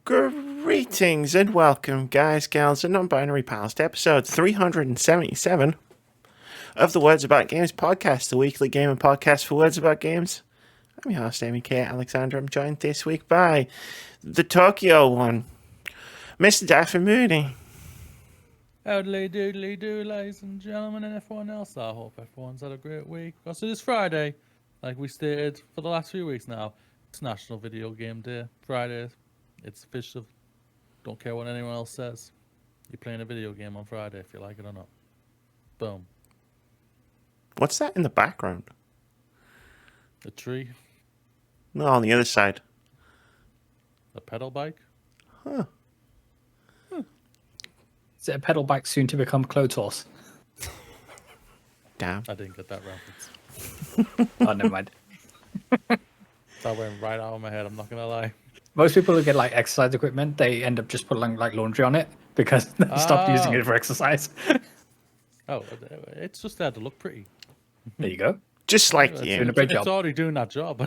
Greetings and welcome, guys, gals, and non-binary pals, to episode 377 of the Words About Games podcast, the weekly gaming podcast for Words About Games. I'm your host, Amy K. Alexander. I'm joined this week by the Tokyo one, Mr. Daffy Moody. Howdly doodly do, ladies and gentlemen, and everyone else. I hope everyone's had a great week. Because it is Friday, like we stated for the last few weeks now. It's National Video Game Day. Friday. It's official. Don't care what anyone else says. You're playing a video game on Friday if you like it or not. Boom. What's that in the background? A tree. No, on the other side. A pedal bike. Huh. Is it a pedal bike soon to become clothes horse? Damn. I didn't get that reference. Oh, never mind. That went right out of my head, I'm not going to lie. Most people who get like exercise equipment, they end up just putting like laundry on it because they stopped using it for exercise. Oh, it's just there to look pretty. There you go. Just like Doing you. a great It's job. already doing that job.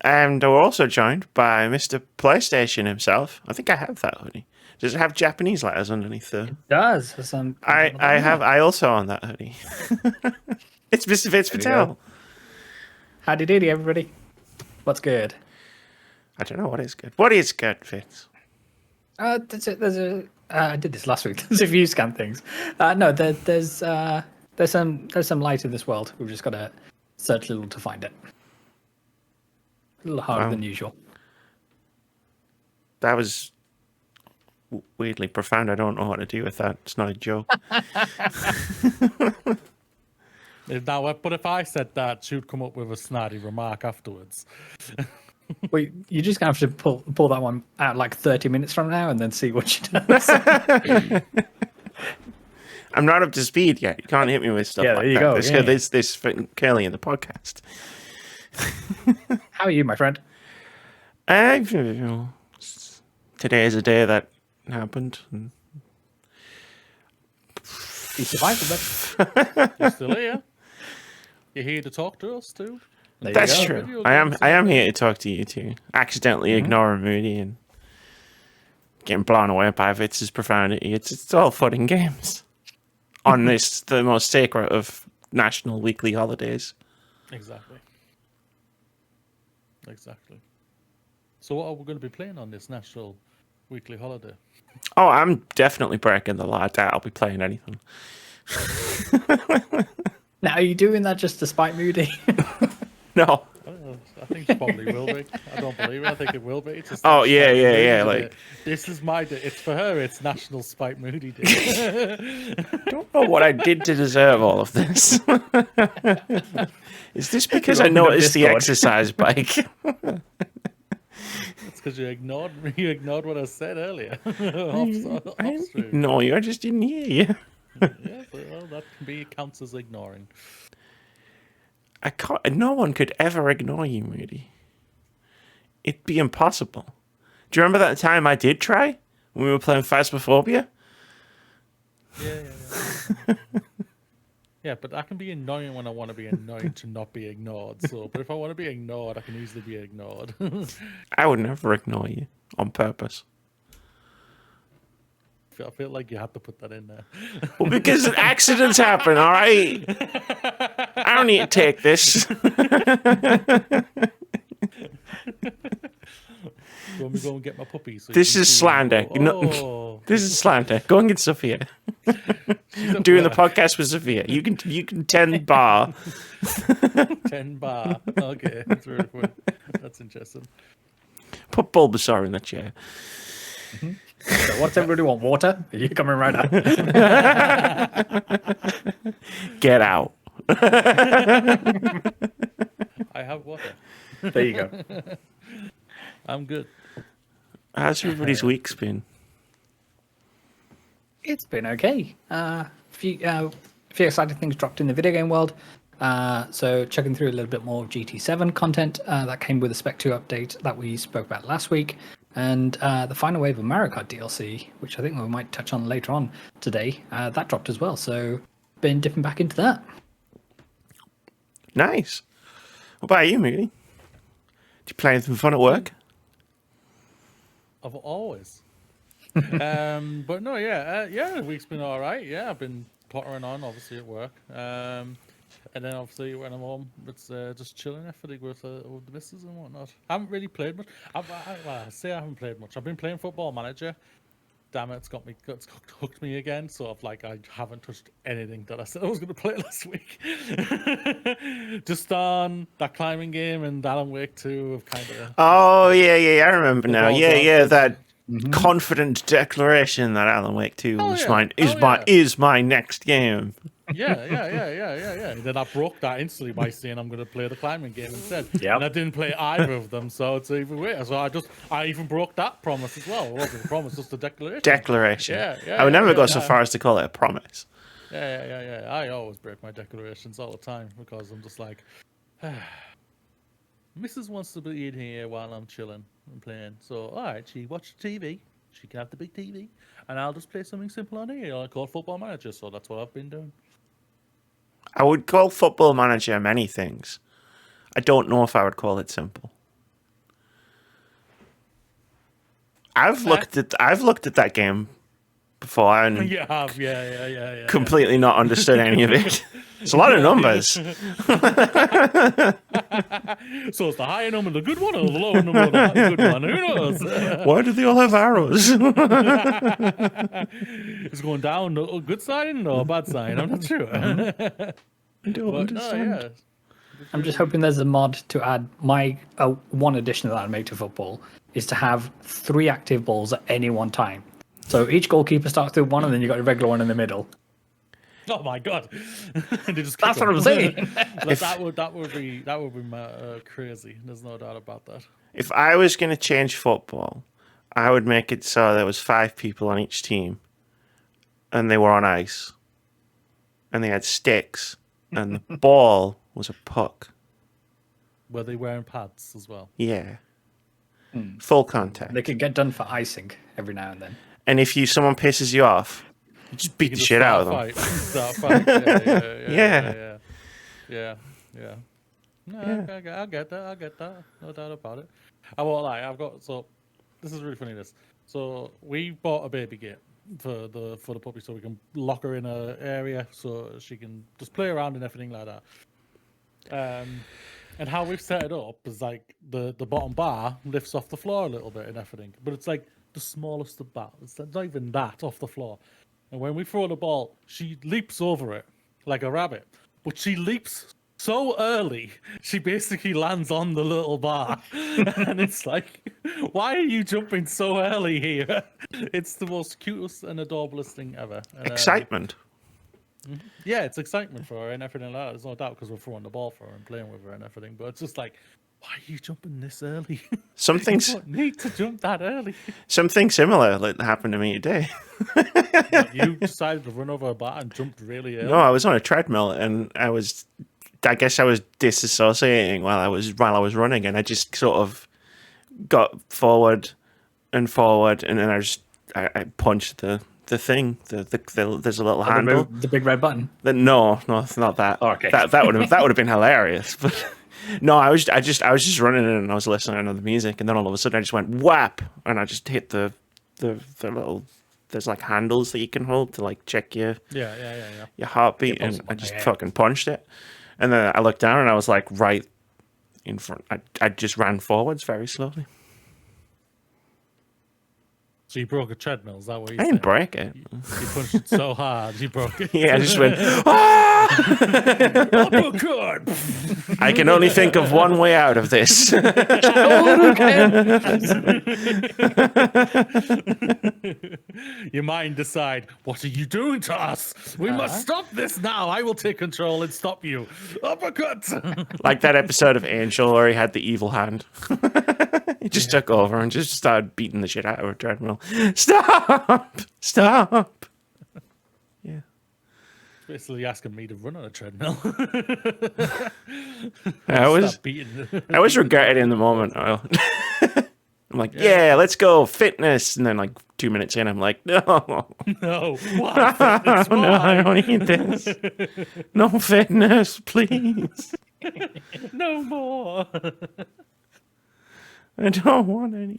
And we're also joined by Mr. PlayStation himself. I think I have that hoodie. Does it have Japanese letters underneath though? It does. For some I also own that hoodie. It's Mr. Vitz There you Patel. go. Howdy doody, everybody. What's good? I don't know what is good. What is good, Vitz? I did this last week. There's a few scan things. No, there's some light in this world. We've just got to search a little to find it. A little harder Wow. than usual. That was weirdly profound. I don't know what to do with that. It's not a joke. Now, but if I said that, she'd come up with a snarty remark afterwards. Well, you're just gonna have to pull that one out like 30 minutes from now, and then see what she does. I'm not up to speed yet. You can't hit me with stuff Yeah, like there you that. go, This yeah. this Curly in the podcast. How are you, my friend? Today is a day that happened. And You survived it. You're still here. You're here to talk to us too. There you That's go. true. Video I games am here to talk to you too. Accidentally ignoring Moody and getting blown away by Vitz's profanity. It's all fun and games. On this, the most sacred of national weekly holidays. Exactly. So what are we going to be playing on this national weekly holiday? Oh, I'm definitely breaking the law. I doubt I'll be playing anything. Now, are you doing that just to spite Moody? No. I don't know. I think it probably will be. I don't believe it. I think it will be. It's just Oh, yeah, Spike yeah, Moody yeah, Day. like- This is my day. It's for her. It's National Spike Moody Day. Don't know what I did to deserve all of this. Is this because I opened up noticed the Discord. exercise bike? It's because you ignored what I said earlier. Off I stream. no, you. I just didn't hear you. Yeah, well, that can be counts as ignoring. I can't. No one could ever ignore you, Moody. It'd be impossible. Do you remember that time I did try when we were playing Phasmophobia? Yeah. Yeah, but I can be annoying when I want to be annoying to not be ignored. So, but if I want to be ignored, I can easily be ignored. I would never ignore you on purpose. I feel like you had to put that in there. Well, because accidents happen, all right? I don't need to take this. Let me go and get my puppy. So you This can is see slander. them go, No. "Oh." This is slander. Go and get Sophia. I'm doing the podcast with Sophia. You can tend bar. 10 bar. Okay, that's really cool. That's interesting. Put Bulbasaur in the chair. So what's everybody want? Water? Are you coming right up? Get out. I have water. There you go. I'm good. How's everybody's week's been? It's been okay. Few exciting things dropped in the video game world. So checking through a little bit more of GT7 content that came with the Spec 2 update that we spoke about last week. And the final wave of Mario Kart DLC, which I think we might touch on later on today, that dropped as well. So been dipping back into that. Nice. What about you, Moody? Play anything fun at work? I've always. But no, the week's been all right. Yeah, I've been pottering on, obviously, at work. And then, obviously, when I'm home, it's just chilling with the missus and whatnot. I haven't really played much. I haven't played much. I've been playing Football Manager. Damn it, it's hooked me again. So I haven't touched anything that I said I was going to play last week. Just on that climbing game and Alan Wake 2 have kind of. Oh yeah, I remember now. Yeah, that confident declaration that Alan Wake 2 is my next game. Yeah. And then I broke that instantly by saying I'm going to play the climbing game instead. Yep. And I didn't play either of them, so it's even weirder. So I even broke that promise as well. It wasn't a promise, just a declaration. I would never go so far as to call it a promise. Yeah. I always break my declarations all the time because I'm just like, Mrs. wants to be in here while I'm chilling and playing. So, all right, she watched TV. She can have the big TV, and I'll just play something simple on here called Football Manager. So that's what I've been doing. I would call Football Manager many things. I don't know if I would call it simple. I've looked at that game before and yeah. completely not understood any of it. It's a lot of numbers. So it's the higher number, the good one, or the lower number, the good one? Who knows? Why do they all have arrows? It's going down a good sign or a bad sign? I'm not sure. I don't understand. I'm just hoping there's a mod to add my one addition that I'd make to football is to have 3 active balls at any one time. So each goalkeeper starts with one, and then you got a regular one in the middle. Oh my god! That's what I'm saying. that would be crazy. There's no doubt about that. If I was going to change football, I would make it so there was 5 people on each team, and they were on ice, and they had sticks, and the ball was a puck. Were they wearing pads as well? Yeah. Full contact. They could get done for icing every now and then. And if someone pisses you off, you just beat the shit out of them. Start a fight. Yeah. No, Yeah. I get that. No doubt about it. I won't lie. This is really funny. So we bought a baby gate for the puppy, so we can lock her in a area so she can just play around and everything like that. And how we've set it up is like the bottom bar lifts off the floor a little bit and everything, but it's like the smallest of that. It's not even that off the floor. And when we throw the ball, she leaps over it like a rabbit. But she leaps so early, she basically lands on the little bar. And it's like, why are you jumping so early here? It's the most cutest and adorablest thing ever. And, Excitement. Yeah, it's excitement for her and everything like that. There's no doubt because we're throwing the ball for her and playing with her and everything. But it's just like, why are you jumping this early? You don't need to jump that early. Something similar happened to me today. You decided to run over a bar and jumped really early. No, I was on a treadmill and I guess I was disassociating while I was running, and I just sort of got forward, and then I punched the thing. There's a little handle. The big red button. No, it's not that. Oh, okay. That would have been hilarious. But no, I was just running and I was listening to the music, and then all of a sudden I just went whap, and I just hit the little. There's like handles that you can hold to like check your heartbeat, and I just fucking punched it. And then I looked down and I was like right in front. I just ran forwards very slowly. So you broke a treadmill, is that what you I said? didn't break it. You punched it so hard, you broke it. Yeah, I just went, ah! Uppercut! I can only think of one way out of this. Your mind decide, what are you doing to us? We must stop this now. I will take control and stop you. Uppercut! Like that episode of Angel where he had the evil hand. He just took over and just started beating the shit out of a treadmill. Stop! Yeah. Basically asking me to run on a treadmill. I was regretting it in the moment. I'm like, yeah, let's go fitness, and then like 2 minutes in, I'm like, no, why fitness? No, I don't need this. No fitness, please. No more. I don't want any.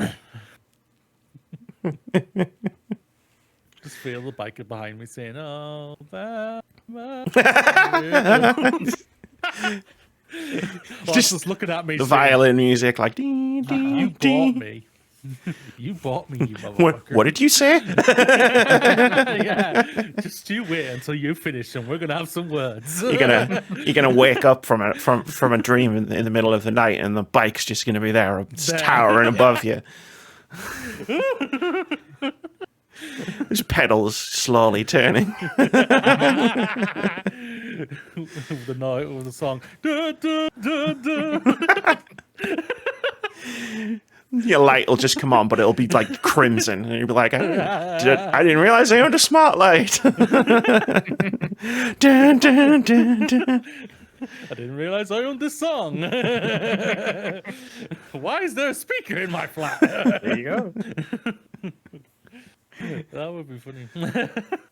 Just feel the biker behind me saying, "Oh, that." Just looking at me. The violin music, like ding, ding, You ding. bought me. You bought me, you motherfucker. What did you say? Yeah, just you wait until you finish, and we're gonna have some words. You're gonna wake up from a dream in the middle of the night, and the bike's just gonna be there, towering above you. There's pedals slowly turning. The note of the song. Da, da, da, da. Your light will just come on, but it'll be like crimson, and you'll be like, I didn't realize I owned a smart light. Dun, dun, dun, dun. I didn't realize I owned this song. Why is there a speaker in my flat? There you go. That would be funny.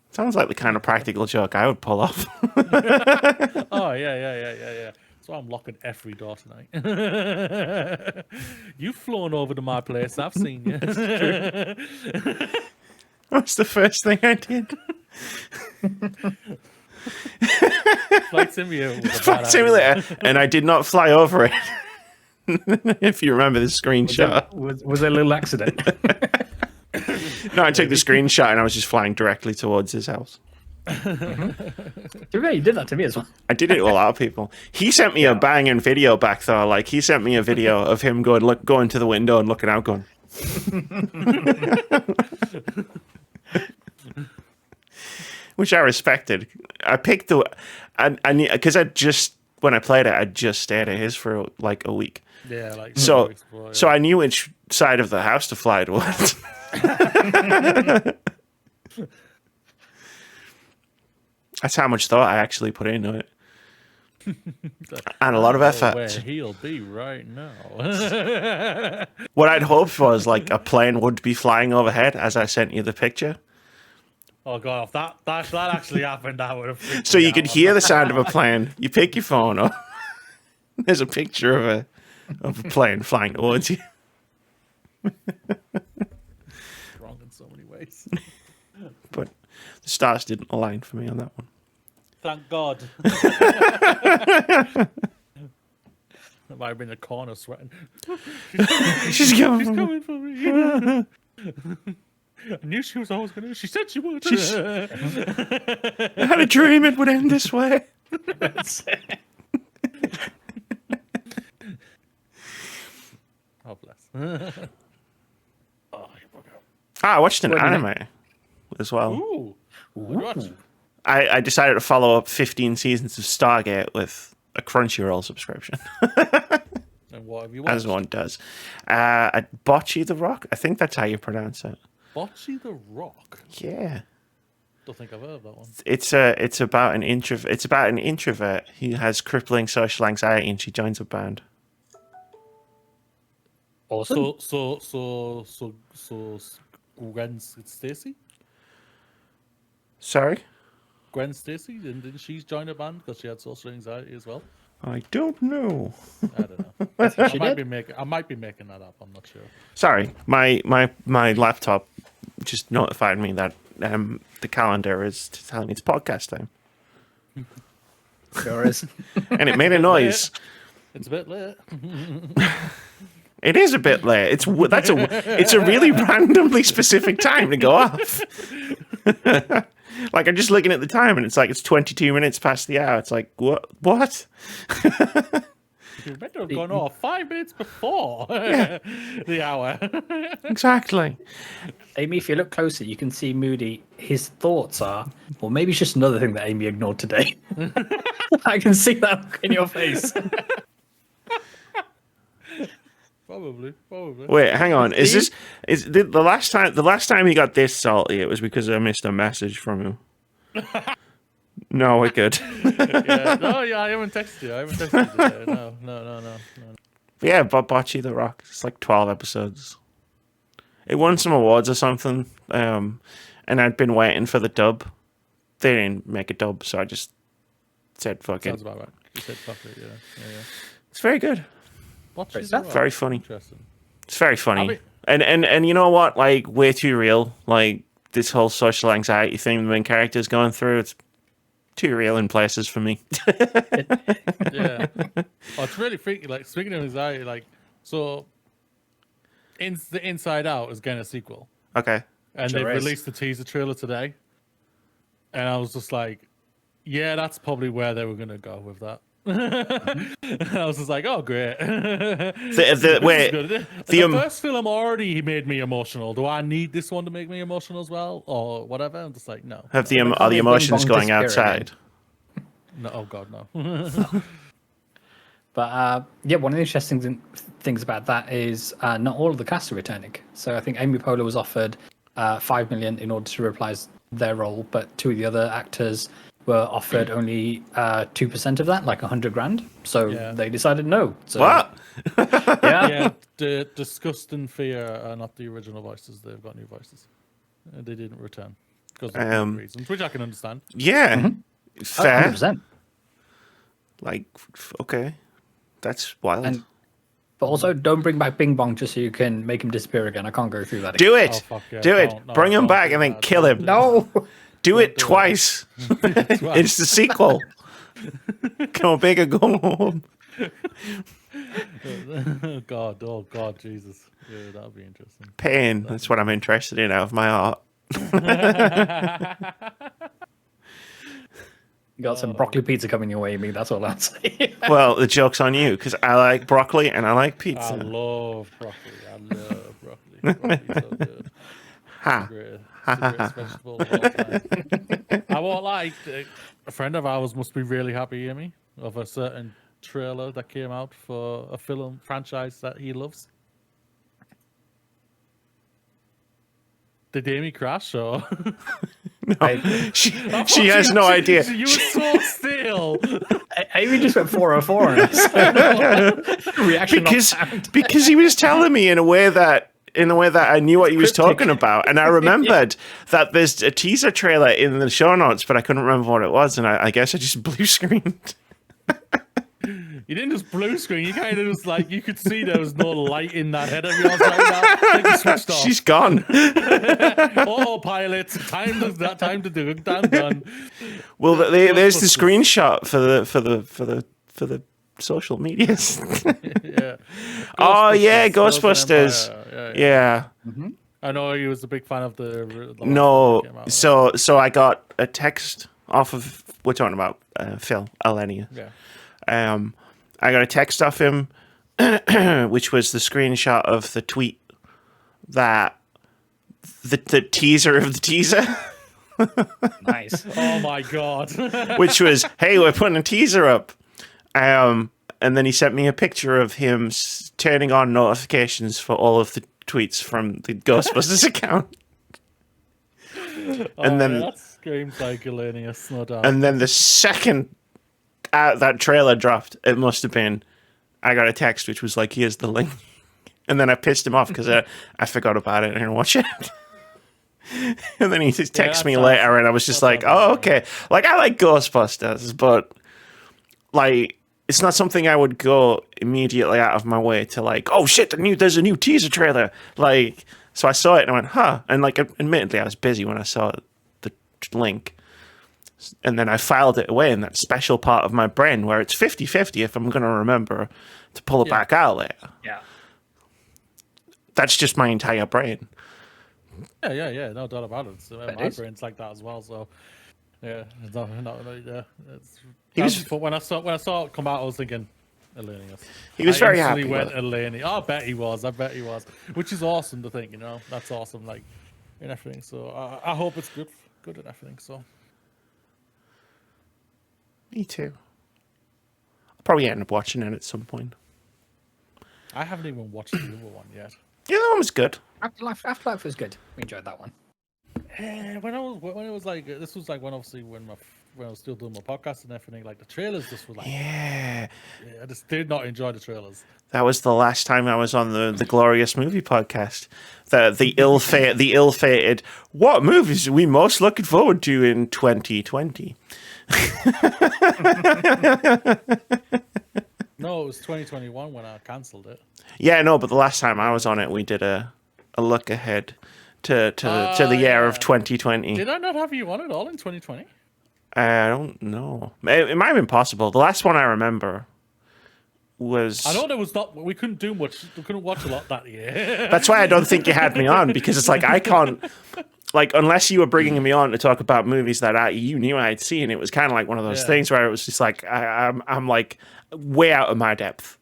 Sounds like the kind of practical joke I would pull off. Oh, yeah. So I'm locking every door tonight. You've flown over to my place. I've seen you. What's the first thing I did? Flight Simulator. was a bad Flight idea. Simulator, and I did not fly over it. If you remember the screenshot. Was it a little accident? No, I took the screenshot and I was just flying directly towards his house. To be fair, you did that to me as well. I did it to a lot of people. He sent me a banging video back though. Like he sent me a video of him going to the window and looking out, going. Which I respected. I picked because when I played it, I just stayed at his for like a week. Yeah, like So I knew which side of the house to fly towards. That's how much thought I actually put into it. And a lot of effort. where he'll be right now. What I'd hoped was like a plane would be flying overhead as I sent you the picture. Oh god, if that actually happened, I would have. So you could hear the sound of a plane. You pick your phone up. There's a picture of a plane flying towards you. Wrong in so many ways. But the stars didn't align for me on that one. Thank God. That might have been a corner sweating. She's coming. Coming for me. I knew she was always gonna. She said she would. I had a dream it would end this way. Oh bless. I watched an anime as well. Ooh. Watch. I decided to follow up 15 seasons of Stargate with a Crunchyroll subscription, And what have you watched? as one does. Bocce the Rock? I think that's how you pronounce it. Bocce the Rock. Yeah. Don't think I've heard of that one. It's about an introvert. It's about an introvert who has crippling social anxiety, and she joins a band. Awesome. So Gwen Stacy? Sorry, Gwen Stacy? Didn't she join a band because she had social anxiety as well? I don't know. I don't know. She I might be making that up. I'm not sure. Sorry, my laptop just notified me that the calendar is telling me it's podcast time, Sure is. and it made a noise. It's a bit late. It is a bit late. It's a really randomly specific time to go off. Like I'm just looking at the time, and it's like it's 22 minutes past the hour. It's like what? You better have gone off 5 minutes before the hour. Exactly. Amy, if you look closer, you can see Moody. His thoughts are, well, maybe it's just another thing that Amy ignored today. I can see that look in your face. Probably. Wait, hang on. Is the last time he got this salty? It was because I missed a message from him. No, we're good. Yeah. No, I haven't texted you. Today. No. But yeah, Bocce the Rock. It's like 12 episodes. It won some awards or something. And I'd been waiting for the dub. They didn't make a dub, so I just said fuck Sounds it. about right. You said fuck it, yeah. It's very good. Watch Great it, stuff. right. Very funny. Interesting. It's very funny. I mean- and you know what? Like, way too real. Like, this whole social anxiety thing the main character's going through, it's too real in places for me. Yeah. Oh, it's really freaky. Like, speaking of anxiety, like, so the Inside Out is getting a sequel. Okay. And Sure they is. released the teaser trailer today. And I was just like, yeah, that's probably where they were going to go with that. And I was just like, oh, great. This is wait, good. the, The first film already made me emotional. Do I need this one to make me emotional as well? Or whatever? I'm just like, no. are the Bing emotions bong going disappear outside? No, oh, God, no. But yeah, one of the interesting things about that is not all of the cast are returning. So I think Amy Poehler was offered $5 million in order to reprise their role, but two of the other actors were offered only 2% of that, like $100,000. So Yeah. they decided no. So, What? Yeah. Yeah, the Disgust and Fear are not the original voices. They've got new voices. They didn't return because of reasons, which I can understand. Yeah. Oh, Fair. 100%. Like, okay. That's wild. And but also, don't bring back Bing Bong just so you can make him disappear again. I can't go through that. Do again. it. Oh, fuck yeah, Do it. don't- no, Bring him don't back do and then that, kill don't him. do No. Do it do it. twice. It's the sequel. Go big or go home. Oh God, Jesus. Yeah, that would be interesting. Pain. That's what I'm interested in out of my heart. You got some broccoli pizza coming your way, Amy. That's all I'll say. Well, the joke's on you because I like broccoli and I like I pizza. love broccoli. I love broccoli. Broccoli's so good. Ha. It's the greatest vegetable of all time. I won't lie. A friend of ours must be really happy, Amy, of a certain trailer that came out for a film franchise that he loves. Did Amy crash or? She has no idea. You were so still. Amy just went 404 on us. Reaction not sound. Because he was telling me in a way that I knew what he was talking about, and I remembered that there's a teaser trailer in the show notes, but I couldn't remember what it was, and I guess I just blue screened. You didn't just blue screen. You kind of just like you could see there was no light in that head of yours right now. Like you switched off. She's gone. Autopilot. Time to do it. I'm done. Well, there's the screenshot for the social medias. Yeah. Oh yeah, Ghostbusters. Ghostbusters. Yeah. I know he was a big fan of the last No, one that came out. so I got a text off of we're talking about Phil Alenia. Yeah. I got a text off him, which was the screenshot of the tweet that the teaser of the teaser, Nice. Oh my god. which was, hey, we're putting a teaser up. And then he sent me a picture of him turning on notifications for all of the tweets from the Ghostbusters account. And then- that screams like Galenius, no doubt. And then the second that trailer dropped, it must have been, I got a text which was like, here's the link. And then I pissed him off because I forgot about it and I didn't watch it. And then he just texted me that's later and I was just like, oh, okay. Like, I like Ghostbusters, but like, it's not something I would go immediately out of my way to like, oh shit, there's a new teaser trailer. Like, so I saw it and I went, huh. And like, admittedly, I was busy when I saw the link. And then I filed it away in that special part of my brain where it's 50-50 if I'm going to remember to pull it back out later. Yeah. That's just my entire brain. Yeah, no doubt about it. So, my is. brain's like that as well. So, yeah, He was- when I saw it come out, I was thinking, Elenius. He was very happy Went with it. Eleni. Oh, I bet he was. Which is awesome to think. That's awesome. Like in everything. So I hope it's good in everything. So. Me too. I'll probably end up watching it at some point. I haven't even watched the other one yet. Yeah, that one was good. Afterlife was good. We enjoyed that one. When it was like this was like when obviously when I was still doing my podcast and everything, like the trailers just were like Yeah. I just did not enjoy the trailers. That was the last time I was on the Glorious Movie podcast. The ill-fated, what movies are we most looking forward to in 2020? No, it was 2021 when I cancelled it. Yeah, no, but the last time I was on it, we did a look ahead to the year of 2020. Did I not have you on at all in 2020? I don't know. It might have been possible. The last one I remember was. I know there was not. We couldn't do much. We couldn't watch a lot that year. That's why I don't think you had me on, because it's like I can't. Like, unless you were bringing me on to talk about movies that you knew I'd seen, it was kind of like one of those things where it was just like I'm like way out of my depth.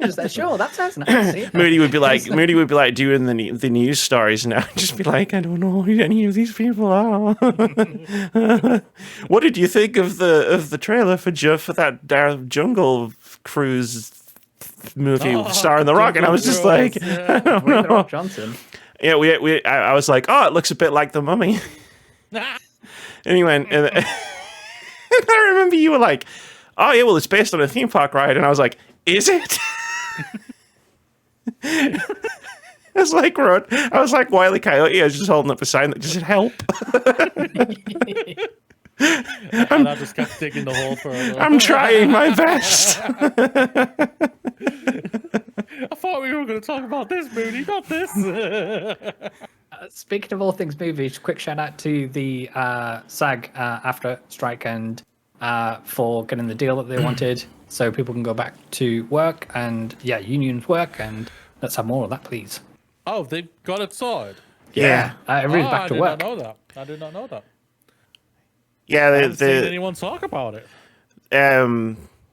Just that, sure, that sounds nice. Moody would be like doing the news stories now. Just be like, I don't know who any of these people are. What did you think of the trailer for that Jungle Cruise movie starring The Rock? And I was just like, I don't know. The Rock Johnson. Yeah, I was like, oh, it looks a bit like The Mummy. Anyway, and I remember you were like, oh yeah, well, it's based on a theme park ride, and I was like, is it? I was like Wile E. Coyote. I was just holding up a sign that just said help. And I just kept digging the hole further. I'm trying my best. I thought we were going to talk about this movie, not this. Speaking of all things movies, quick shout out to the SAG after strike and for getting the deal that they wanted, so people can go back to work and unions work, and let's have more of that, please. Oh, they've got it sorted. Yeah, everybody's back to work. I did not know that. Yeah, I haven't seen anyone talk about it.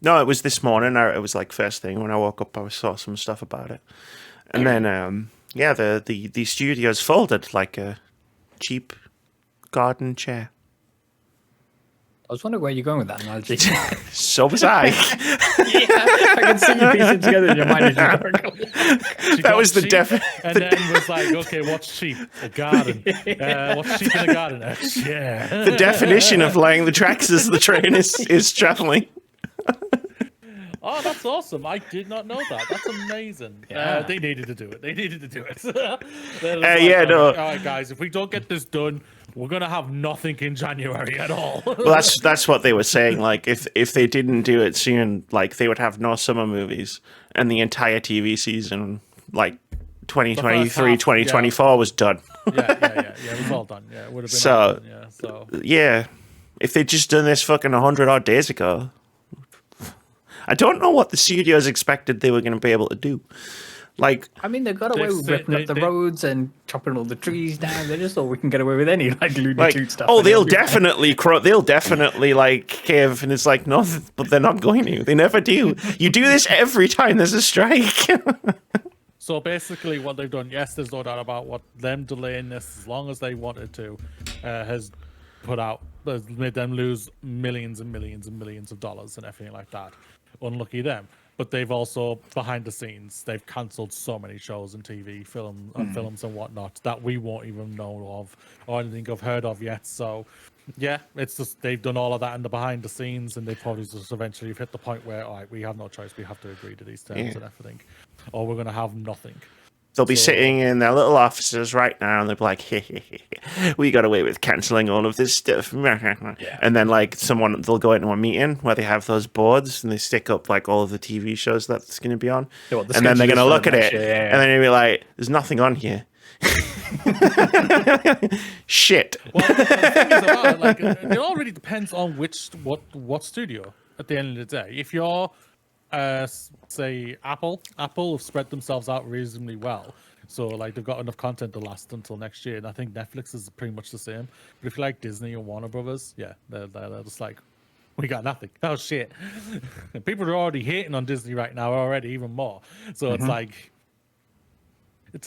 No, it was this morning. It was like first thing when I woke up. I saw some stuff about it, and then the studios folded like a cheap garden chair. I was wondering where you're going with that analogy. So was I. I can see you piecing together in your mind as you're going. That was the definition. And then was like, okay, what's cheap? A garden. What's cheap in a garden? A chair. The definition of laying the tracks as the train is traveling. Oh, that's awesome. I did not know that. That's amazing. Yeah. They needed to do it. No. All right, guys, if we don't get this done, we're going to have nothing in January at all. Well, that's what they were saying. Like, if they didn't do it soon, like, they would have no summer movies, and the entire TV season, like, 2023, 2024 was done. Yeah. It was all done. Yeah, it would have been all done. Yeah. If they'd just done this fucking 100 odd days ago, I don't know what the studios expected they were going to be able to do. Like, I mean, they got away with ripping up the roads and chopping all the trees down. They just thought we can get away with any Looney Tunes stuff. Oh, they'll definitely like cave, and it's like, no, but they're not going to. They never do. You do this every time there's a strike. So basically, what they've done, yes, there's no doubt about what them delaying this as long as they wanted to, has made them lose millions and millions and millions of dollars and everything like that. Unlucky them. But they've also, behind the scenes, they've cancelled so many shows and TV, films and whatnot that we won't even know of or anything I've heard of yet. So, yeah, it's just they've done all of that in the behind the scenes, and they probably just eventually hit the point where, all right, we have no choice. We have to agree to these terms and everything, or we're going to have nothing. They'll be sitting in their little offices right now, and they'll be like, we got away with cancelling all of this stuff. And then, like, they'll go into a meeting where they have those boards, and they stick up, like, all of the TV shows that's going to be on. And then they're going to look at it, and then they'll be like, there's nothing on here. Shit. Well, the thing is about it, like, it all really depends on what studio at the end of the day. If you're say Apple have spread themselves out reasonably well, so like they've got enough content to last until next year, and I think Netflix is pretty much the same. But if you like Disney or Warner Brothers, they're just like, we got nothing. Oh shit. People are already hating on Disney right now already, even more. So it's like,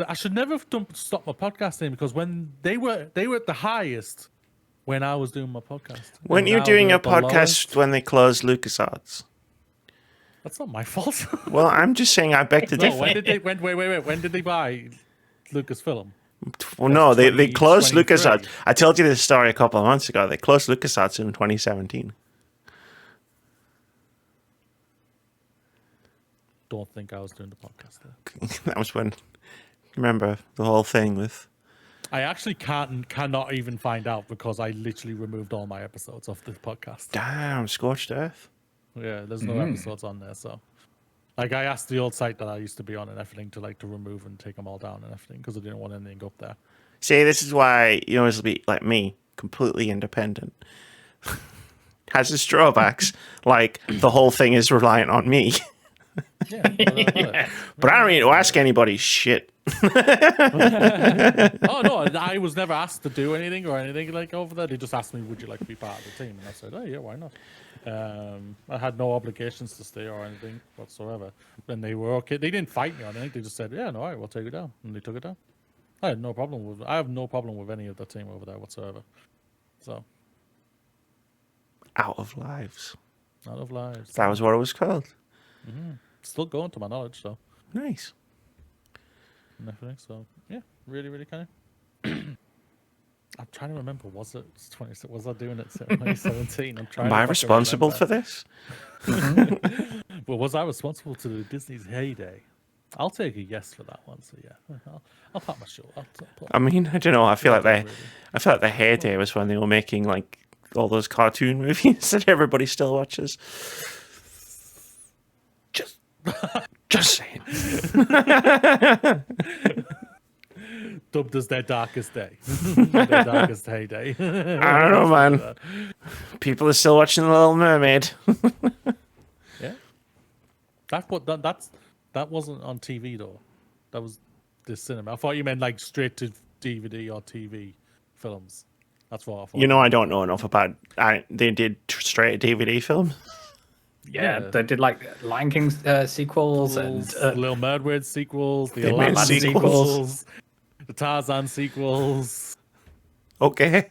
I should never have stopped my podcasting, because when they were at the highest when I was doing my podcast. Weren't you doing a podcast when they closed LucasArts? That's not my fault. Well, I'm just saying I beg to differ. When did they buy Lucasfilm? Well, no, they closed LucasArts. I told you this story a couple of months ago. They closed LucasArts in 2017. Don't think I was doing the podcast there. That was when, remember the whole thing with... I actually cannot even find out, because I literally removed all my episodes of the podcast. Damn, scorched earth. Yeah, there's no episodes on there, so. Like, I asked the old site that I used to be on and everything to remove and take them all down and everything because I didn't want anything up there. See, this is why you always be like me, completely independent. Has its drawbacks, like the whole thing is reliant on me. Yeah. But I don't need to ask anybody shit. Oh, no, I was never asked to do anything or anything like over there. They just asked me, would you like to be part of the team? And I said, oh, yeah, why not? I had no obligations to stay or anything whatsoever. And they were okay. They didn't fight me or anything. They just said, yeah, no, all right, we'll take it down. And they took it down. I have no problem with any of the team over there whatsoever. So. Out of Lives. Out of Lives. That was what it was called. Mm-hmm. Still going to my knowledge, so. Nice. And everything, so yeah, really, really kind of. I'm trying to remember. Was I doing it in 2017? I'm trying. Am I responsible for this? Well, was I responsible to Disney's heyday? I'll take a yes for that one. So yeah, I'll pat my shoulder. I mean, I don't know. I feel like the heyday was when they were making like all those cartoon movies that everybody still watches. Just saying. Dubbed as their darkest day, their darkest heyday. I don't know, man. People are still watching The Little Mermaid. Yeah, that wasn't on TV though. That was the cinema. I thought you meant like straight to DVD or TV films. That's what I thought. You know, I don't know enough about. They did straight DVD films. Yeah, they did like Lion King sequels and Little Mermaid sequels, the They made Aladdin sequels. sequels, the Tarzan sequels. Okay.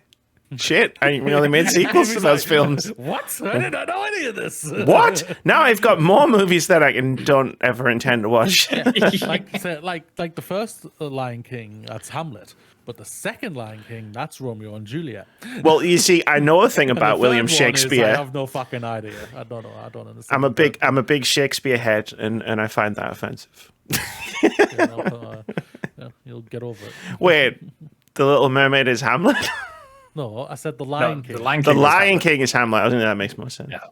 Shit, I didn't know they made sequels to those films. What? I did not know any of this. What? Now I've got more movies that I don't ever intend to watch. like the first Lion King, that's Hamlet. But the second Lion King, that's Romeo and Juliet. Well, you see, I know a thing about William Shakespeare. I have no fucking idea. I don't know. I don't understand. I'm a big Shakespeare head, and I find that offensive. You'll get over it. Wait, The Little Mermaid is Hamlet? No, I said the Lion King. The Lion The King. Lion King is Hamlet. I think that makes more sense. Yeah.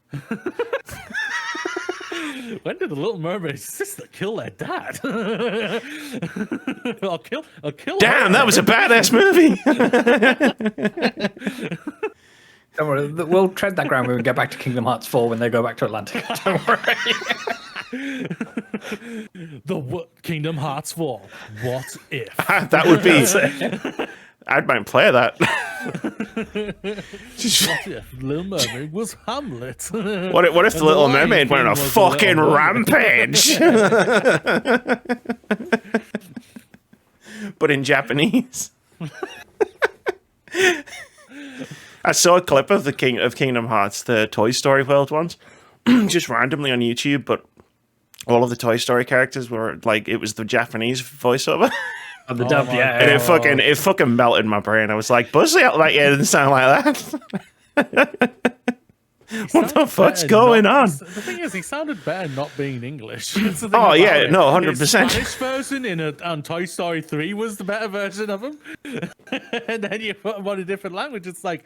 When did the Little Mermaid's sister kill their dad? I'll kill Damn, her. that was a badass movie. Don't worry, we'll tread that ground when we get back to Kingdom Hearts 4 when they go back to Atlantic. Don't worry. Kingdom Hearts 4. What if? That would be. I might play that. What if Little Mermaid was Hamlet? What if the Little Mermaid went on a fucking rampage? But in Japanese. I saw a clip of Kingdom Hearts, the Toy Story World ones, just randomly on YouTube, but all of the Toy Story characters were like, it was the Japanese voiceover. Oh, the dub, yeah. And it fucking melted my brain. I was like, Buzzy, like, yeah, it didn't sound like that. What the fuck's going on? The thing is, he sounded better not being English. Oh, yeah, no, 100%. His Spanish version on Toy Story 3 was the better version of him. And then you put him on a different language, it's like,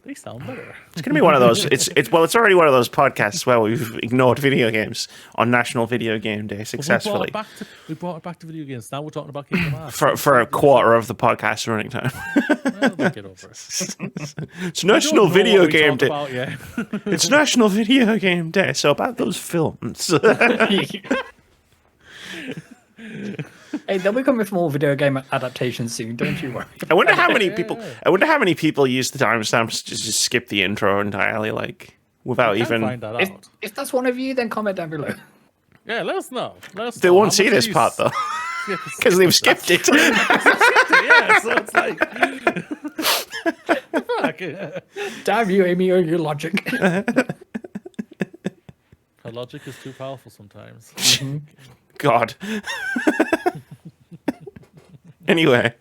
they sound better. It's going to be one of those. It's already one of those podcasts where we've ignored video games on National Video Game Day successfully. We brought it back to video games. Now we're talking about Kingdom Hearts. For a quarter of the podcast running time. We'll get over it. It's National Video Game Day. Yeah. It's National Video Game Day. So about those films. Hey, they'll be coming with more video game adaptations soon. Don't you worry. I wonder how many people. I wonder how many people use the timestamps to just skip the intro entirely, like without even. Find that out. If that's one of you, then comment down below. Yeah, let us know. They won't see this part though, because they've skipped it. Yeah, so it's like. Fuck. Damn you, Amy, or your logic. Her logic is too powerful sometimes. God. Anyway,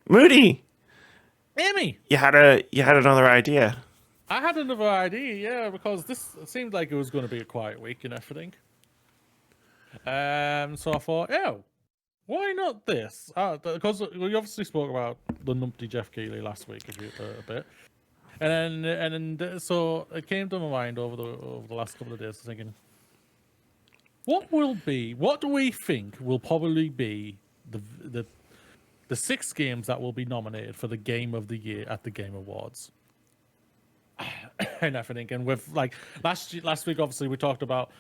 Moody, Amy, you had another idea. I had another idea, yeah, because this seemed like it was going to be a quiet week and everything. So I thought, why not this? Because we obviously spoke about the numpty Jeff Keighley last week a bit. So it came to my mind over the last couple of days, thinking, what do we think will probably be the 6 games that will be nominated for the Game of the Year at the Game Awards? And everything, and with like last week, obviously we talked about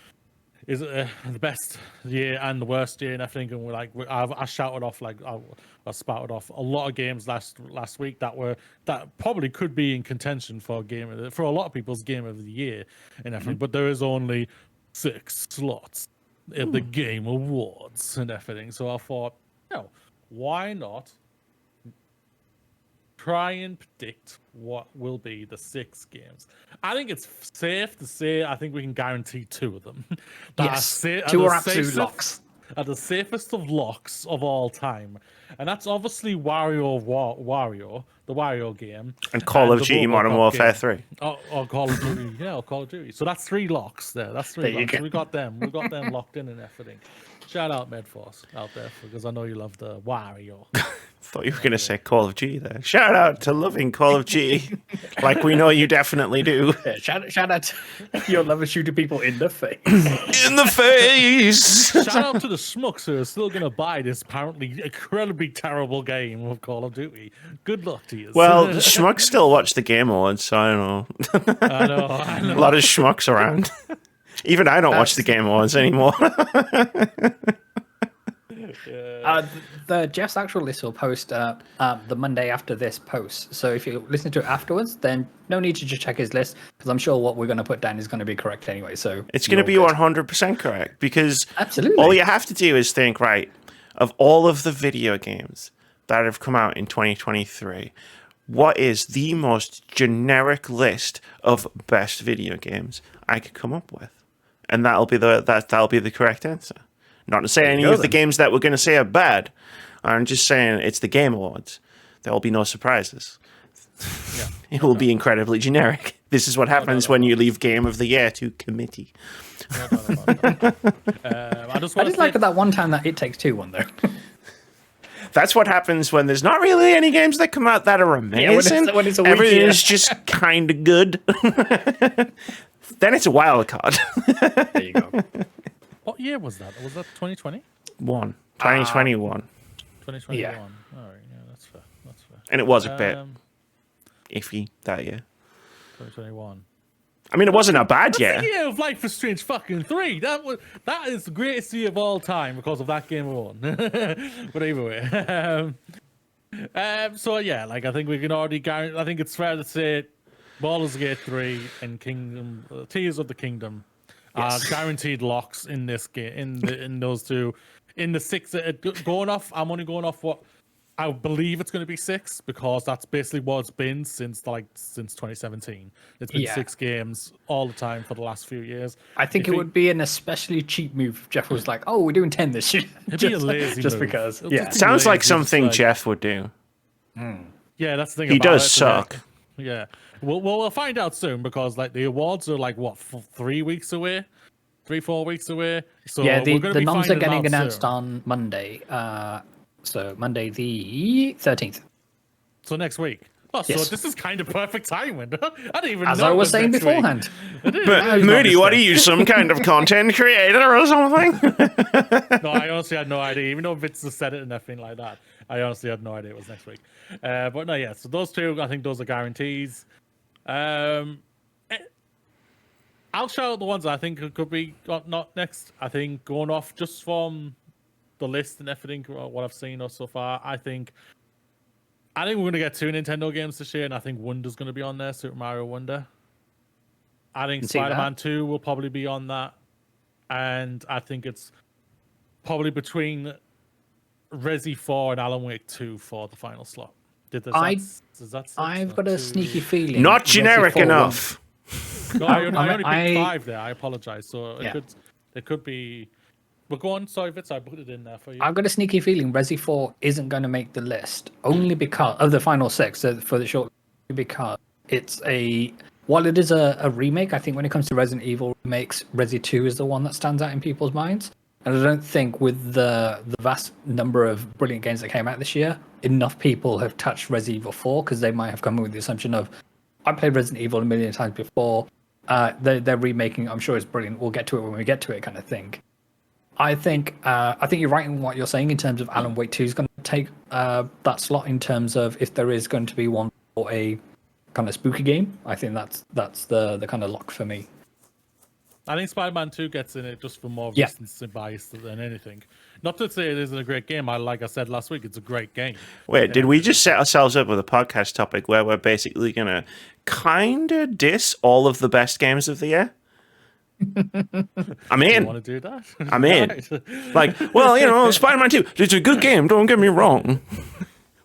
is it the best year and the worst year and everything, and I shouted off I spouted off a lot of games last week that probably could be in contention for a lot of people's Game of the Year and everything, but there is only 6 slots at the Game Awards and everything. So I thought, why not try and predict what will be the 6 games? I think it's safe to say I think we can guarantee 2 of them. Yes, 2 are absolute locks. Are the safest of locks of all time, and that's obviously Wario, the Wario game, and Call of Duty Modern Warfare 3. Or Call of Duty, or Call of Duty. So that's 3 locks there. That's 3 locks. We got them locked in and everything. Shout out Medforce out there, because I know you love the Wario. Thought you were going to say Call of Duty there. Shout out to loving Call of Duty, like we know you definitely do. Yeah, shout out to your love of shooting people in the face. In the face! Shout out to the schmucks who are still going to buy this apparently incredibly terrible game of Call of Duty. Good luck to you. Well, schmucks still watch the Game Awards, so I don't know. I know. A lot of schmucks around. Even I don't watch the Game Awards anymore. The Jeff's actual list will post the Monday after this post. So if you listen to it afterwards, then no need to just check his list, because I'm sure what we're going to put down is going to be correct anyway. So it's going to be 100% correct, because absolutely all you have to do is think, right, of all of the video games that have come out in 2023, what is the most generic list of best video games I could come up with? And that'll be the correct answer. Not to say any of the games that we're going to say are bad. I'm just saying it's the Game Awards. There will be no surprises. Yeah. It will be incredibly generic. This is what happens when you leave Game of the Year to committee. I just like that one time that It Takes Two one, though. That's what happens when there's not really any games that come out that are amazing. Yeah, when it's a weak Everything year. is just kind of good. Then it's a wild card. There you go. What year was that? Was that 2020? 2021. 2021. Yeah. All right, yeah, that's fair. And it was a bit iffy that year. 2021. I mean, it wasn't a bad year. The year of Life is Strange fucking 3. That is the greatest year of all time because of that game alone. But either way. So yeah, I think we can already guarantee. I think it's fair to say Baldur's Gate 3 and Tears of the Kingdom are guaranteed locks in this game. In those 2, in the 6 going off. I'm only going off what I believe it's going to be 6, because that's basically what it's been since 2017. It's been 6 games all the time for the last few years. I think it would be an especially cheap move if Jeff was like, "Oh, we're doing 10 this year." It'd be a lazy just move. because. Yeah, Sounds like something Jeff would do. Yeah, that's the thing. He about does it, suck. Yeah, we'll find out soon, because the awards are 3 weeks away, 3-4 weeks away. So yeah, we're gonna the be noms are finding getting out announced soon. on Monday. So Monday the 13th. So next week. Oh, Yes. so this is kind of perfect timing. I didn't even As know I it was saying next week. beforehand. But Moody, what are you, some kind of content creator or something? No, I honestly had no idea. Even though Vitz has said it and everything like that, I honestly had no idea it was next week. But no, yeah. So those 2, I think those are guarantees. I'll shout out the ones I think could be not next. I think going off just from the list and everything, what I've seen so far, I think we're going to get 2 Nintendo games this year, and I think Wonder's going to be on there, Super Mario Wonder. I think Spider-Man 2 will probably be on that, and I think it's probably between Resi 4 and Alan Wake 2 for the final slot. I've got a sneaky feeling. Not generic enough. No, I only picked I- 5 there. I apologize. So Yeah. it could be. But go on, sorry, Vitz, I put it in there for you. I've got a sneaky feeling Resi 4 isn't going to make the list, only because of the final 6, so for the short, because it's while it is a remake, I think when it comes to Resident Evil remakes, Resi 2 is the one that stands out in people's minds. And I don't think with the vast number of brilliant games that came out this year, enough people have touched Resident Evil 4, because they might have come in with the assumption of, I played Resident Evil a million times before. They're remaking. I'm sure it's brilliant. We'll get to it when we get to it, kind of thing. I think you're right in what you're saying in terms of Alan Wake 2 is going to take that slot in terms of if there is going to be one for a kind of spooky game. I think that's the kind of lock for me. I think Spider-Man 2 gets in it just for more Yeah. recency bias than anything. Not to say it isn't a great game. Like I said last week, it's a great game. Wait, did we just set ourselves up with a podcast topic where we're basically going to kind of diss all of the best games of the year? I'm You in. want to do that? I'm in. Right. Like, well, Spider-Man 2, it's a good game, don't get me wrong.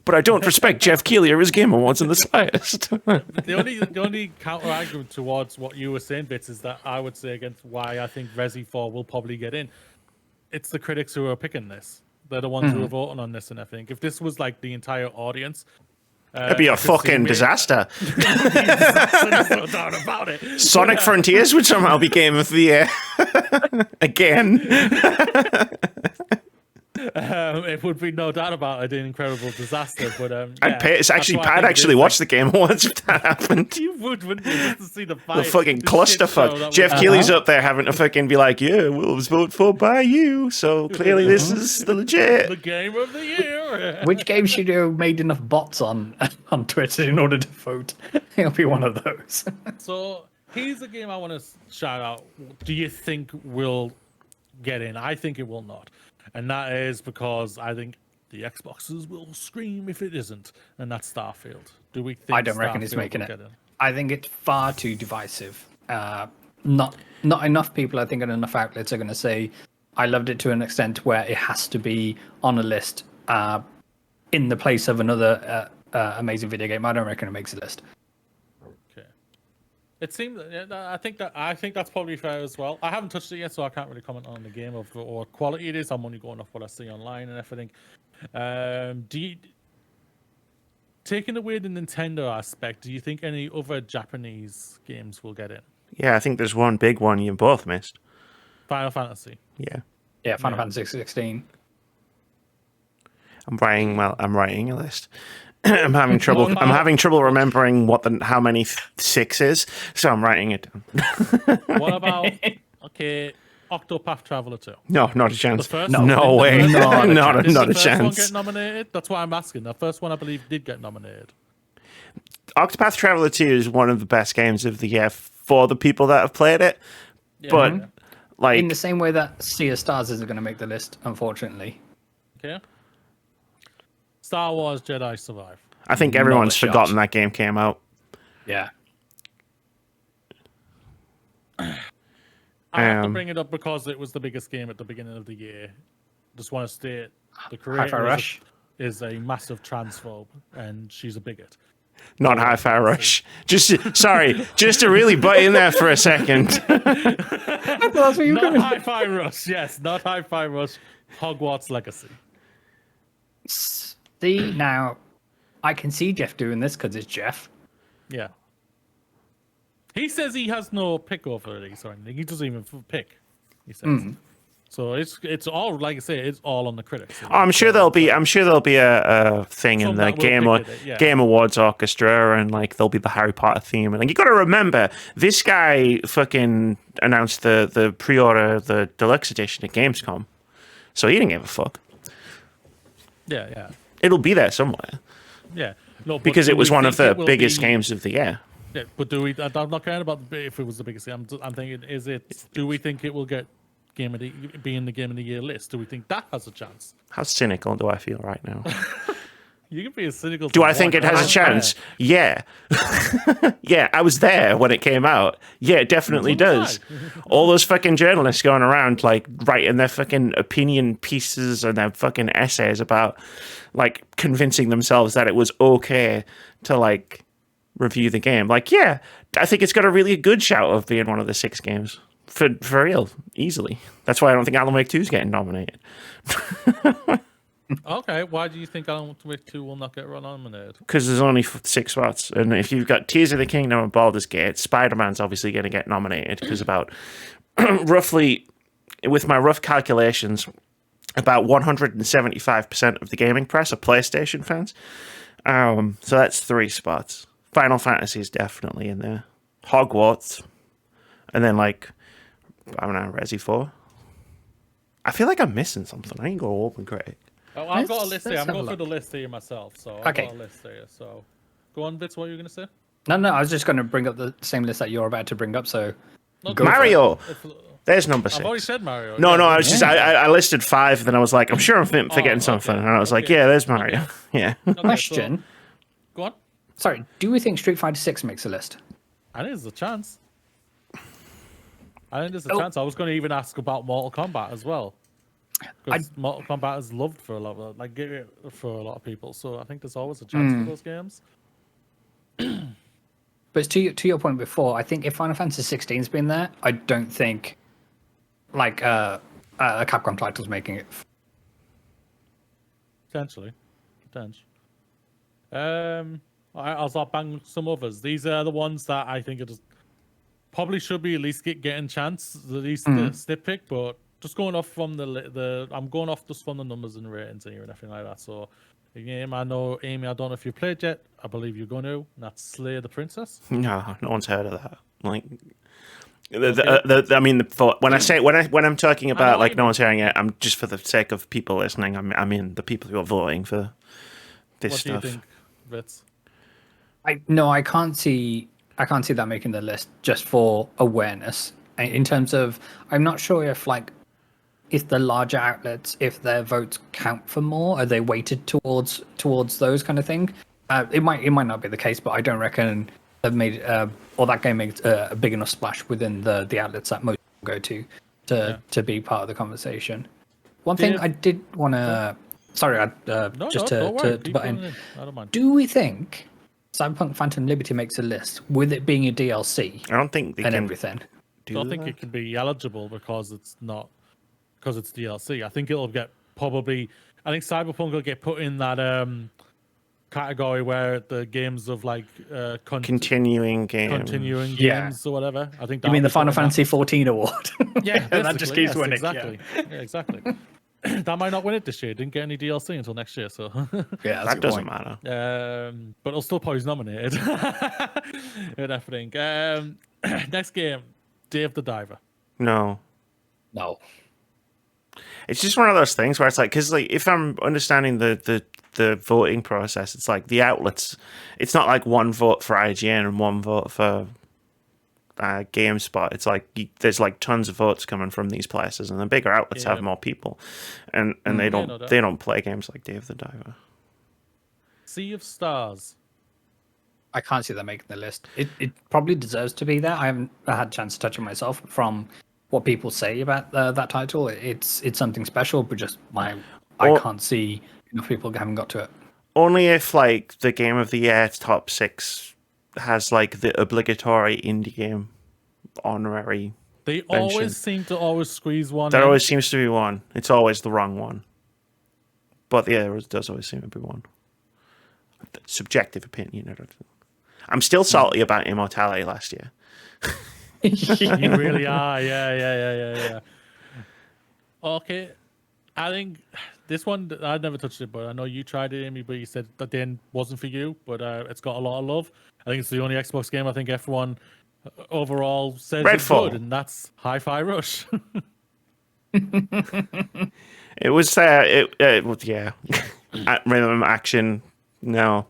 But I don't respect Jeff Keighley or his Game Awards in the slightest. The only counter argument towards what you were saying, Vitz, is that I would say against why I think Resi 4 will probably get in. It's the critics who are picking this. They're the ones who are voting on this, and I think if this was like the entire audience, It'd be a fucking disaster. There's no doubt about it. Sonic Frontiers would somehow be Game of the Year. Again. It would be no doubt about it, an incredible disaster. But I'd pay. It's actually, I'd actually watch the Game Awards if that happened. You would, wouldn't you? Just to see the fight. The fucking the shit show clusterfuck. that Jeff would- Keighley's up there having to fucking be like, yeah, well, it was voted for by you, so clearly this is the the legit. game of the year. Which game should you have made enough bots on Twitter in order to vote? It'll be one of those. So here's a game I want to shout out. Do you think will get in? I think it will not. And that is because I think the Xboxes will scream if it isn't. And that's Starfield. Do we think I don't reckon it's Starfield making will it. get in? I think it's far too divisive. Not enough people, I think, and enough outlets are going to say, I loved it to an extent where it has to be on a list in the place of another amazing video game. I don't reckon it makes a list. Okay. It seems. I think that's probably fair as well. I haven't touched it yet, so I can't really comment on the game or what quality it is. I'm only going off what I see online and everything. Taking away the Nintendo aspect, do you think any other Japanese games will get in? Yeah, I think there's one big one you both missed. Final Fantasy. Yeah. Yeah, Final Fantasy 16. I'm writing a list. I'm having trouble. I'm having trouble remembering how many 6 is, so I'm writing it down. What about Octopath Traveler 2? No, not a chance. The first No, one? no way. The first one? Not Did a the first one chance. get nominated? That's why I'm asking. The first one, I believe, did get nominated. Octopath Traveler 2 is one of the best games of the year for the people that have played it. Yeah. But like In the same way that Sea of Stars isn't going to make the list, unfortunately. Okay. Star Wars Jedi Survive. I think everyone's shot. forgotten that game came out. Yeah. I have to Um, bring it up because it was the biggest game at the beginning of the year. Just want to state the Hi-Fi creator Rush. is a massive transphobe and she's a bigot. Not Hi-Fi Rush. Just to really butt in there for a second. That's what you Not Hi-Fi Rush, yes, not Hi-Fi Rush. Hogwarts Legacy. See, now, I can see Jeff doing this because it's Jeff. Yeah. He says he has no pick over these or anything. He doesn't even pick. He says. So it's all, like I say, it's all on the critics. I'm sure there'll be a thing in Some the that will pick it, yeah. Game Awards orchestra, and like there'll be the Harry Potter theme. And like, you got to remember, this guy fucking announced the pre-order the deluxe edition at Gamescom, so he didn't give a fuck. Yeah. It'll be there somewhere Yeah. No, but because do it was we one of think the it will biggest be- games of the year. Yeah, but do we? I'm not caring about if it was the biggest. I'm thinking, is it? Do we think it will get be in the game of the year list? Do we think that has a chance? How cynical do I feel right now? You can be as cynical. Do I think it has a chance? Yeah. Yeah, I was there when it came out. Yeah, it definitely So was does. All those fucking journalists going around, like, writing their fucking opinion pieces and their fucking essays about, like, convincing themselves that it was okay to, like, review the game. Like, yeah, I think it's got a really good shout of being one of the 6 games. For real, easily. That's why I don't think Alan Wake 2 is getting nominated. Okay, why do you think Alan Wake 2 will not get nominated? Because there's only 6 spots. And if you've got Tears of the Kingdom and Baldur's Gate, Spider-Man's obviously going to get nominated because about roughly, with my rough calculations, about 175% of the gaming press are PlayStation fans. So that's 3 spots. Final Fantasy is definitely in there. Hogwarts. And then, like, I don't know, Resi 4. I feel like I'm missing something. I ain't got OpenCritic. Oh, I've got a list here. Let's I'm have a going through the look. list here myself. So I've Okay. got a list here. So go on, Vitz, what are you going to say? No, I was just going to bring up the same list that you're about to bring up. So No, Go go for for it. Mario! If- There's number I've already 6. said Mario. No, Yeah, no, go I was for just, it. I listed 5, and then I was like, I'm sure I'm forgetting something. okay, And I was like, okay. yeah, there's Mario. Yeah. Okay, so- question. Go on. Sorry, do we think Street Fighter 6 makes a list? I think there's a chance. I think there's a Oh. chance. I was going to even ask about Mortal Kombat as well. Because Mortal Kombat is loved for a lot of, like, for a lot of people. So I think there's always a chance for those games. But to your point before, I think if Final Fantasy 16's been there, I don't think like a Capcom title's making it. Potentially. I'll start bang some others. These are the ones that I think it just probably should be at least getting chance, at least the snip pick, but just going off from I'm going off just from the numbers and ratings here and everything like that. So the game, I know, Amy, I don't know if you've played yet. I believe you're going to. And that's Slay the Princess. No one's heard of that. Like, I mean, when I'm talking about like no one's hearing it, I'm just for the sake of people listening. I mean, the people who are voting for this What stuff. do you think, Vitz? I can't see that making the list just for awareness. In terms of, I'm not sure if the larger outlets, if their votes count for more, are they weighted towards those kind of thing? It might not be the case, but I don't reckon they've made or that game makes a big enough splash within the outlets that most people go to be part of the conversation. One thing I did want to, sorry, Don't worry. to Keep butt going in. in. I don't mind. Do we think Cyberpunk Phantom Liberty makes a list with it being a DLC I don't think they and can everything? do I don't think that. it can be eligible because it's DLC. I think it'll get I think Cyberpunk will get put in that category where the games of like Continuing games. Yeah. games or whatever. I think You mean the that'll Final be put in Fantasy 14 award? Yeah, And that just basically, keeps yes, winning. Exactly. Yeah, exactly. That might not win it this year. Didn't get any DLC until next year, so Yeah, That doesn't matter. but it'll still probably nominated and everything. Next game, Dave the Diver. No. No. It's just one of those things where it's like, because like if I'm understanding the voting process, it's like the outlets. It's not like one vote for IGN and one vote for GameSpot. It's like there's like tons of votes coming from these places, and the bigger outlets have more people, and they don't no doubt. they don't play games like Dave the Diver. Sea of Stars. I can't see that making the list. It probably deserves to be there. I haven't had a chance to touch it myself. From what people say about that title, it's something special, but just I can't see enough people haven't got to it. Only if like the Game of the Year top 6 has like the obligatory indie game honorary. They mention. always seem to always squeeze one. There in. always seems to be one. It's always the wrong one. But yeah, there does always seem to be one. Subjective opinion. I'm still salty about Immortality last year. You really are. Yeah. Okay. I think this one, I've never touched it, but I know you tried it, Amy, but you said that then wasn't for you, but it's got a lot of love. I think it's the only Xbox game I think everyone overall says is Redfall. good, and that's Hi-Fi Rush. It was, yeah. Rhythm action. No.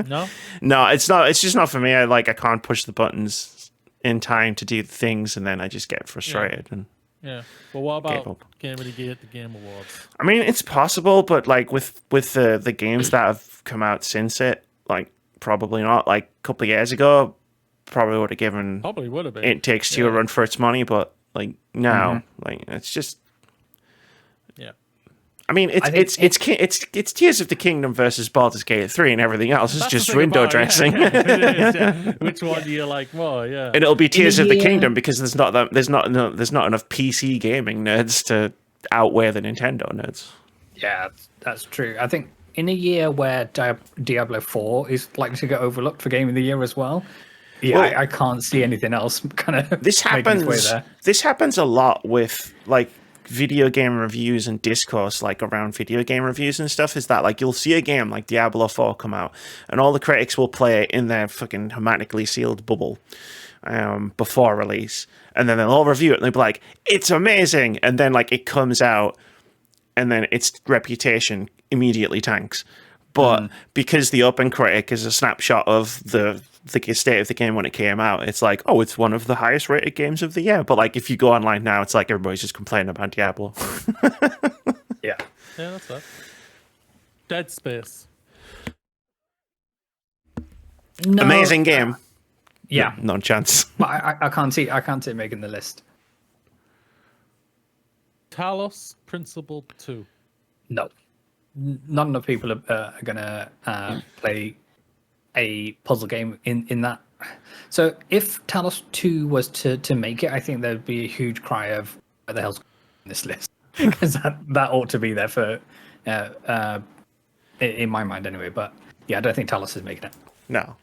No? No, it's not. It's just not for me. I can't push the buttons in time to do things, and then I just get frustrated. And Yeah. But what Gave about up. Game of the Year at the Game Awards? I mean, it's possible, but like with the games that have come out since it, like probably not. Like a couple of years ago, probably would have given Probably would have been. It Takes Two a run for its money, but like now, like it's just. Yeah. I mean, it's Tears of the Kingdom versus Baldur's Gate 3 and everything else. It's That's the just thing window about it, dressing. yeah. It is, yeah. Which one do you like more? Yeah. And it'll be Tears of the year- Kingdom because there's not enough PC gaming nerds to outweigh the Nintendo nerds. Yeah, that's true. I think in a year where Diablo 4 is likely to get overlooked for Game of the Year as well, yeah, Well, I can't see anything else kind of This making its way happens. there. This happens a lot with like video game reviews and discourse like around video game reviews and stuff is that like you'll see a game like Diablo 4 come out and all the critics will play it in their fucking hermetically sealed bubble before release, and then they'll all review it and they'll be like, it's amazing, and then like it comes out and then its reputation immediately tanks. But because the OpenCritic is a snapshot of the state of the game when it came out, it's like, oh, it's one of the highest rated games of the year. But like, if you go online now, it's like everybody's just complaining about Diablo. Yeah. Yeah, that's that. Dead Space. No, Amazing game. Yeah. No chance. But I can't see it making the list. Talos Principle 2. No. Not enough people are gonna play a puzzle game in that. So if Talos 2 was to make it, I think there'd be a huge cry of where the hell's in this list, because that ought to be there for in my mind anyway. But yeah, I don't think Talos is making it. No.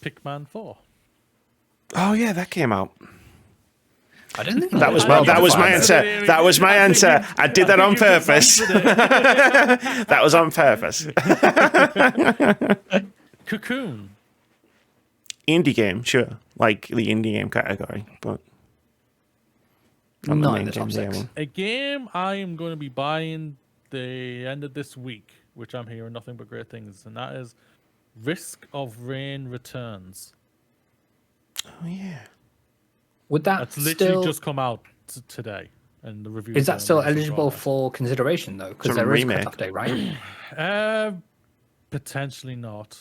Pikmin 4. Oh yeah, that came out. I don't think That was my answer. That was my answer. I did that on purpose. That was on purpose. Cocoon. Indie game, sure. Like the indie game category, but not in the top 6. A game I am going to be buying the end of this week, which I'm hearing nothing but great things, and that is Risk of Rain Returns. oh yeah. Would that That's literally still just come out today, and the review is that still eligible for consideration though? Because It's a there is a remake. cutoff date, right? Potentially not.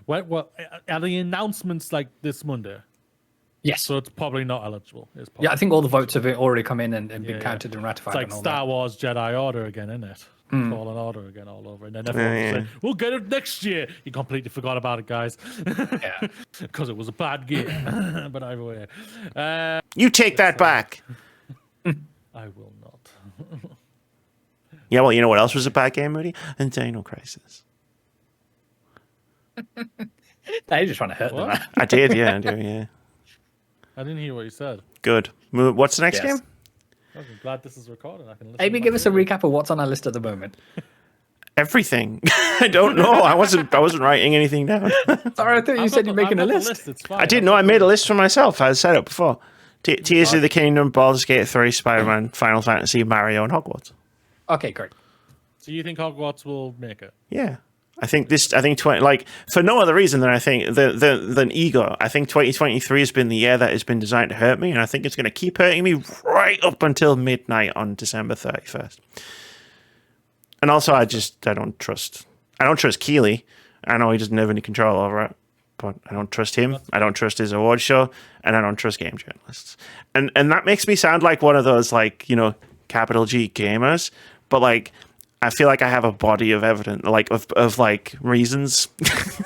Well, are the announcements like this Monday? Yes. So it's probably not eligible. It's probably Yeah, I think all the votes have already come in and been Yeah. counted and ratified. It's like and all Star Wars Jedi Order again, isn't it? Fallen Order again all over. And then everyone was saying, we'll get it next year. You completely forgot about it, guys. that. Yeah. Because it was a bad game. But either way. You take that back. I will not. Yeah, well, you know what else was a bad game, Moody? And Dino Crisis. Now you're just trying to hurt What? them. I did, yeah, I do, yeah. I didn't hear what you said. Good. What's the next Yes. game? I'm glad this is recorded. I can listen. Maybe back give us to a it. recap of what's on our list at the moment. Everything. I don't know. I wasn't writing anything down. Sorry, I thought you I've said got you're the- making a I've got list. the list. It's fine. I didn't know. I made a list for myself. I said it before. Tears of the Kingdom, Baldur's Gate 3, Spider-Man, Final Fantasy, Mario, and Hogwarts. Okay, great. So you think Hogwarts will make it? Yeah. I think 20 like for no other reason than I think than ego. I think 2023 has been the year that has been designed to hurt me, and I think it's going to keep hurting me right up until midnight on December 31st. And also, I don't trust Keeley. I know he doesn't have any control over it, but I don't trust him. I don't trust his award show, and I don't trust game journalists. And that makes me sound like one of those like, you know, capital G gamers, but like I feel like I have a body of evidence, like of like reasons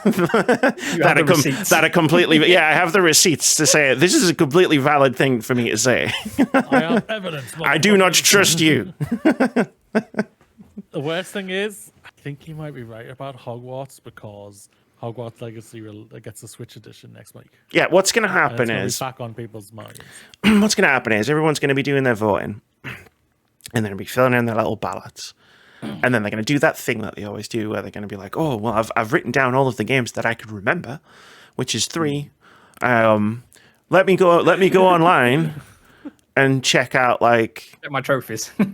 that are completely. Yeah, I have the receipts to say this is a completely valid thing for me to say. I have evidence. I do not trust you. The worst thing is, I think you might be right about Hogwarts because Hogwarts Legacy gets a Switch edition next week. Yeah, what's going to And it's happen gonna be is back on people's minds. what's going to happen is everyone's going to be doing their voting, and they'll be filling in their little ballots. And then they're going to do that thing that they always do, where they're going to be like, "Oh, well, I've written down all of the games that I could remember, which is 3. Let me go online and check out like Get my trophies. let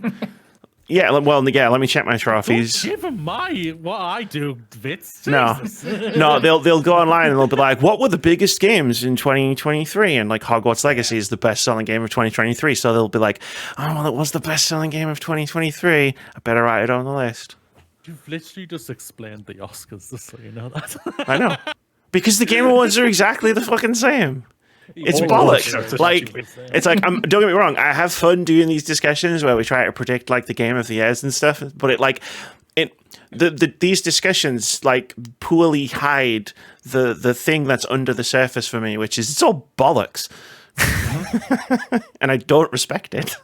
me check my trophies." Give them what I do, Vitz. No, Jesus. no, they'll go online and they'll be like, "What were the biggest games in 2023?" And like Hogwarts Legacy is the best-selling game of 2023, so they'll be like, "Oh, well, it was the best-selling game of 2023. I better write it on the list." You've literally just explained the Oscars, just so you know that. I know, because the Game Awards are exactly the fucking same. It's All bollocks. awards are Like, it's like, don't get me wrong, I have fun doing these discussions where we try to predict like the game of the years and stuff, but these discussions like poorly hide the thing that's under the surface for me, which is it's all bollocks. And I don't respect it.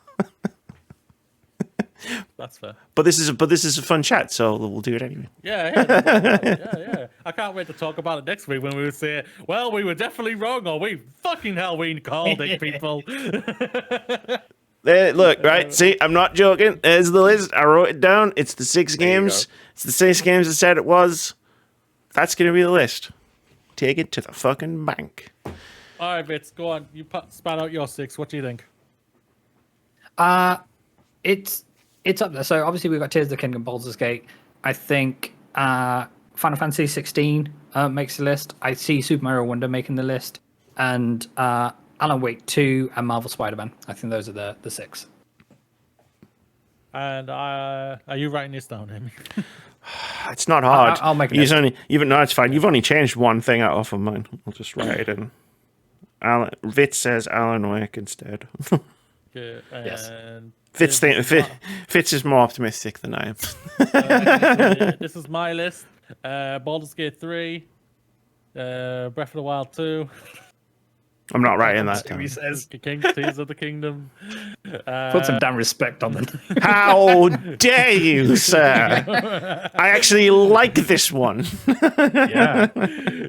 That's fair. But this is a fun chat, so we'll do it anyway. Yeah. I can't wait to talk about it next week when we would say, well, we were definitely wrong, or we called it, people. There, look, right? See, I'm not joking. There's the list. I wrote it down. It's the 6 games. It's the 6 games I said it was. That's going to be the list. Take it to the fucking bank. All right, Vitz, go on. You span out your 6. What do you think? It's up there. So obviously we've got Tears of the Kingdom, Baldur's Gate. I think Final Fantasy 16 makes the list. I see Super Mario Wonder making the list, and Alan Wake 2 and Marvel Spider-Man. I think those are the 6. And are you writing this down, Amy? It's not hard. I'll make it. No, it's fine. You've only changed one thing out of mine. I'll just write it in. Vitz says Alan Wake instead. Okay, Yes. and Vitz is more optimistic than I am. this is my list. Baldur's Gate 3, Breath of the Wild 2. I'm not writing that He down. says, Tears of the Kingdom. put some damn respect on them. How dare you, sir? I actually like this one. Yeah.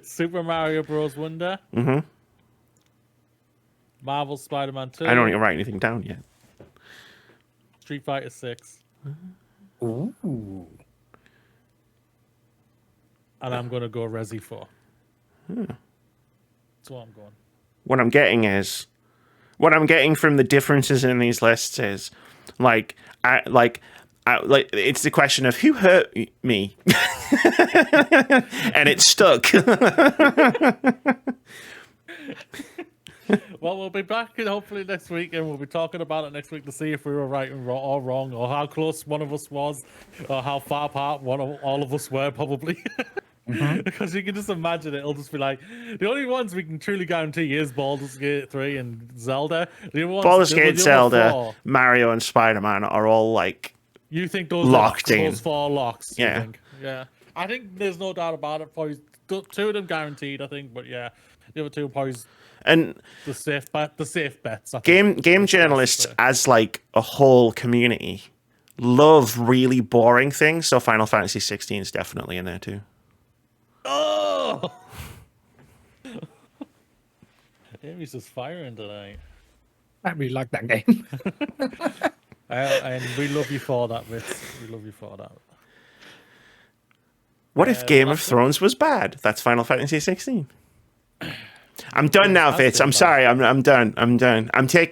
Super Mario Bros. Wonder. Mm-hmm. Marvel Spider-Man 2. I don't even write anything down yet. Street Fighter 6. Ooh. And I'm going to go Resi 4. That's what I'm going. What I'm getting from the differences in these lists is like it's the question of who hurt me, and it stuck. Well, we'll be back hopefully next week, and we'll be talking about it next week to see if we were right or wrong, or how close one of us was, or how far apart all of us were, probably. Because you can just imagine it'll just be like the only ones we can truly guarantee is Baldur's Gate 3 and Zelda. Baldur's Gate, Zelda, Mario, and Spider-Man are all like you think those locked in. Those 4 locks? Yeah, you think? Yeah. I think there's no doubt about it. Probably 2 of them guaranteed. I think, but yeah, the other 2 probably and the safe bets. I think. Game journalists as like a whole community love really boring things. So Final Fantasy 16 is definitely in there too. Oh! Amy's just firing tonight. I really like that game. And we love you for that, Vitz. We love you for that. What if Game of Thrones was bad? That's Final Fantasy 16. I'm done now, Vitz. I'm sorry. I'm done.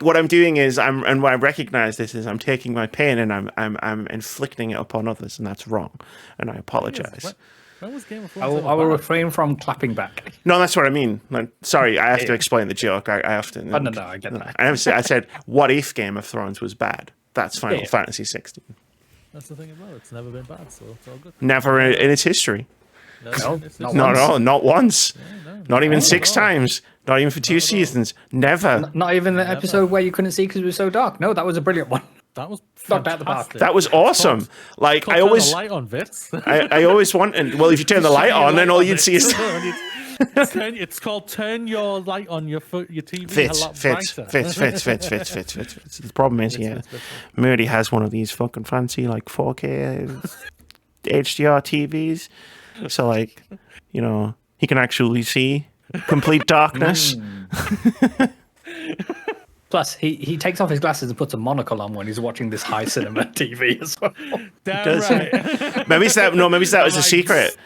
What I'm doing is and what I recognize this is I'm taking my pain and I'm inflicting it upon others, and that's wrong. And I apologize. When was Game of Thrones? I will refrain from clapping back. No, that's what I mean. Like, sorry, I have to explain the joke. I have to. No, I get that. I said, what if Game of Thrones was bad? That's Final Fantasy 16. That's the thing as well. It's never been bad, so it's all good. Never in its history. No, Not at all. Not once. Yeah, no, not even 6 times. Not even for 2 seasons. Never. Not even the episode where you couldn't see because it was so dark. No, that was a brilliant one. That was Knocked out the park. That was awesome. Like I always, turn the light on, Vitz. I always wanted. Well, if you turn the light on, then all you'd see is. It's called turn your light on your TV Fits. a lot brighter. The problem is, Moody has one of these fucking fancy like 4K HDR TVs, so like, you know, he can actually see complete darkness. Plus, he takes off his glasses and puts a monocle on when he's watching this high cinema TV as well. Damn right. Maybe that was a secret.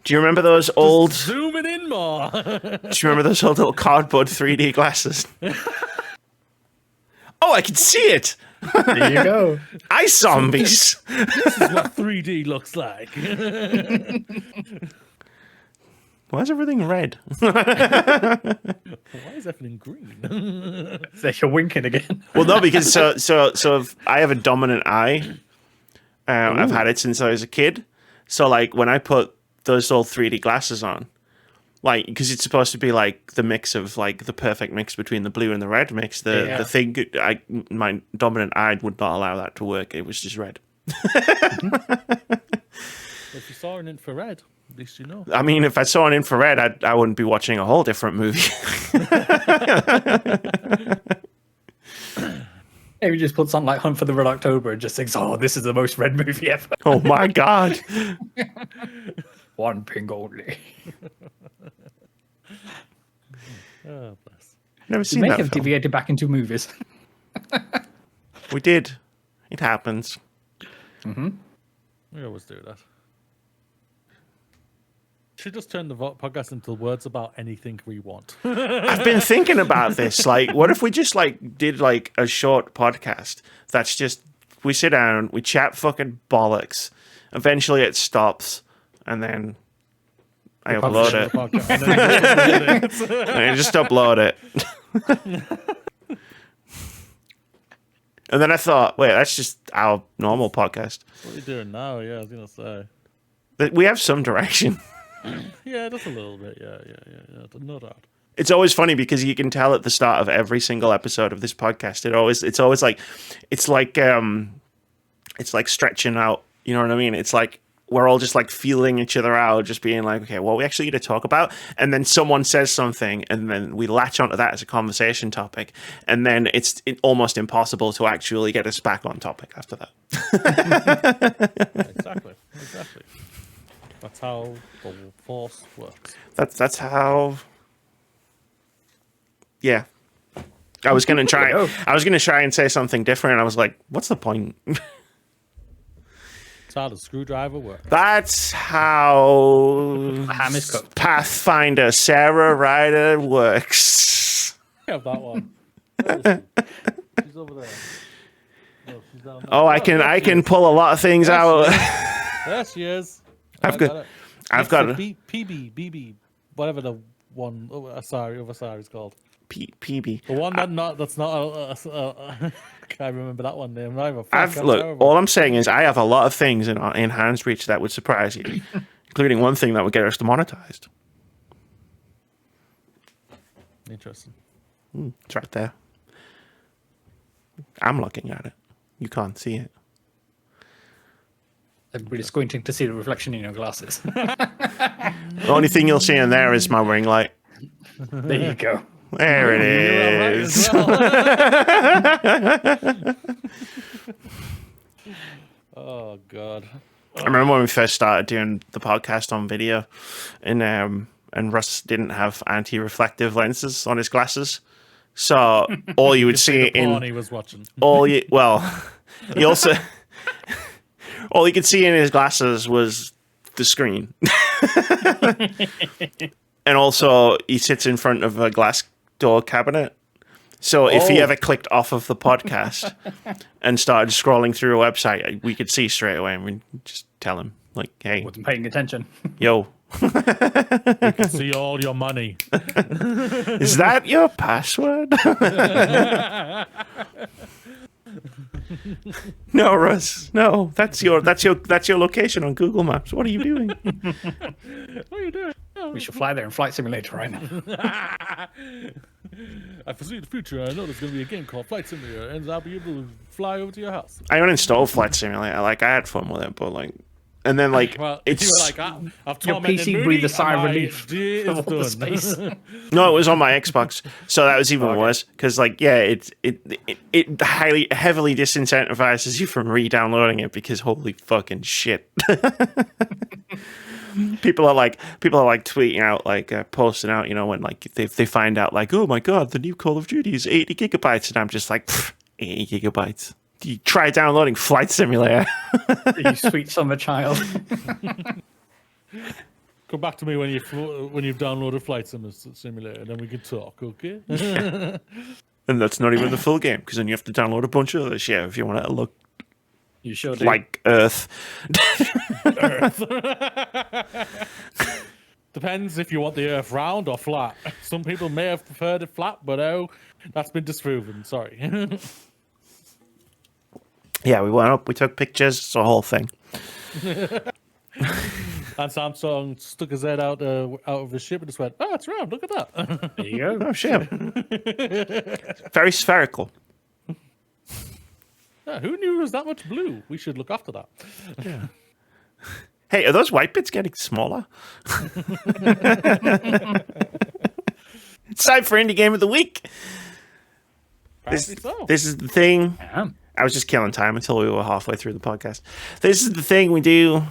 Do you remember those old? Zoom it in more. Do you remember those old little cardboard 3D glasses? Oh, I can see it. There you go. Ice zombies. This is what 3D looks like. Why is everything red? Why is everything green? So you're winking again. Well, no, because so I have a dominant eye. I've had it since I was a kid. So like when I put those old 3D glasses on, like because it's supposed to be like the mix of like the perfect mix between the blue and the red mix. The thing, my dominant eye would not allow that to work. It was just red. If you saw an infrared, at least you know. I mean, if I saw an infrared, I wouldn't be watching a whole different movie. Maybe just put something like Hunt for the Red October and just thinks, oh, this is the most red movie ever. Oh my god. One ping only. Oh, bless. Never We seen may that have film. deviated back into movies. We did. It happens. We always do that. Should just turn the podcast into words about anything we want. I've been thinking about this. Like, what if we just like did like a short podcast that's just we sit down, we chat fucking bollocks. Eventually, it stops, and then I upload it. And I just upload it. And then I thought, wait, that's just our normal podcast. What are you doing now? Yeah, I was gonna say. But we have some direction. Yeah, just a little bit. Yeah. No doubt. It's always funny because you can tell at the start of every single episode of this podcast. It's always like it's like stretching out. You know what I mean? It's like we're all just like feeling each other out, just being like, okay, what we actually need to talk about, and then someone says something, and then we latch onto that as a conversation topic, and then it's almost impossible to actually get us back on topic after that. Exactly. That's how the force works. That's how. Yeah. I was gonna try and say something different, and I was like, "What's the point?" That's how the screwdriver works. That's how ham is cooked. Pathfinder Sarah Ryder works. I have that one. Where is she? She's over there. No, she's down there. Oh, I can pull a lot of things out. There she is. I've got it. PB, BB, whatever the one. Other side is called. PB. The one that's not. I can't remember that one name either. Look, all I'm saying is I have a lot of things in hand's reach that would surprise you, including one thing that would get us demonetized. Interesting. It's right there. I'm looking at it. You can't see it. Everybody's squinting to see the reflection in your glasses. The only thing you'll see in there is my ring light. There you go. There it is. Oh God. I remember when we first started doing the podcast on video, and Russ didn't have anti-reflective lenses on his glasses, so all you would see he was watching. he also all you could see in his glasses was the screen. And also he sits in front of a glass door cabinet. So if he ever clicked off of the podcast and started scrolling through a website, we could see straight away, and we'd just tell him, like, hey, Wasn't paying attention. yo, We can see all your money. is that your password? No, Russ. No, that's your location on Google Maps. What are you doing? What are you doing? Oh. We should fly there in Flight Simulator right now. I foresee the future. I know there's going to be a game called Flight Simulator, and I'll be able to fly over to your house. I uninstalled Flight Simulator. Like, I had fun with it, but like, and then like, Well, it's you were like, I've Your tormented PC Moody, breathed a sigh of and my relief day is of all the done. space. no, it was on my Xbox, so that was even worse because like, yeah, it heavily disincentivizes you from re-downloading it because holy fucking shit. People are like tweeting out, like posting out, you know, when like they find out, like, oh my god, the new Call of Duty is 80 gigabytes, and I'm just like, 80 gigabytes. You try downloading Flight Simulator. You sweet summer child. Come back to me when you've downloaded Flight Simulator, and then we can talk, okay? And that's not even the full game, because then you have to download a bunch of other shit if you want it to look You sure do. like Earth. Depends if you want the Earth round or flat. Some people may have preferred it flat, but oh, that's been disproven. Sorry. Yeah, we went up, we took pictures, it's a whole thing. And Samsung stuck his head out of the ship and just went, "Oh, it's round. Look at that." There you go. Oh shit. Very spherical. Yeah, who knew it was that much blue? We should look after that. Yeah. Hey, are those white bits getting smaller? It's time for Indie Game of the Week. Apparently so. This is the thing. Yeah. I was just killing time until we were halfway through the podcast. This is the thing we do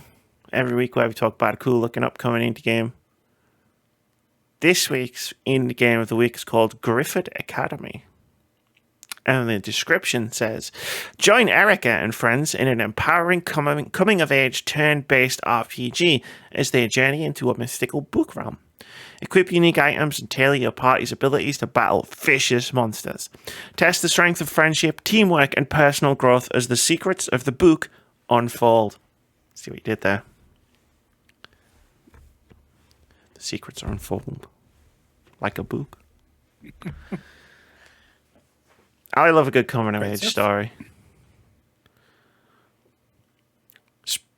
every week where we talk about a cool looking upcoming indie game. This week's Indie Game of the Week is called Grifford Academy. And the description says, join Erica and friends in an empowering coming-of-age turn-based RPG as they journey into a mystical book realm. Equip unique items and tailor your party's abilities to battle vicious monsters. Test the strength of friendship, teamwork, and personal growth as the secrets of the book unfold. See what you did there? The secrets are unfolded. Like a book. I love a good coming-of-age story.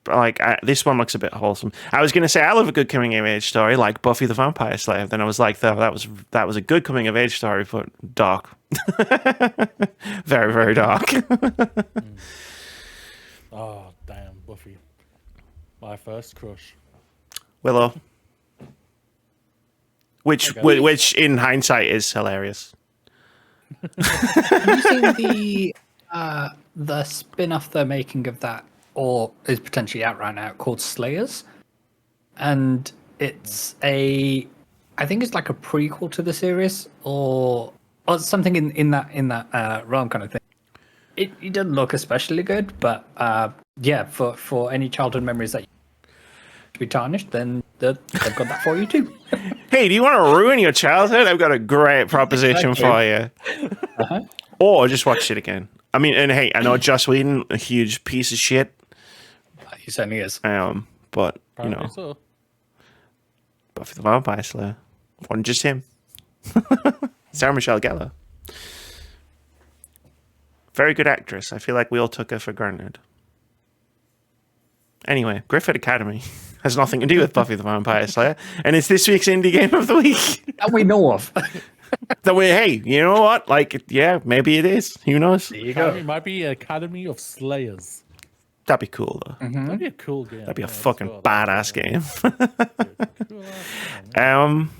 Like, this one looks a bit wholesome. I was going to say I love a good coming-of-age story, like Buffy the Vampire Slayer. Then I was like, that was a good coming-of-age story, but dark. Very, very dark. Oh, damn, Buffy. My first crush. Willow. Which in hindsight is hilarious. Have you seen the spin-off they're making of that, or is potentially out right now, called Slayers? And it's I think it's like a prequel to the series, or something in that realm kind of thing. It doesn't look especially good, but yeah, for any childhood memories that to be tarnished, then they've got that for you too. Hey, do you want to ruin your childhood? I've got a great proposition for you. Uh-huh. Or just watch it again. I mean, and hey, I know Joss Whedon, a huge piece of shit. He certainly is. But you know, So. Buffy the Vampire Slayer wasn't just him. Sarah Michelle Gellar, very good actress. I feel like we all took her for granted. Anyway, Grifford Academy has nothing to do with Buffy the Vampire Slayer, and it's this week's indie game of the week That we know of. hey, you know what? Like, yeah, maybe it is. Who knows? There you Academy go. might be Academy of Slayers. That'd be cool, though. That'd be a cool game. That'd be a Yeah, fucking cool. badass game. Cool ass game.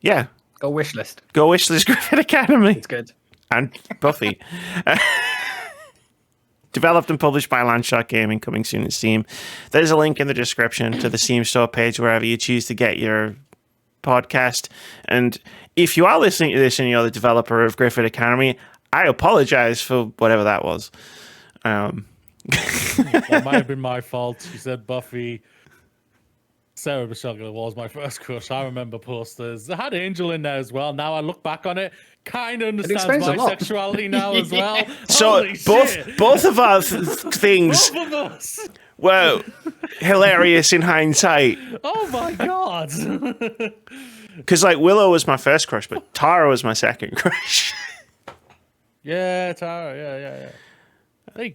Yeah, Go wish list. go wish this Griffith Academy It's good. and Buffy. Developed and published by Landshot Gaming, coming soon to Steam. There's a link in the description to the Steam store page wherever you choose to get your podcast. And if you are listening to this and you're the developer of Griffith Academy, I apologize for whatever that was. That might have been my fault. She said Buffy. Sarah Michelle Gellar was my first crush. I remember posters. I had Angel in there as well. Now I look back on it, kind of understands explains a my lot. sexuality now as well. So Holy shit. both of our things Both of us. were hilarious in hindsight. Oh my god. Because like Willow was my first crush, but Tara was my second crush. Yeah, Tara. Yeah.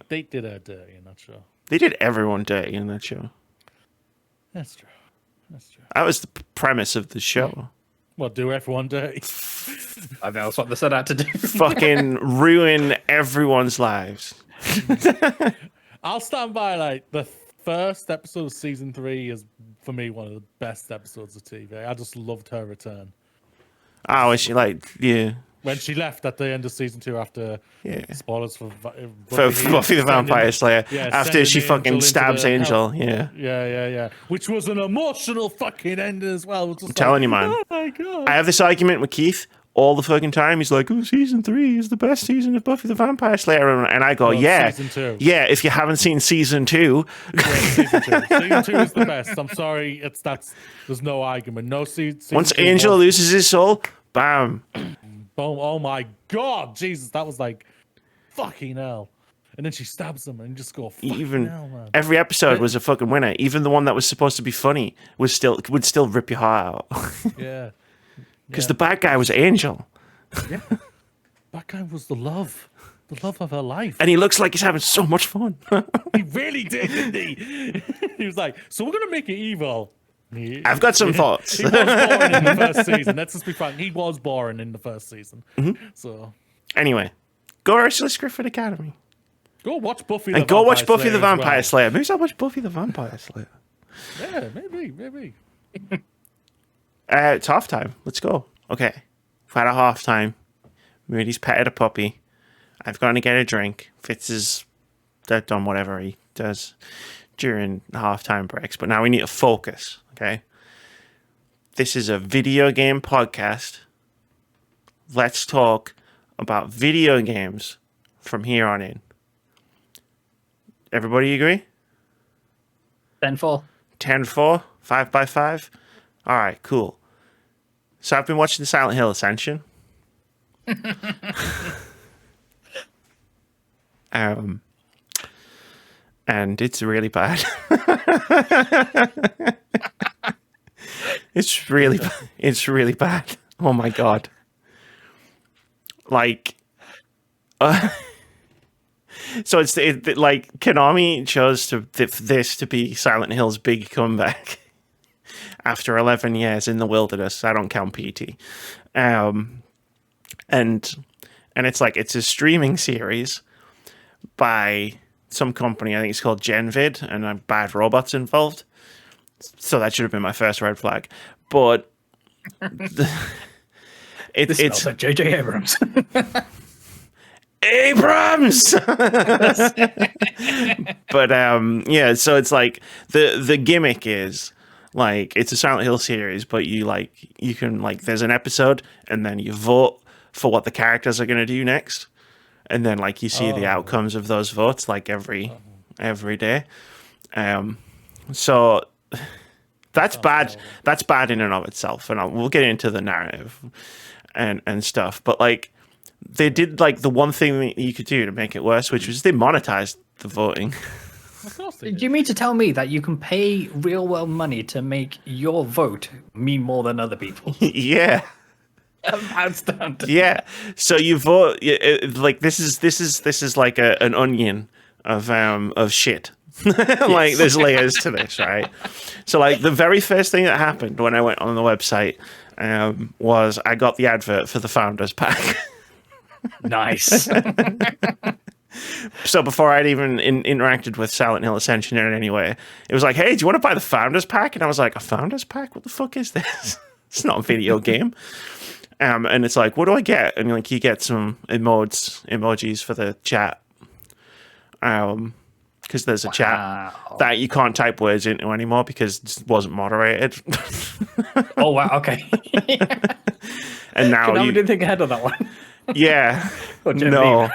They did her dirty in that show. They did everyone dirty in that show. That's true. That was the premise of the show. Well, do everyone dirty? I think that's what they set out to do. Fucking ruin everyone's lives. I'll stand by, like, the first episode of season 3 is, for me, one of the best episodes of TV. I just loved her return. Oh, is she like, yeah. When she left at the end of season 2 after spoilers for Buffy the Vampire Slayer. Yeah, after she sending fucking Angel stabs into the Angel. hell. Yeah. Yeah. Which was an emotional fucking ending as well. I'm telling you, man. Oh my god. I have this argument with Keith all the fucking time. He's like, oh, season 3 is the best season of Buffy the Vampire Slayer. And I go, Well, yeah. season 2. Yeah, if you haven't seen season 2. Yeah, season 2. Season 2 is the best. I'm sorry. There's no argument. No season Once 2 Angel was- loses his soul, bam. Boom. Oh my god. Jesus, that was like fucking hell. And then she stabs him and just go, fucking hell, man. Every episode was a fucking winner. Even the one that was supposed to be funny would still rip your heart out. Yeah. Because the bad guy was Angel. Yeah. That guy was the love of her life. And he looks like he's having so much fun. He really did, didn't he? He was like, so we're going to make it evil. I've got some thoughts. He was boring in the first season. Let's just be frank. He was boring in the first season. So Anyway, go Ursula's Griffith Academy. go watch Buffy And go watch Buffy the Vampire Slayer. Maybe I'll watch Buffy the Vampire Slayer. Yeah, maybe. It's half time. Let's go. Okay. We've had a half time. Moody's petted a puppy. I've gone to get a drink. Vitz has done whatever he does during halftime breaks. But now we need to focus. Okay. This is a video game podcast. Let's talk about video games from here on in. Everybody agree? 10-4. 10-4? 5x5? All right, cool. So I've been watching the Silent Hill Ascension. And it's really bad. It's really bad. Oh my god. Like, so like Konami chose this to be Silent Hill's big comeback after 11 years in the wilderness. I don't count PT. And it's like, it's a streaming series by some company, I think it's called GenVid, and bad robots involved. So that should have been my first red flag. But it's like J.J. Abrams. Abrams. But yeah, so it's like the gimmick is like it's a Silent Hill series, but you can there's an episode and then you vote for what the characters are going to do next. And then, like, you see the outcomes of those votes, like, every day. So that's bad. That's bad in and of itself. And we'll get into the narrative and stuff. But, like, they did, like, the one thing that you could do to make it worse, which was they monetized the voting. Of course they Do did. you mean to tell me that you can pay real-world money to make your vote mean more than other people's? Yeah. Outstanding. Yeah, so you vote like this is like an onion of shit. Like there's layers to this, right? So like the very first thing that happened when I went on the website was I got the advert for the Founders Pack. Nice. So before I'd even interacted with Silent Hill Ascension in any way, it was like, hey, do you want to buy the Founders Pack? And I was like, a Founders Pack? What the fuck is this? It's not a video game. And it's like, what do I get? And like, you get some emojis for the chat. Because there's a chat that you can't type words into anymore because it wasn't moderated. Oh wow, okay. And now I you didn't think ahead of that one. Yeah. No.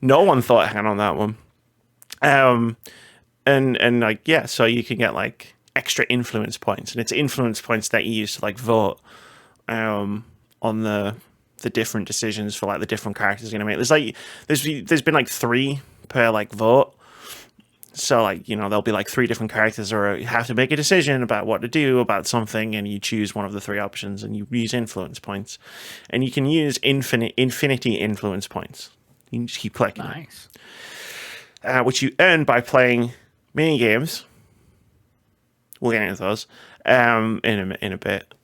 No one thought ahead on that one. And like, yeah, so you can get like extra influence points, and it's influence points that you use to like vote on the different decisions for like the different characters you're gonna make. There's been like 3 per like vote. So like, you know, there'll be like 3 different characters, or you have to make a decision about what to do about something, and you choose one of the 3 options, and you use influence points, and you can use infinity influence points. You can just keep collecting Nice. which you earn by playing mini games. We'll get into those in a bit.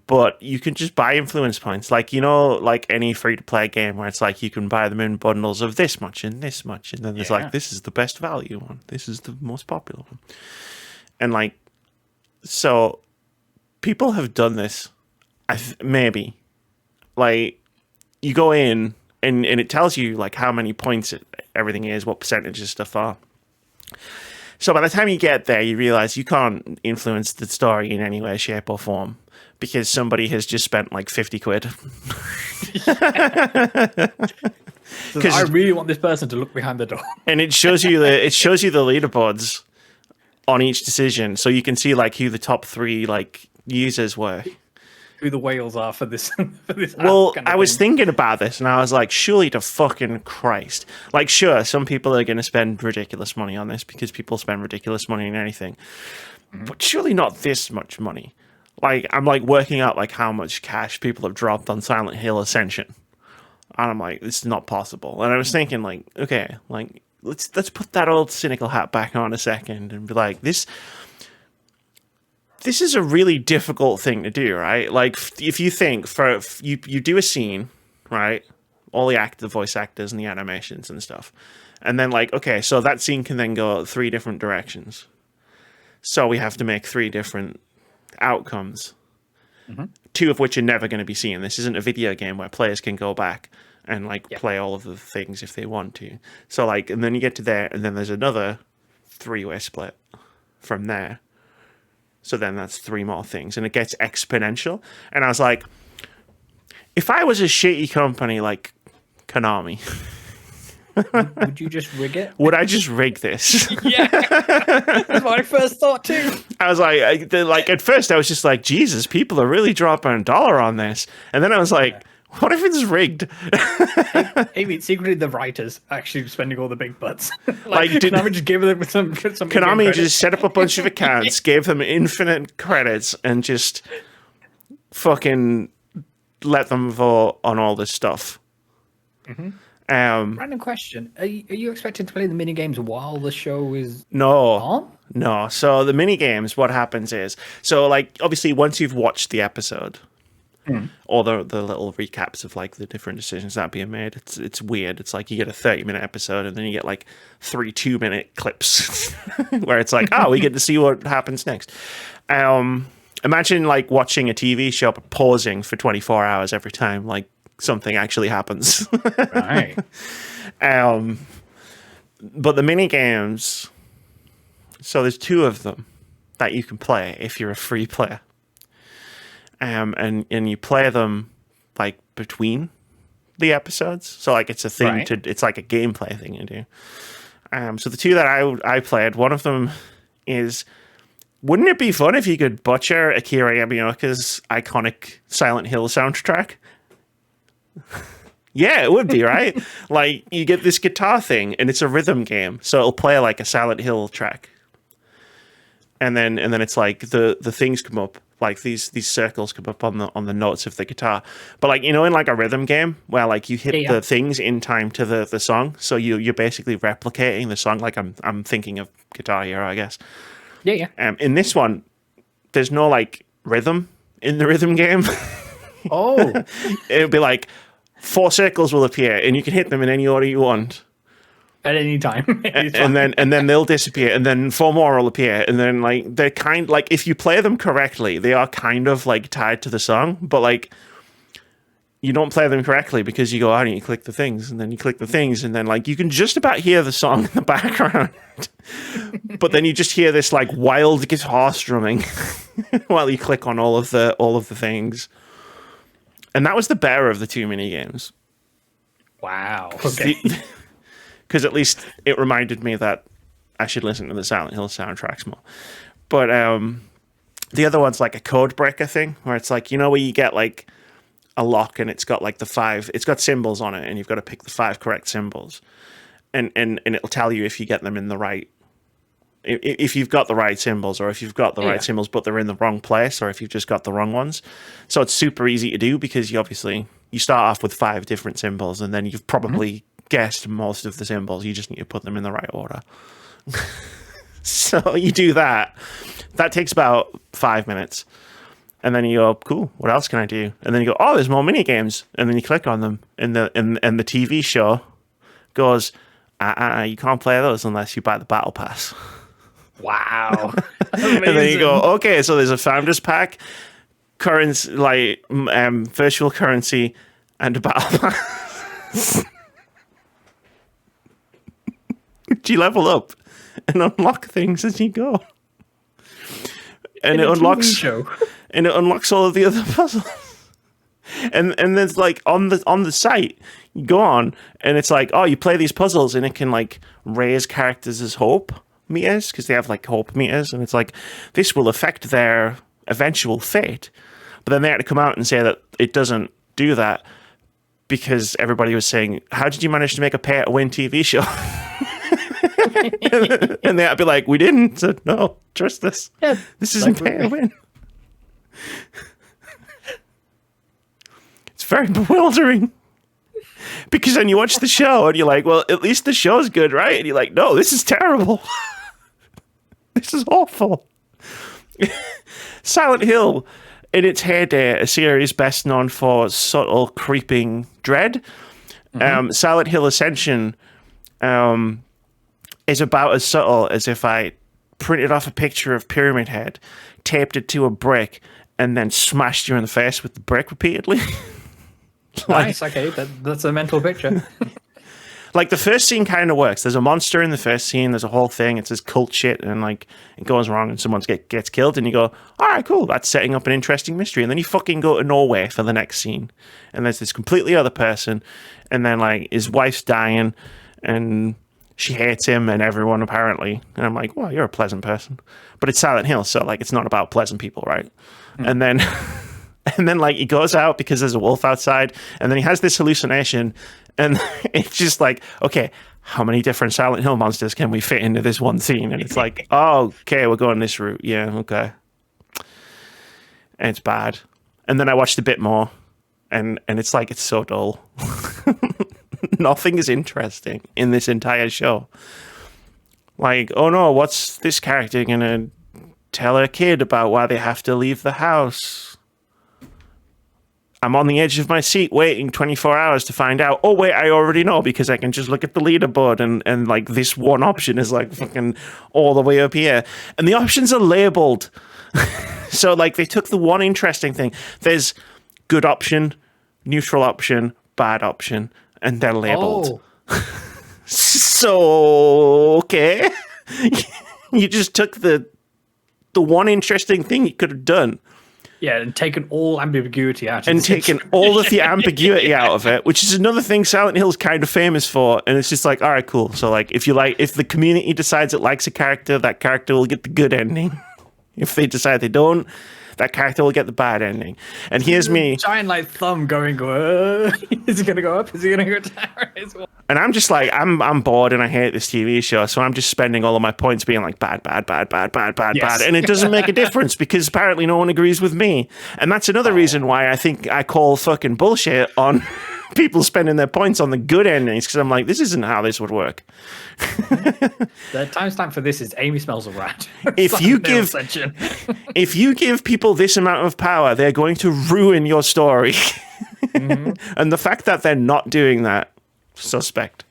But you can just buy influence points, like, you know, like any free-to-play game where it's like you can buy them in bundles of this much and this much, and then there's like, this is the best value one, this is the most popular one, and like, so people have done this. Maybe like you go in and it tells you like how many points everything is, what percentage of stuff are. So by the time you get there, you realize you can't influence the story in any way, shape, or form, because somebody has just spent like 50 quid. So I really want this person to look behind the door. And it shows you the leaderboards on each decision, so you can see like who the top 3 like users were. Who the whales are for this. Well, I was thinking about this, and I was like, surely to fucking Christ. Like, sure, some people are going to spend ridiculous money on this because people spend ridiculous money on anything. Mm-hmm. But surely not this much money. Like, I'm like working out like how much cash people have dropped on Silent Hill Ascension. And I'm like, this is not possible. And I was thinking like, okay, like let's put that old cynical hat back on a second and be like, this is a really difficult thing to do, right? Like, if you think you do a scene, right? All the voice actors and the animations and stuff. And then like, okay, so that scene can then go 3 different directions. So we have to make 3 different outcomes. Mm-hmm. 2 of which are never going to be seen. This isn't a video game where players can go back and like play all of the things if they want to. So like, and then you get to there, and then there's another 3-way split from there. So then that's 3 more things, and it gets exponential. And I was like, if I was a shitty company like Konami. Would you just rig it? Would I just rig this? Yeah, that's what I first thought too. I was like, at first I was just like, Jesus, people are really dropping $1 on this. And then I was like, what if it's rigged? Maybe it's secretly the writers actually spending all the big butts. Like, Konami just gave them some Konami just set up a bunch of accounts, gave them infinite credits, and just fucking let them vote on all this stuff. Random question: Are you expected to play the mini games while the show is No. on? No. So the mini games, what happens is, so like obviously once you've watched the episode, or the little recaps of like the different decisions that are being made, it's weird. It's like you get a 30-minute episode and then you get like 3 2-minute clips where it's like, oh, we get to see what happens next. Imagine like watching a TV show but pausing for 24 hours every time like something actually happens. Right. But the mini games, so there's 2 of them that you can play if you're a free player. And you play them like between the episodes. So like it's a thing it's like a gameplay thing you do. So the 2 that I played, one of them is, wouldn't it be fun if you could butcher Akira Yamaoka's iconic Silent Hill soundtrack? Yeah, it would be, right? Like you get this guitar thing and it's a rhythm game. So it'll play like a Silent Hill track. And then it's like the things come up, like these circles come up on the notes of the guitar. But like, you know, in like a rhythm game where like you hit the things in time to the song, so you're basically replicating the song. Like I'm thinking of Guitar Hero, I guess. Yeah. In this one, there's no like rhythm in the rhythm game. Oh. It'll be like 4 circles will appear and you can hit them in any order you want. At any time. and then they'll disappear, and then 4 more will appear, and then like they're kind like, if you play them correctly, they are kind of like tied to the song, but like you don't play them correctly because you go out and you click the things, and then you click the things, and then like you can just about hear the song in the background, but then you just hear this like wild guitar strumming while you click on all of the things. And that was the better of the 2 mini games. Wow. Okay. Because at least it reminded me that I should listen to the Silent Hill soundtracks more. But the other one's like a code breaker thing, where it's like, you know, where you get like a lock and it's got like it's got symbols on it, and you've got to pick the 5 correct symbols, and it'll tell you if you get them in the right, if you've got the right symbols, or if you've got the right symbols but they're in the wrong place, or if you've just got the wrong ones. So it's super easy to do because you start off with 5 different symbols, and then you've probably guessed most of the symbols. You just need to put them in the right order. So you do that. That takes about 5 minutes. And then you go, cool, what else can I do? And then you go, oh, there's more mini games. And then you click on them, and the TV show goes, you can't play those unless you buy the battle pass. Wow. And then you go, okay, so there's a founders pack, currency, like virtual currency, and a battle pass. Do you level up and unlock things as you go? And it unlocks all of the other puzzles. And there's like on the site, you go on and it's like, oh, you play these puzzles and it can like raise characters as hope meters, because they have like hope meters, and it's like, this will affect their eventual fate. But then they had to come out and say that it doesn't do that, because everybody was saying, how did you manage to make a pay to win TV show? And they'd be like, we didn't. So, no, trust us. Yeah, this isn't pay to win. It's very bewildering. Because then you watch the show and you're like, well, at least the show's good, right? And you're like, no, this is terrible. This is awful. Silent Hill, in its heyday, a series best known for subtle, creeping dread. Silent Hill Ascension is about as subtle as if I printed off a picture of Pyramid Head, taped it to a brick, and then smashed you in the face with the brick repeatedly. Nice, okay, that's a mental picture. Like, the first scene kind of works. There's a monster in the first scene. There's a whole thing. It's this cult shit, and like it goes wrong, and someone gets killed, and you go, all right, cool. That's setting up an interesting mystery. And then you fucking go to Norway for the next scene, and there's this completely other person, and then like his wife's dying, and she hates him and everyone apparently. And I'm like, well, you're a pleasant person, but it's Silent Hill, so like it's not about pleasant people, right? And then. And then, like, he goes out because there's a wolf outside, and then he has this hallucination, and it's just like, okay, how many different Silent Hill monsters can we fit into this one scene? And it's like, oh, okay, we're going this route. Yeah, okay. And it's bad. And then I watched a bit more, and it's like, it's so dull. Nothing is interesting in this entire show. Like, oh no, what's this character going to tell her kid about why they have to leave the house? I'm on the edge of my seat waiting 24 hours to find out. Oh, wait, I already know because I can just look at the leaderboard and like this one option is like fucking all the way up here. And the options are labeled. So like they took the one interesting thing. There's good option, neutral option, bad option, and they're labeled. Oh. So, okay. You just took the one interesting thing you could have done. Yeah, and taken all ambiguity out of it. And taken all of the ambiguity out of it, which is another thing Silent Hill's kind of famous for. And it's just like, all right, cool. So like if the community decides it likes a character, that character will get the good ending. If they decide they don't, that character will get the bad ending. And here's me. Giant like thumb going, is it gonna go up? Is it gonna go down? And I'm just like, I'm bored and I hate this TV show, so I'm just spending all of my points being like bad. And it doesn't make a difference because apparently no one agrees with me. And that's another reason why I think I call fucking bullshit on people spending their points on the good endings, because I'm like, this isn't how this would work. The timestamp for this is Amy smells a rat. If you give people this amount of power, they're going to ruin your story. Mm-hmm. And the fact that they're not doing that, suspect.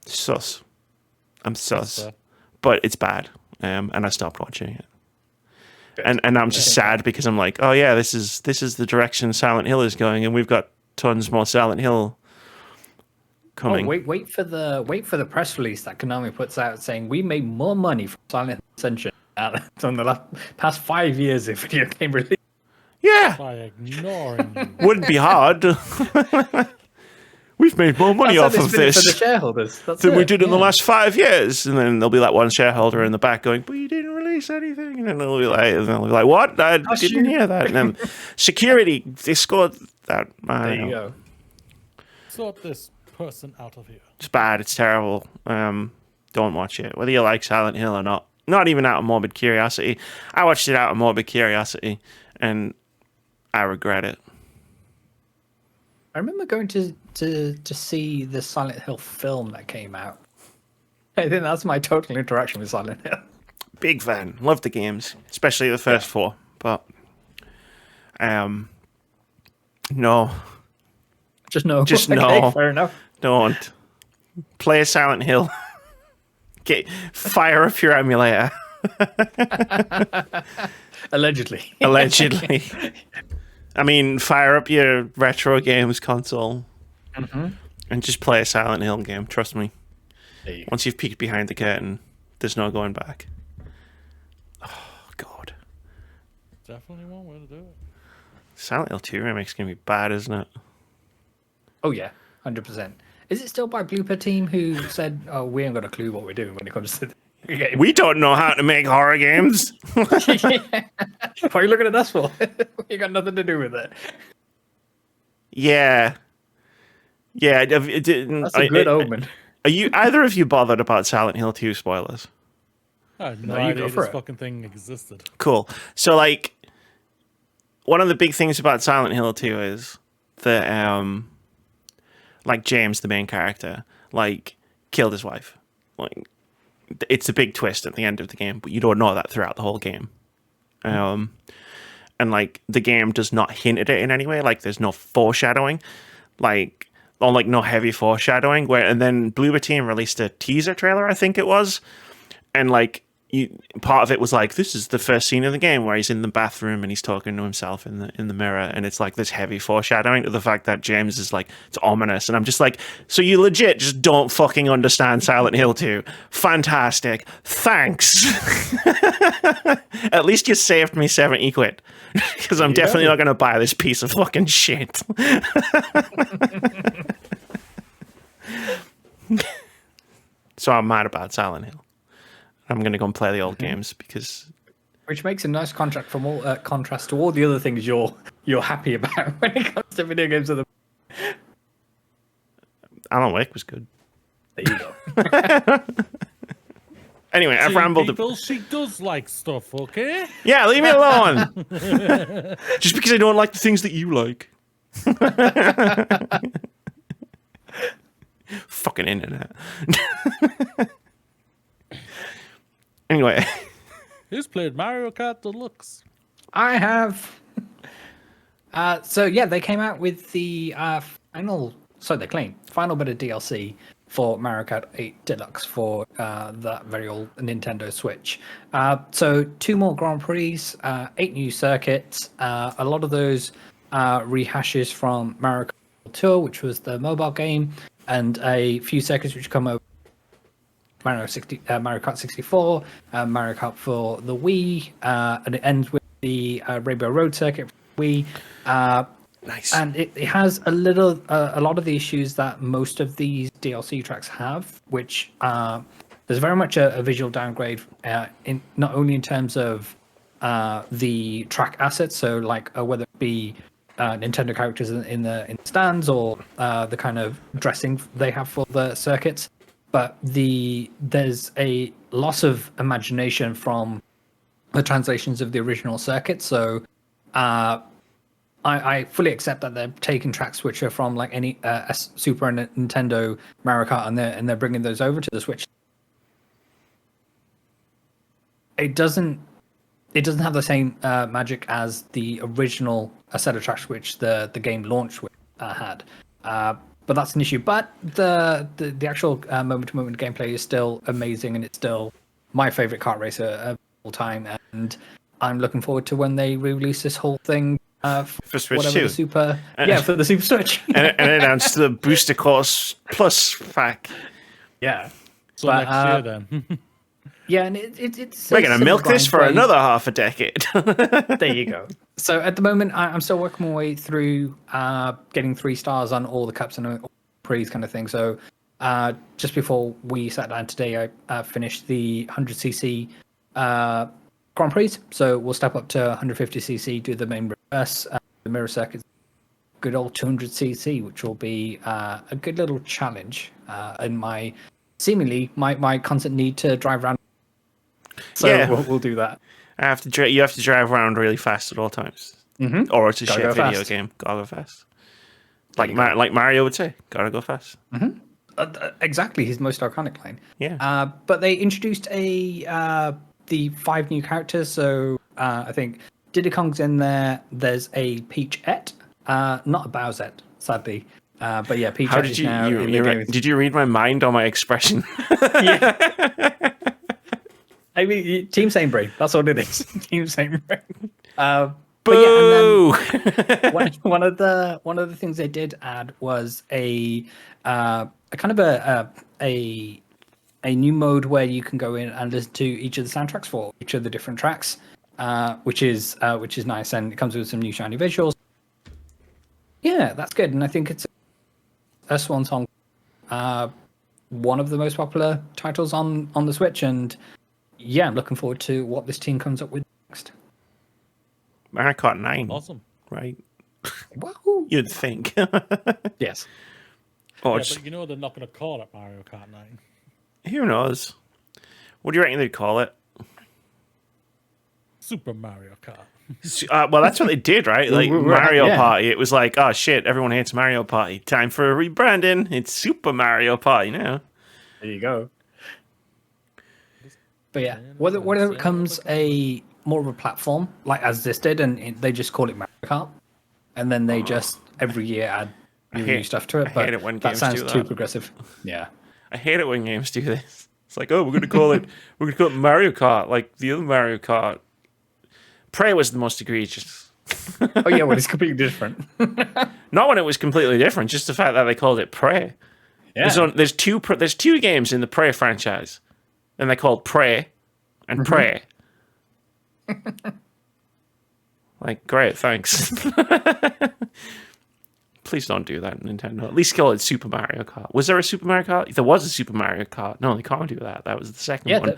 Sus. I'm sus. But it's bad. And I stopped watching it. And I'm just sad because I'm like, oh yeah, this is the direction Silent Hill is going, and we've got tons more Silent Hill coming. Oh, wait for the press release that Konami puts out saying we made more money from Silent Hill Ascension than the past 5 years of video game release. Yeah. By ignoring you. Wouldn't be hard. We've made more money off of this for the shareholders. than we did in the last 5 years. And then there'll be that one shareholder in the back going, but you didn't release anything. And then they'll be like, what? I didn't hear that. And then security, they scored that. There you go. Sort this person out of here. It's bad. It's terrible. Don't watch it. Whether you like Silent Hill or not. Not even out of morbid curiosity. I watched it out of morbid curiosity, and I regret it. I remember going to see the Silent Hill film that came out. I think that's my total interaction with Silent Hill. Big fan. Love the games, especially the first four. But, no. Just no. Just okay, no. Fair enough. Don't. Play Silent Hill. Fire up your emulator. Allegedly. Allegedly. I mean, fire up your retro games console and just play a Silent Hill game. Trust me. Once you've peeked behind the curtain, there's no going back. Oh, God. Definitely one way to do it. Silent Hill 2 remake's going to be bad, isn't it? Oh, yeah. 100%. Is it still by Blooper Team who said, oh, we ain't got a clue what we're doing when it comes to the game? We don't know how to make horror games. What are you looking at us for? You got nothing to do with it. Yeah. Yeah. That's a good omen. Are you either of you bothered about Silent Hill 2 spoilers? I had no you idea go for this it. fucking thing existed. Cool. So, like, one of the big things about Silent Hill 2 is that, like, James, the main character, like, killed his wife. Like, it's a big twist at the end of the game, but you don't know that throughout the whole game. And, like, the game does not hint at it in any way. Like, there's no foreshadowing. Like, or, like, no heavy foreshadowing. And then Bloober Team released a teaser trailer, I think it was. And, like, part of it was like, this is the first scene of the game where he's in the bathroom and he's talking to himself in the mirror, and it's like this heavy foreshadowing to the fact that James is like, it's ominous, and I'm just like, so you legit just don't fucking understand Silent Hill 2. Fantastic. Thanks. At least you saved me 70 quid. Because I'm definitely not going to buy this piece of fucking shit. So I'm mad about Silent Hill. I'm going to go and play the old games because... Which makes a nice contrast to all the other things you're happy about when it comes to video games. Alan Wake was good. There you go. Anyway, I've rambled. People, she does like stuff, okay? Yeah, leave me alone. Just because I don't like the things that you like. Fucking internet. Anyway. Who's played Mario Kart Deluxe? I have. So yeah, they came out with the final bit of DLC for Mario Kart 8 Deluxe for that very old Nintendo Switch. So 2 more Grand Prix, 8 new circuits, a lot of those rehashes from Mario Kart Tour, which was the mobile game, and a few circuits which come over Mario Kart 64, Mario Kart for the Wii, and it ends with the Rainbow Road circuit for the Wii. Nice. And it has a lot of the issues that most of these DLC tracks have, which there's very much a visual downgrade, in not only in terms of the track assets, so like whether it be Nintendo characters in the stands or the kind of dressing they have for the circuits, but there's a loss of imagination from the translations of the original circuit. So I fully accept that they're taking tracks which are from like any Super Nintendo Mario Kart, and they're bringing those over to the Switch. It doesn't have the same magic as the original set of tracks which the game launched with had. But that's an issue. But the actual moment-to-moment gameplay is still amazing, and it's still my favorite kart racer of all time. And I'm looking forward to when they re-release this whole thing. For Switch 2. For the Super Switch. and announced the Booster Course Plus pack. Yeah. So next year then. Yeah, and it's we're going to milk this for another half a decade. There you go. So at the moment, I'm still working my way through getting 3 stars on all the cups and all praise kind of thing. So just before we sat down today, I finished the 100cc Grand Prix. So we'll step up to 150cc, do the main reverse, the mirror circuit, good old 200cc, which will be a good little challenge in my constant need to drive around. So yeah. we'll do that. You have to drive around really fast at all times. Mm-hmm. Or it's a shit video fast. game. Gotta go fast. Like Mario would say, gotta go fast. Mm-hmm. Exactly, his most iconic line. Yeah. But they introduced the 5 new characters. So I think Diddy Kong's in there. There's a Peachette, not a Bowsette, sadly. But yeah, Peachette. How did did you read my mind on my expression? Yeah. I mean, Team Same Brain. That's what it is. Team Same Brain. Boo! But yeah, and then one of the things they did add was a kind of a new mode where you can go in and listen to each of the soundtracks for each of the different tracks, which is nice, and it comes with some new shiny visuals. Yeah, that's good, and I think it's a swan song, one of the most popular titles on the Switch, and yeah, I'm looking forward to what this team comes up with next. Mario Kart 9. Awesome. Right? Wahoo! You'd think. Yes. Or Yeah, but you know they're not going to call it Mario Kart 9. who knows? What do you reckon they'd call it? Super Mario Kart. Well, that's what they did, right? Like Mario yeah. Party. It was like, oh shit, everyone hates Mario Party. Time for a rebranding. It's Super Mario Party now. There you go. But yeah, whether it comes a more of a platform like as this did, and they just call it Mario Kart, and then they just every year add new stuff to it. I But hate it when that games sounds do too that. progressive. Yeah. I hate it when games do this. It's like, oh, we're gonna call it Mario Kart, like the other Mario Kart. Prey was the most egregious. Oh yeah, well, it's completely different. Not when it was completely different, just the fact that they called it Prey. Yeah. There's two games in the Prey franchise, and they're called Prey and Prey. Like, great, thanks. Please don't do that, Nintendo. At least call it Super Mario Kart. Was there a Super Mario Kart? There was a Super Mario Kart. No, they can't do that. That was the second one.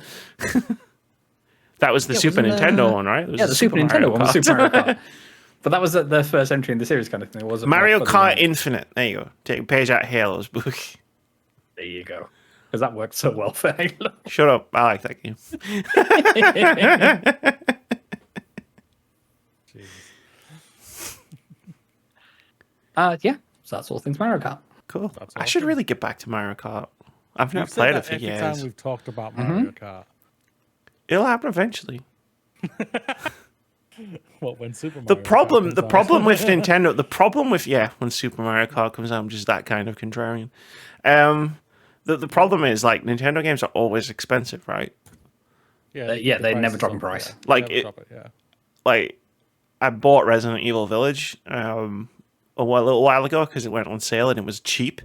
That was the Super Nintendo one, right? Yeah, the Super Nintendo one was Super Mario Kart. But that was the first entry in the series kind of thing. It wasn't Mario Kart Infinite. There you go. Take a page out of Halo's book. There you go. Because that worked so well for Halo. Shut up. I like that game. Yeah, so that's all things Mario Kart. Cool. That's I should awesome. really get back to Mario Kart. I've We've never said played that it for every years. time we've talked about Mario Kart. It'll happen eventually. What, when Super Mario The problem Kart comes with Nintendo, when Super Mario Kart comes out, I'm just that kind of contrarian. The problem is, like, Nintendo games are always expensive, right? out. Yeah, the they price never is drop in up, price. yeah. Like, Never it- drop yeah. Like, I bought Resident Evil Village a little while ago because it went on sale and it was cheap.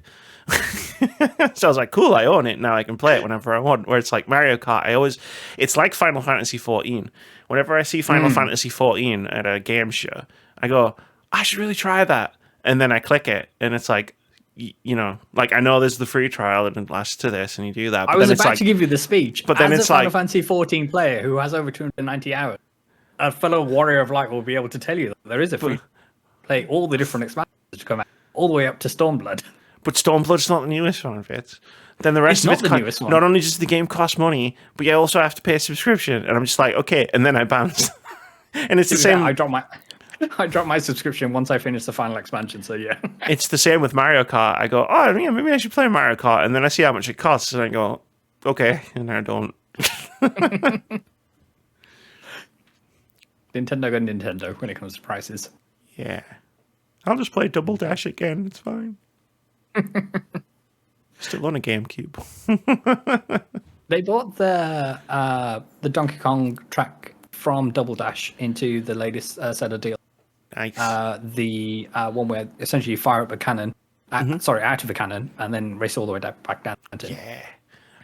So I was like, cool, I own it. Now I can play it whenever I want. Where it's like Mario Kart, it's like Final Fantasy 14. Whenever I see Final Fantasy 14 at a game show, I go, I should really try that. And then I click it and it's like, you know, like I know there's the free trial and it lasts to this and you do that. But I was then it's about like, to give you the speech. but then As it's a Final like- Fantasy 14 player who has over 290 hours, a fellow warrior of light will be able to tell you that there is a free play all the different expansions to come out, all the way up to Stormblood. But Stormblood's not the newest one, Vitz. Then the rest It's of not it's the newest one. Not only does the game cost money, but you also have to pay a subscription. And I'm just like, okay. And then I bounce. And it's the same. I dropped my subscription once I finished the final expansion. So yeah, It's the same with Mario Kart. I go, oh, yeah, maybe I should play Mario Kart. And then I see how much it costs. And I go, okay. And I don't. Nintendo got Nintendo when it comes to prices. Yeah. I'll just play Double Dash again. It's fine. Still on a GameCube. They brought the Donkey Kong track from Double Dash into the latest set of deals. Nice. The one where essentially you fire up a cannon, out of a cannon, and then race all the way back down. Yeah.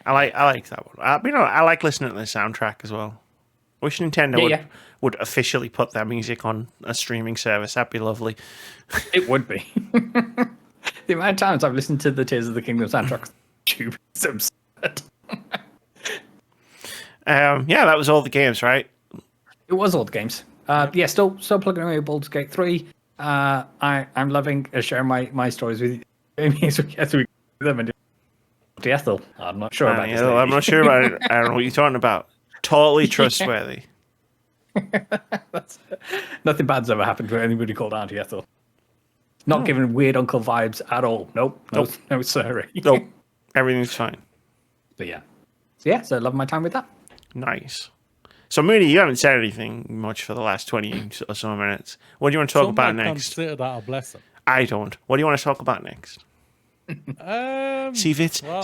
I like that one. I like listening to the soundtrack as well. Wish Nintendo would officially put their music on a streaming service. That'd be lovely. It would be. The amount of times I've listened to the Tears of the Kingdom soundtrack on YouTube is absurd. Yeah, that was all the games, right? It was all the games. Yeah, still plugging away with Baldur's Gate 3. I'm loving sharing my stories with you as we do them. And Ethel, I'm not sure about this. I'm not sure about it. I don't know what you're talking about. Totally trustworthy. Nothing bad's ever happened to anybody called Auntie Ethel. Not giving weird uncle vibes at all. Nope. No, sorry. Nope. Everything's fine. But yeah. So I love my time with that. Nice. So, Moody, you haven't said anything much for the last 20 or so minutes. What do you want to talk about Some might next? consider that a blessing. I don't. What do you want to talk about next? See, Vitz, well-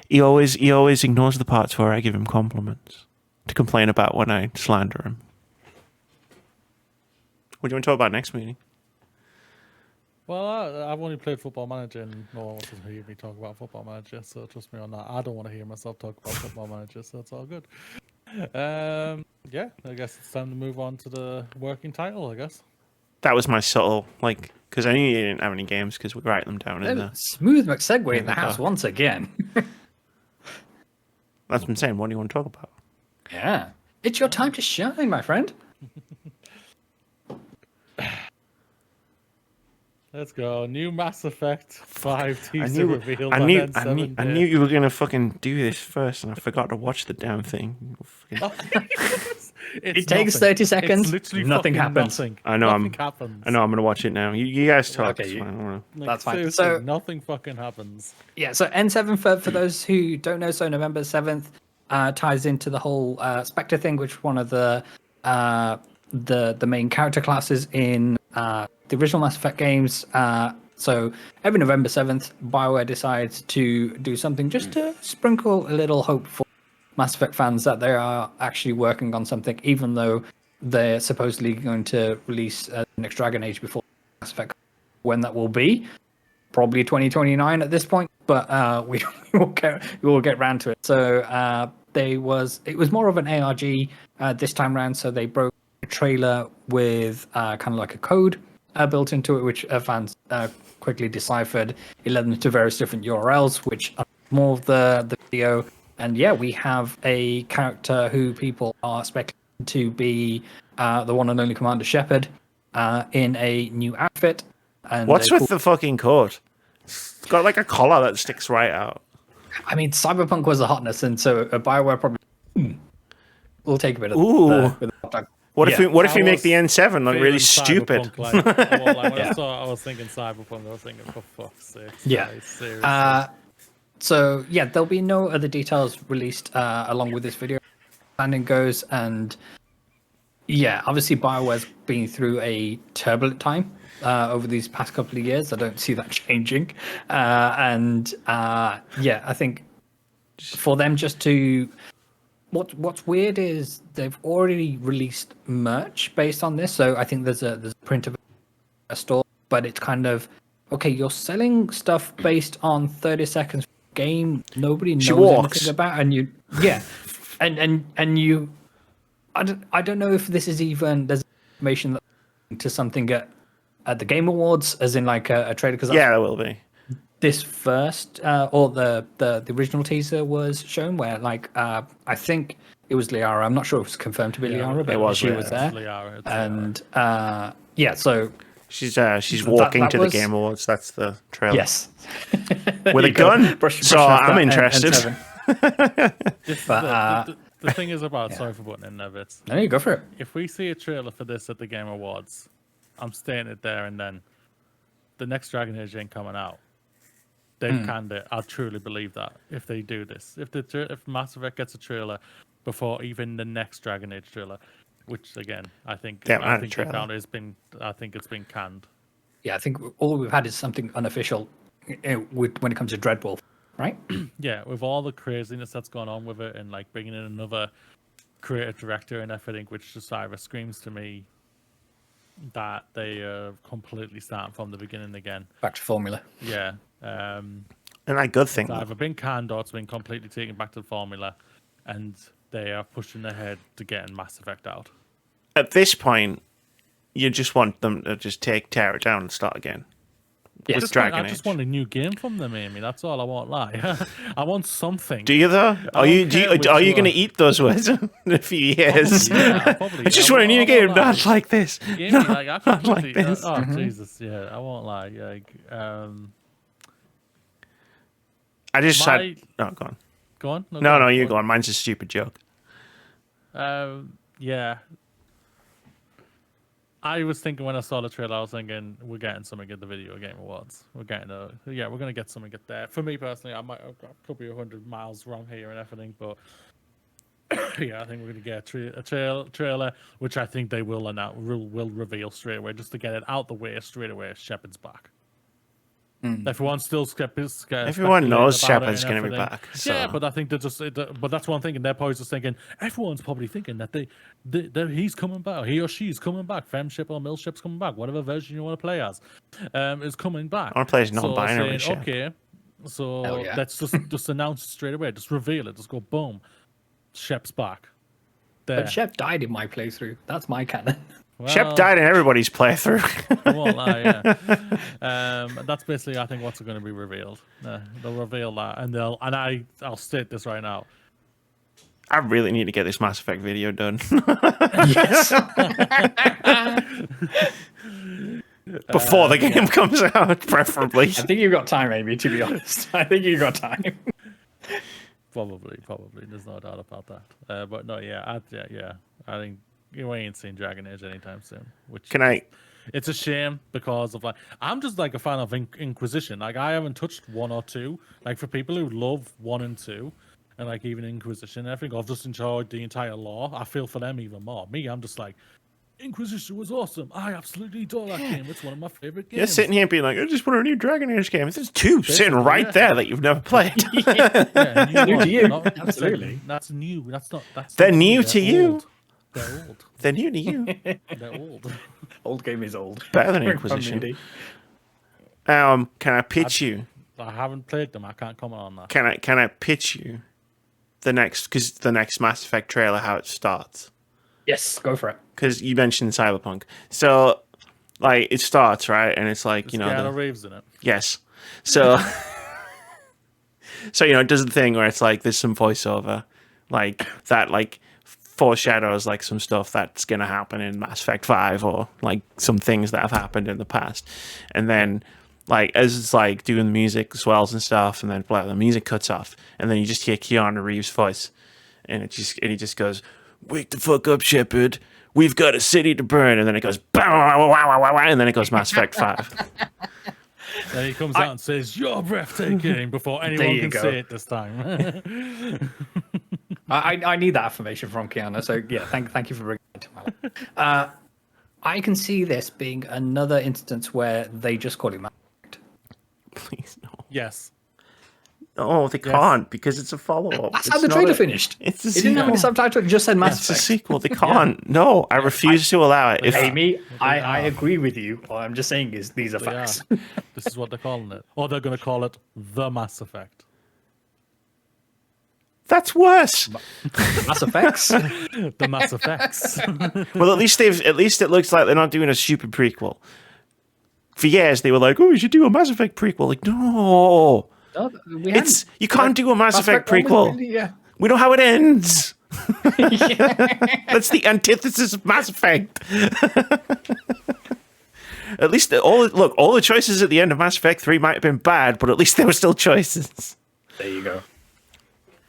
he always ignores the parts where I give him compliments to complain about when I slander him. What do you want to talk about next, Moody? Well, I've only played Football Manager and no one wants to hear me talk about Football Manager, so trust me on that. I don't want to hear myself talk about Football Manager, so it's all good. Yeah, I guess it's time to move on to the working title, I guess. That was my subtle, because I knew you didn't have any games because we write them down in there. Smooth McSegway in the house once again. That's what I'm saying. What do you want to talk about? Yeah. It's your time to shine, my friend. Let's go. New Mass Effect 5 teaser reveal. I knew you were gonna fucking do this first, and I forgot to watch the damn thing. It takes 30 seconds. It's literally nothing fucking happens. Nothing. I know. Nothing happens. I know. I'm gonna watch it now. You guys talk. Okay, it's fine, I don't know. That's fine. Seriously, So- nothing fucking happens. Yeah, so N7 for those who don't know, so November 7th ties into the whole Spectre thing, which one of the main character classes in the original Mass Effect games. So every November 7th, BioWare decides to do something just to sprinkle a little hope for Mass Effect fans that they are actually working on something, even though they're supposedly going to release the next Dragon Age before Mass Effect. When that will be, probably 2029 at this point, but we will get round to it. So it was more of an ARG this time round. So they broke a trailer with kind of like a code built into it, which fans quickly deciphered. It led them to various different URLs, which are more of the video. And yeah, we have a character who people are speculating to be the one and only Commander Shepard in a new outfit. And what's with the fucking coat? It's got like a collar that sticks right out. I mean, Cyberpunk was a hotness, and so BioWare probably will take a bit of Ooh. What if we make the N7 look really stupid? When I was thinking Cyberpunk, I was thinking, for fuck's sake. Yeah. Seriously. So yeah, there'll be no other details released along with this video. Landing goes, and yeah, obviously BioWare's been through a turbulent time over these past couple of years. I don't see that changing, and yeah, I think for them just to what's weird is they've already released merch based on this. So I think there's a print of a store, but it's kind of okay. You're selling stuff based on 30 seconds game. Nobody knows anything about, and you and you. I don't know if this is even there's information that to something at the Game Awards, as in like a trailer. Because yeah, there will be. This first or the original teaser was shown where like I think it was Liara. I'm not sure if it was confirmed to be Liara, but she was there. Liara, and yeah, so she's walking to the Game Awards. That's the trailer. Yes, with a gun. So I'm interested. The thing is about sorry for putting in there, Vitz. No, you go for it. If we see a trailer for this at the Game Awards, I'm stating it there and then. The next Dragon Age ain't coming out. They've canned it. I truly believe that if they do this, if Mass Effect gets a trailer before even the next Dragon Age trailer, which again I think the count has been, I think it's been canned. Yeah, I think all we've had is something unofficial when it comes to Dreadwolf, right? Yeah, with all the craziness that's gone on with it, and like bringing in another creative director and everything, which just either screams to me that they are completely starting from the beginning again. Back to formula. Yeah. And I good thing. It's either been canned or it's been completely taken back to the formula, and they are pushing ahead to getting Mass Effect out. At this point, you just want them to just tear it down and start again. Yeah, I just want a new game from them, Amy. That's all. I won't lie. I want something. Do you though? Are you going to eat those words in a few years? Probably. I just want a new game, not like this. Yeah, not, like, not like this. Jesus, yeah. I won't lie. Like, I just had. Oh, go on. Go on. No, you go on. Mine's a stupid joke. Yeah. I was thinking when I saw the trailer, I was thinking we're getting something at the Video Game Awards. We're going to get something at there. For me personally, I could be 100 miles wrong here and everything, but yeah, I think we're going to get a trailer, which I think they will announce, will reveal straight away, just to get it out the way straight away. Shepard's back. Everyone still everyone knows Shepard's going to be back. So. Yeah, but I think they're just. But that's one thing, and they're probably just thinking. Everyone's probably thinking that he's coming back, he or she's coming back, Femship or Millship's coming back, whatever version you want to play as, is coming back. I want to play as non-binary ship. Okay, so let's just announce it straight away. Just reveal it. Just go boom. Shep's back. There. But Shep died in my playthrough. That's my canon. Well, Shep died in everybody's playthrough. I won't lie, yeah. That's basically, I think, what's going to be revealed. They'll reveal that, and I'll state this right now. I really need to get this Mass Effect video done. Yes. Before the game comes out, preferably. I think you've got time, Amy, to be honest. I think you've got time. Probably. There's no doubt about that. But no, I think you ain't seen Dragon Age anytime soon. It's a shame because of I'm just like a fan of Inquisition. Like I haven't touched 1 or 2. Like for people who love 1 and 2, and like even Inquisition, I think I've just enjoyed the entire lore. I feel for them even more. Me, I'm just like, Inquisition was awesome. I absolutely adore that game. It's one of my favorite games. You're sitting here being like, I just want a new Dragon Age game. There's two sitting Basically, right yeah. there that you've never played. Yeah, New to you. Absolutely. That's new. That's not. They're not new to you. old. They're old. They're new to you. They're old. Old game is old. Better than From Inquisition. Moody. Can I pitch you? I haven't played them. I can't comment on that. Can I pitch you the next Mass Effect trailer, how it starts? Yes, go for it. Because you mentioned Cyberpunk. So, like, it starts, right? And it's like, There's Keanu Reeves in it. yes. So, so, it does the thing where it's like, there's some voiceover, like, that, like, foreshadows, like, some stuff that's going to happen in Mass Effect 5 or, like, some things that have happened in the past. And then, like, as it's, like, doing the music, swells and stuff, and then the music cuts off. And then you just hear Keanu Reeves' voice. And he just goes, "Wake the fuck up, Shepard. We've got a city to burn." And then it goes, and then it goes Mass Effect 5. Then he comes out and says, "You're breathtaking," before anyone can go. say it this time. I need that affirmation from Keanu. So yeah, thank you for bringing it to my life. I can see this being another instance where they just call it Mass Effect. Please, no. Yes. No, they can't, because it's a follow-up. That's how the trailer finished. It's a It didn't have any sequel. subtitle. It just said Mass It's a Effect. sequel. They can't. No, I refuse to allow it. If Amy, I agree with you. All I'm just saying is these are They are. facts. This is what they're calling it. Or they're going to call it the Mass Effect. that's worse. Mass Effects. The Mass Effects. Well, at least it looks like they're not doing a stupid prequel. For years they were like, "Oh, we should do a Mass Effect prequel." Like, no. No, we It's hadn't. you can't do a Mass Effect one was prequel. really- yeah. We know how it ends. That's the antithesis of Mass Effect. At least all the choices at the end of Mass Effect 3 might have been bad, but at least they were still choices. There you go.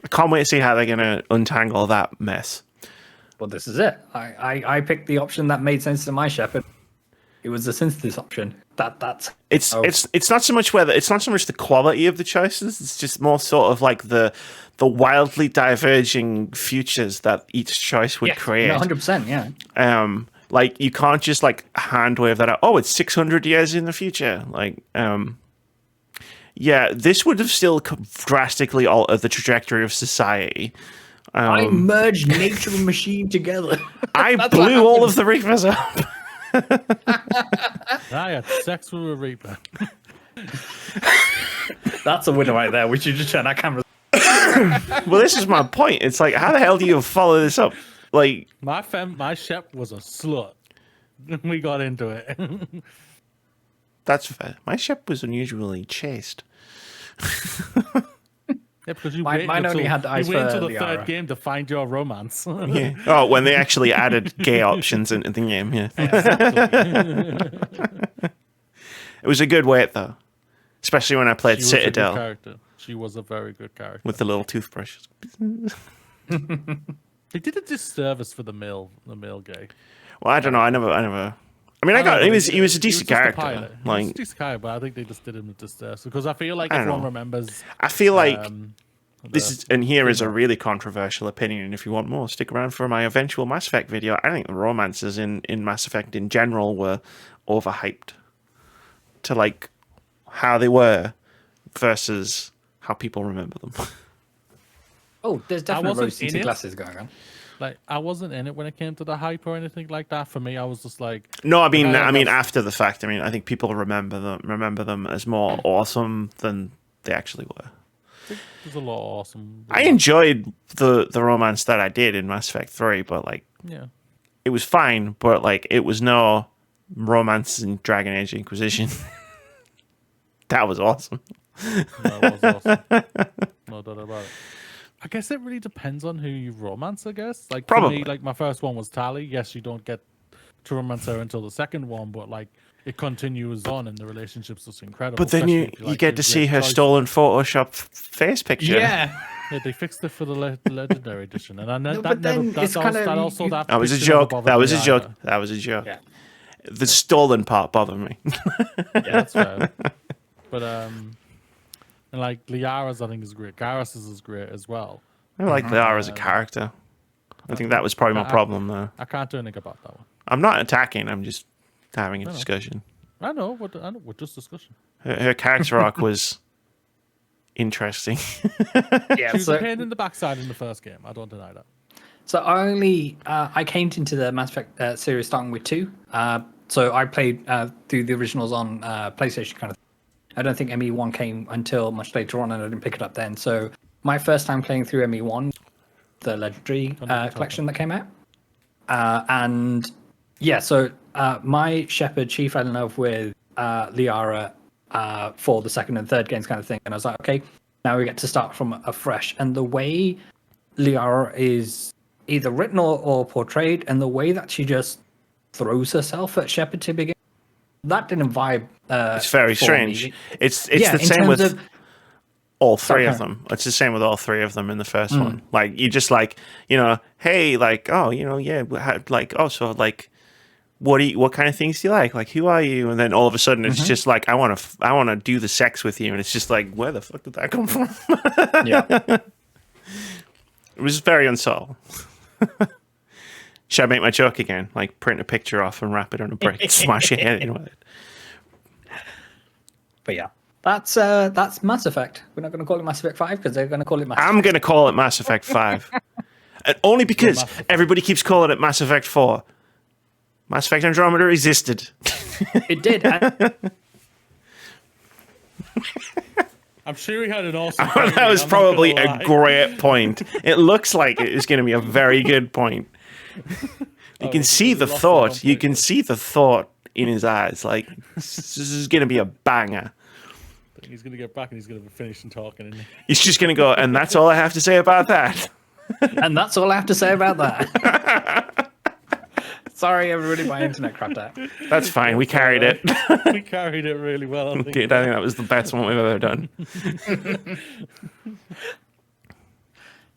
I can't wait to see how they're gonna untangle that mess. Well, this is it. I picked the option that made sense to my Shepard. It was the synthesis option. It's not so much the quality of the choices. It's just more sort of like the wildly diverging futures that each choice would create. 100%. Yeah. Like you can't just like hand wave that out. Oh, it's 600 years in the future. Like, yeah, this would have still drastically altered the trajectory of society. I merged nature and machine together. I That's blew what all happened. of the Reapers up. I had sex with a Reaper. That's a winner right there. We should just turn our cameras. Well, this is my point. It's like, how the hell do you follow this up? Like, My Shep was a slut. We got into it. that's fair. My ship was unusually chaste. Yeah, because you Mine waited only until- had eyes you waited for until the Liara. third game to find your romance. Yeah. Oh, when they actually added gay options into the game. Yeah. It was a good wait though, especially when I played She was a good Citadel character. She was a very good character. with the little toothbrushes. They did a disservice for the male gay. Well, I don't know. I never. I mean, he was a decent just a character. pilot. He was Like, a decent character, but I think they just did him a disservice because I feel like I don't everyone know. remembers. I feel like this the- is, and here is a really controversial opinion. And if you want more, stick around for my eventual Mass Effect video. I think the romances in Mass Effect in general were overhyped to like how they were versus how people remember them. Oh, there's definitely wasn't rose in tinted it. glasses going on. Like I wasn't in it when it came to the hype or anything like that. For me, I was just like, No, I mean Like, after the fact. I mean, I think people remember them as more awesome than they actually were. there's a lot of awesome. I enjoyed the romance that I did in Mass Effect 3, but like Yeah. it was fine, but like it was no romance in Dragon Age Inquisition. That was awesome. That was awesome. No doubt about it. I guess it really depends on who you romance, I guess. Like for Probably. me, like my first one was Tali. Yes, you don't get to romance her until the second one, but like it continues on and the relationship's just incredible. But then especially you if like get the to see great her choice. stolen Photoshop face picture. Yeah. Yeah, they fixed it for the legendary edition, and I know No, that but never. then That, it's that, kind of- that also you- that. That was a picture never joke. bothered That was me a joke. either. That was a joke. Yeah. The stolen part bothered me. Yeah, that's fair. But and like Liara's, I think is great. Garrus's is great as well. I like Liara as a character. I think that was probably my problem though. I can't do anything about that one. I'm not attacking. I'm just having a discussion. I know. We're just discussion. Her character arc was interesting. Yeah, She was a pain in the backside in the first game. I don't deny that. So I came into the Mass Effect series starting with 2. So I played through the originals on PlayStation kind of thing. I don't think ME1 came until much later on, and I didn't pick it up then. So my first time playing through ME1, the Legendary collection that came out. And yeah, so my Shepard, she fell in love with Liara for the second and third games kind of thing. And I was like, okay, now we get to start from afresh. And the way Liara is either written or portrayed, and the way that she just throws herself at Shepard to begin, that didn't vibe. It's very strange. Me. It's the same with all three of them. It's the same with all three of them in the first one. Like, you just like, hey, like, oh, yeah, like, oh, so like, what kind of things do you like? Like, who are you? And then all of a sudden, it's just like, I want to do the sex with you, and it's just like, where the fuck did that come from? Yeah, it was very unsubtle. Should I make my joke again? Like, print a picture off and wrap it on a brick, smash your head in with it. but yeah, that's Mass Effect. We're not going to call it Mass Effect 5 because they're going to call it Mass I'm going to call it Mass Effect 5. And only because everybody keeps calling it Mass Effect 4. Mass Effect Andromeda existed. It did. I'm sure he had an awesome. That was probably a great point. It looks like it is going to be a very good point. You can see the thought. You can see the thought in his eyes. Like, this is going to be a banger. He's going to get back and he's going to be finished and talking. Isn't he? He's just going to go, and that's all I have to say about that. And that's all I have to say about that. Sorry, everybody, my internet crapped out. That's fine. We carried it. We carried it really well. I think. I think that was the best one we've ever done.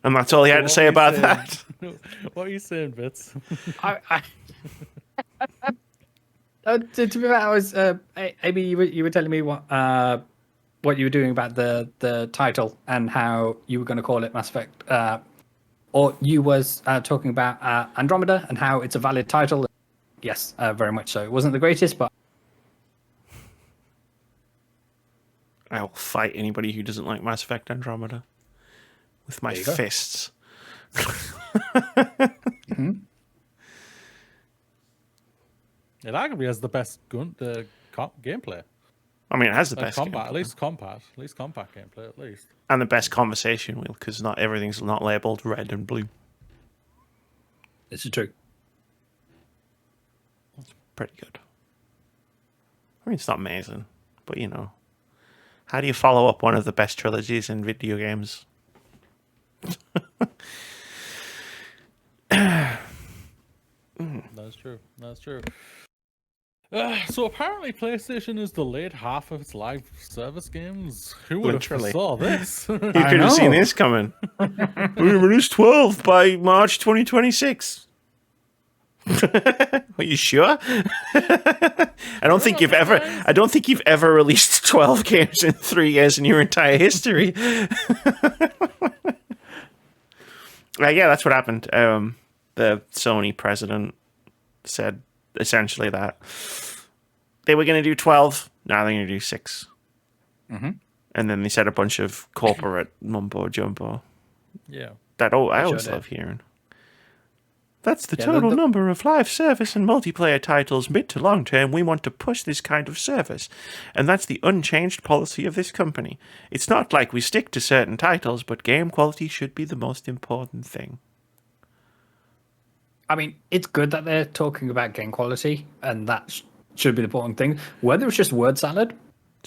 And that's all he had to say about that. What are you saying, Vitz? To be fair, I was Amy. You were telling me what you were doing about the title and how you were going to call it Mass Effect, or you was talking about Andromeda and how it's a valid title. Yes, very much so. It wasn't the greatest, but I will fight anybody who doesn't like Mass Effect Andromeda with my fists. It arguably has the best gameplay. I mean, it has the best combat, gameplay. at least compact gameplay, at least. And the best conversation wheel, because not everything's not labeled red and blue. this is true. Pretty good. I mean, it's not amazing, but how do you follow up one of the best trilogies in video games? That's true. That's true. So apparently PlayStation has delayed half of its live service games. Who would have Literally. saw this? You could have seen this coming. We release 12 by March 2026. Are you sure? I don't think you've ever released 12 games in 3 years in your entire history. Yeah, that's what happened. The Sony president said essentially that they were going to do 12. Now they're going to do 6. Mm-hmm. And then they said a bunch of corporate mumbo jumbo. Yeah. That I always love hearing. That's the total number of live service and multiplayer titles mid to long term. We want to push this kind of service. And that's the unchanged policy of this company. It's not like we stick to certain titles, but game quality should be the most important thing. I mean, it's good that they're talking about game quality, and that should be the important thing. Whether it's just word salad,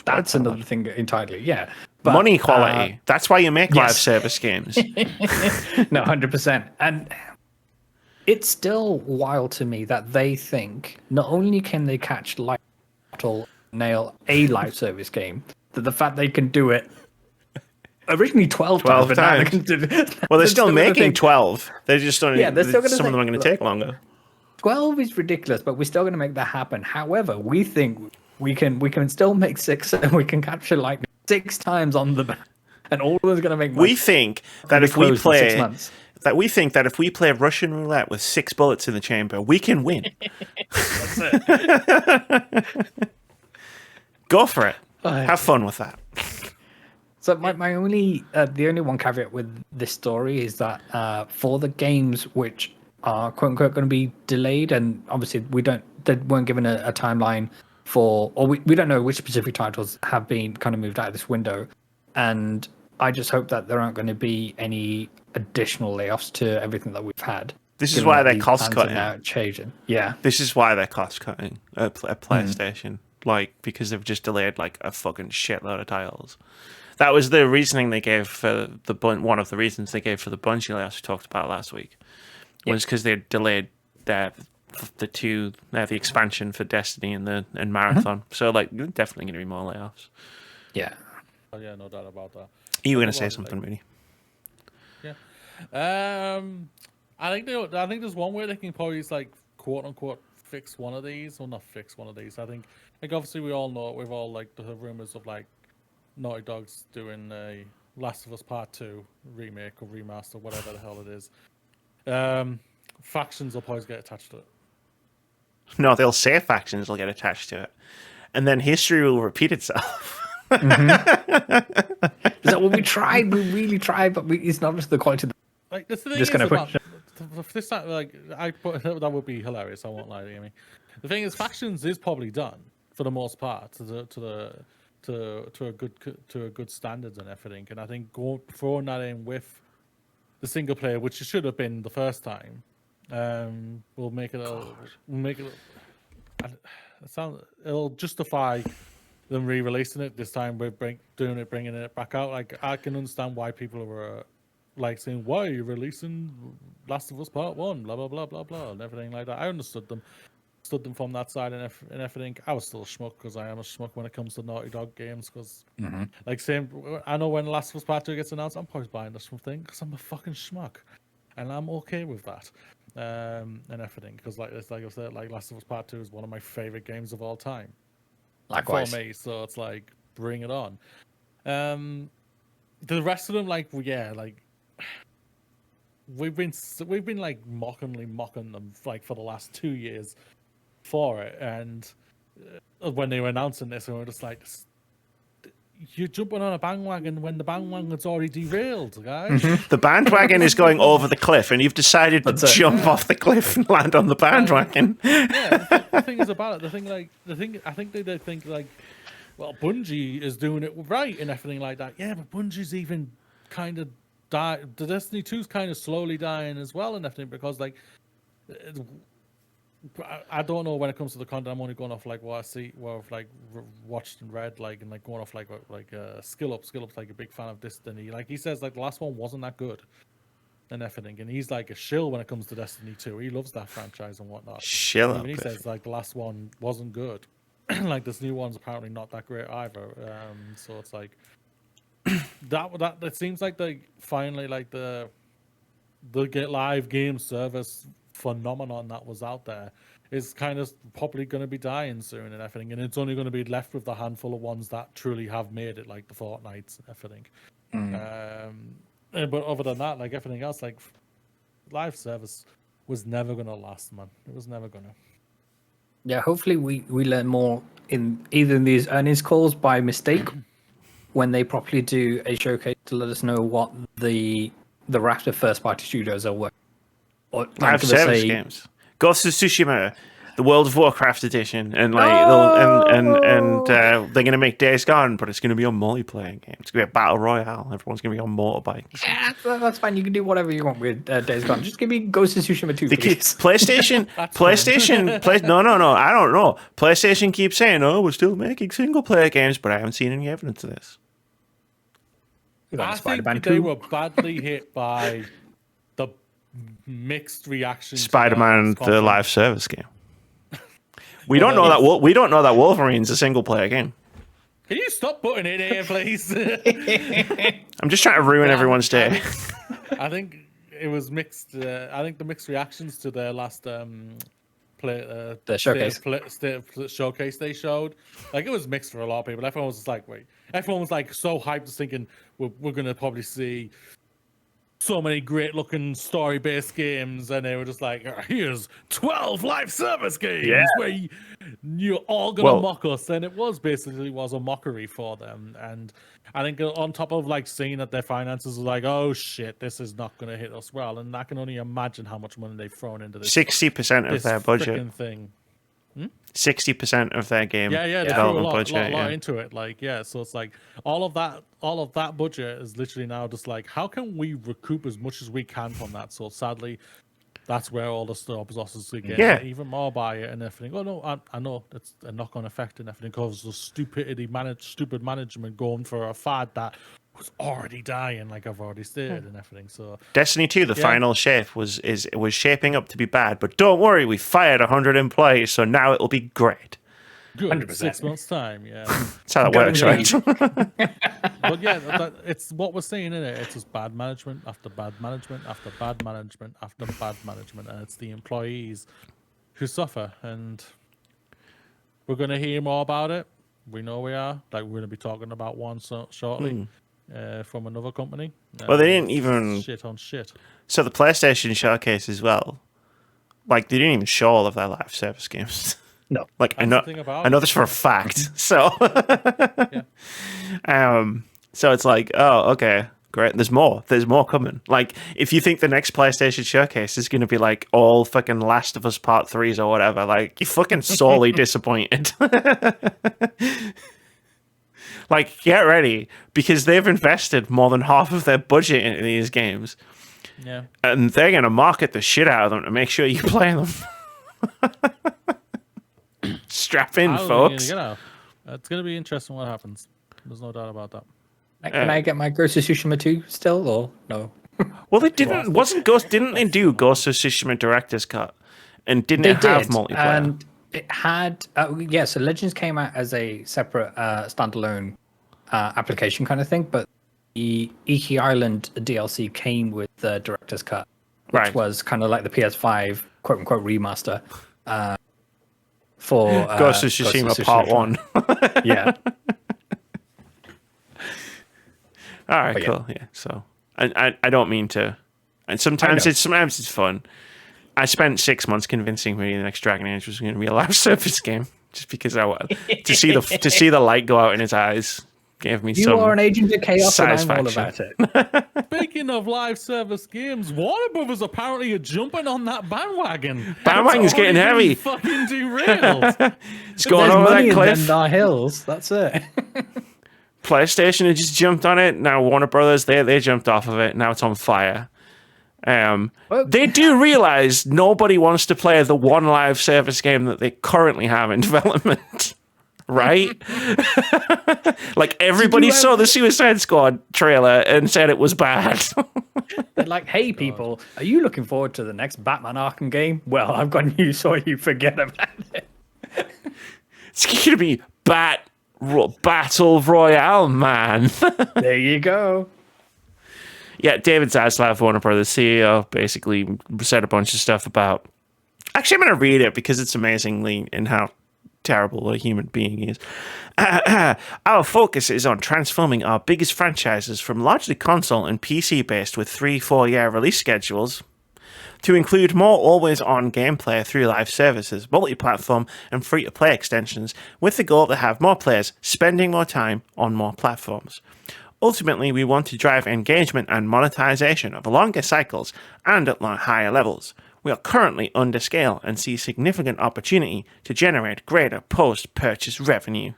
that's another thing entirely. Yeah. But, money quality. That's why you make live service games. No, 100%. And it's still wild to me that they think not only can they catch live or nail a live service game, that the fact they can do it originally 12 times. But now they can do, well, they're still making 12. They're just don't. Yeah, they're still gonna some of them are going to take longer. 12 is ridiculous, but we're still going to make that happen. However, we think we can still make 6, and we can capture like 6 times on the back, and all of them is going to make money. We think that if we play that we think that if we play Russian roulette with 6 bullets in the chamber, we can win. That's it. Go for it. Have fun with that. So my only the only one caveat with this story is that for the games which are quote unquote going to be delayed, and obviously they weren't given a timeline for, or we don't know which specific titles have been kind of moved out of this window, and I just hope that there aren't going to be any additional layoffs to everything that we've had. This is why they're cost cutting. Now changing. Yeah. This is why they're cost cutting at PlayStation, like because they've just delayed like a fucking shitload of titles. That was the reasoning they gave for one of the reasons they gave for the Bungie layoffs we talked about last week, was because they delayed the expansion for Destiny and Marathon. So like, definitely going to be more layoffs. Yeah. Oh yeah, no doubt about that. You were going to say something, Moody? Yeah. I think there's one way they can probably like quote unquote fix one of these, or not fix one of these. I think like obviously we've all like the rumors of like Naughty Dog's doing a Last of Us Part 2 remake or remaster, whatever the hell it is. Factions will always get attached to it. No, they'll say factions will get attached to it, and then history will repeat itself. Mm-hmm. Is that what we tried? We really tried, but it's not just the quality. Like the thing is about this time, like that would be hilarious. I won't lie to you. The thing is, factions is probably done for the most part to a good standards and everything. And I think throwing that in with the single player, which it should have been the first time, will make it. It'll justify them re-releasing it this time. We're bringing it back out. Like I can understand why people are like saying, "Why are you releasing Last of Us Part 1?" Blah blah blah blah blah and everything like that. I understood them from that side and everything. I was still a schmuck because I am a schmuck when it comes to Naughty Dog games. Because like same, I know when Last of Us Part 2 gets announced, I'm probably buying this thing because I'm a fucking schmuck, and I'm okay with that. And everything because like I said, like Last of Us Part 2 is one of my favorite games of all time. Likewise. For me, so it's like bring it on. The rest of them, like we've been like mocking them like for the last 2 years for it, and when they were announcing this, and we're just like, you're jumping on a bandwagon when the bandwagon's already derailed, guys. The bandwagon is going over the cliff, and you've decided to jump off the cliff and land on the bandwagon. The thing is about it. I think they think like, well, Bungie is doing it right and everything like that. Yeah, but Bungie's even kind of died. The Destiny 2's kind of slowly dying as well and everything because like. I don't know when it comes to the content. I'm only going off like what I see, what I've like watched and read, like and like going off like Skill Up's like a big fan of Destiny. Like he says, like the last one wasn't that good, and everything, and he's like a shill when it comes to Destiny 2. He loves that franchise and whatnot. Shill. He says like the last one wasn't good, like this new one's apparently not that great either. So it's like that. It seems like they finally like the get live game service phenomenon that was out there is kind of probably going to be dying soon and everything, and it's only going to be left with the handful of ones that truly have made it, like the Fortnites and everything. But other than that, like everything else, like live service was never going to last, man. It was never going to. Yeah, hopefully we learn more in either in these earnings calls by mistake when they properly do a showcase to let us know what the raft of first party studios are working. Or live service games. Ghost of Tsushima, the World of Warcraft edition, and like they're going to make Days Gone, but it's going to be on multiplayer game. It's going to be a battle royale. Everyone's going to be on motorbikes. Yeah, that's fine. You can do whatever you want with Days Gone. Just give me Ghost of Tsushima 2, please. PlayStation. No. I don't know. PlayStation keeps saying, "Oh, we're still making single player games," but I haven't seen any evidence of this. I think they were badly hit by the mixed reactions. Spider-Man, the live service game. We don't know that. We don't know that Wolverine's a single-player game. Can you stop putting it here, please? I'm just trying to ruin everyone's day. I think it was mixed. I think the mixed reactions to their last the showcase showcase they showed, like it was mixed for a lot of people. Everyone was just like, wait. Everyone was like so hyped, just thinking we're gonna probably see so many great looking story based games, and they were just like, here's 12 live service games where you're all gonna mock us, and it was a mockery for them. And I think on top of like seeing that their finances were like, oh shit, this is not gonna hit us well, and I can only imagine how much money they've thrown into this 60% of their budget thing. 60% of their game They threw a development lot budget. into it. Like, so it's like all of that budget is literally now just like, how can we recoup as much as we can from that? So sadly, that's where all the stores are getting even more by it and everything. Oh no, I know it's a knock-on effect and everything because of stupid management going for a fad that was already dying, like I've already stated and everything. So Destiny 2, the final shape was shaping up to be bad, but don't worry, we fired 100 employees, so now it'll be great. Good. 100%. 6 months time, That's how that works, right? But yeah, it's what we're seeing in it. It's just bad management after bad management after bad management after bad management, and it's the employees who suffer. And we're going to hear more about it. We know we are. Like, we're going to be talking about one shortly from another company. Well, they didn't even shit on shit. So the PlayStation showcase as well. Like, they didn't even show all of their live service games. No, like I know this for a fact. So, so it's like, oh, okay, great. There's more coming. Like, if you think the next PlayStation showcase is going to be like all fucking Last of Us Part 3s or whatever, like, you're fucking sorely disappointed. Like, get ready, because they've invested more than half of their budget into these games. Yeah, and they're going to market the shit out of them to make sure you play them. Strap in, folks. It's going to be interesting what happens. There's no doubt about that. Can I get my Ghost of Tsushima 2 still, or no? Well, they didn't. Didn't they do Ghost of Tsushima Director's Cut? And didn't it have multiplayer? And it had, so Legends came out as a separate standalone application kind of thing, but the Iki Island DLC came with the Director's Cut, which was kind of like the PS5 quote unquote remaster. For Ghost of Tsushima Part 1. Yeah. All right, cool. Yeah. So I don't mean to, and sometimes it's fun. I spent 6 months convincing me the next Dragon Age was going to be a live service game, just because I wanted to see the light go out in his eyes. Gave me You are an agent of chaos, and I'm all about it. Speaking of live service games, Warner Brothers apparently are jumping on that bandwagon. Bandwagon's getting heavy. Fucking derailed. It's going over that cliff. In our hills. That's it. PlayStation had just jumped on it. Now Warner Brothers, they jumped off of it. Now it's on fire. They do realize nobody wants to play the one live service game that they currently have in development. Right? Like, everybody saw the Suicide Squad trailer and said it was bad. They're like, hey, people, are you looking forward to the next Batman Arkham game? Well, I've got news so you forget about it. It's going to be Battle Royale, man. There you go. Yeah, David Zaslav, Warner Brothers CEO, basically said a bunch of stuff about... Actually, I'm going to read it because it's amazingly in how terrible a human being he is. Our focus is on transforming our biggest franchises from largely console and PC based with 3-4 year release schedules to include more always-on gameplay through live services, multi-platform and free-to-play extensions, with the goal to have more players spending more time on more platforms. Ultimately, we want to drive engagement and monetization of longer cycles and at higher levels. We are currently under scale and see significant opportunity to generate greater post-purchase revenue.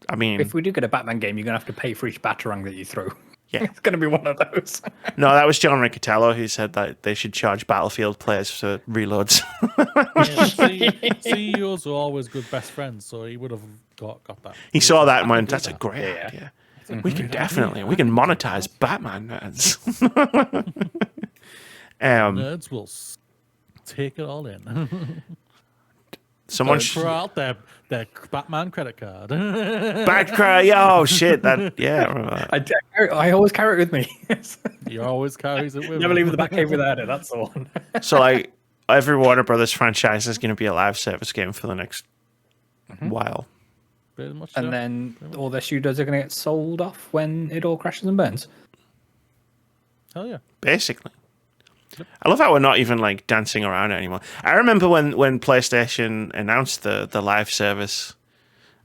I mean... If we do get a Batman game, you're going to have to pay for each Batarang that you throw. Yeah. It's going to be one of those. No, that was John Riccatello who said that they should charge Battlefield players for reloads. CEOs are always good best friends, so he would have got that. He saw that and went, that's a great idea. We can monetize Batman nerds. Nerds will take it all in. Someone throw out their Batman credit card. Bad cry. Oh shit! I remember that. I always carry it with me. He always carries it with. Never leave the Batcave without it. That's the one. So, like, every Warner Brothers franchise is going to be a live service game for the next while. Pretty much. And then all their studios are going to get sold off when it all crashes and burns. Hell yeah. Basically. I love how we're not even like dancing around it anymore. I remember when PlayStation announced the live service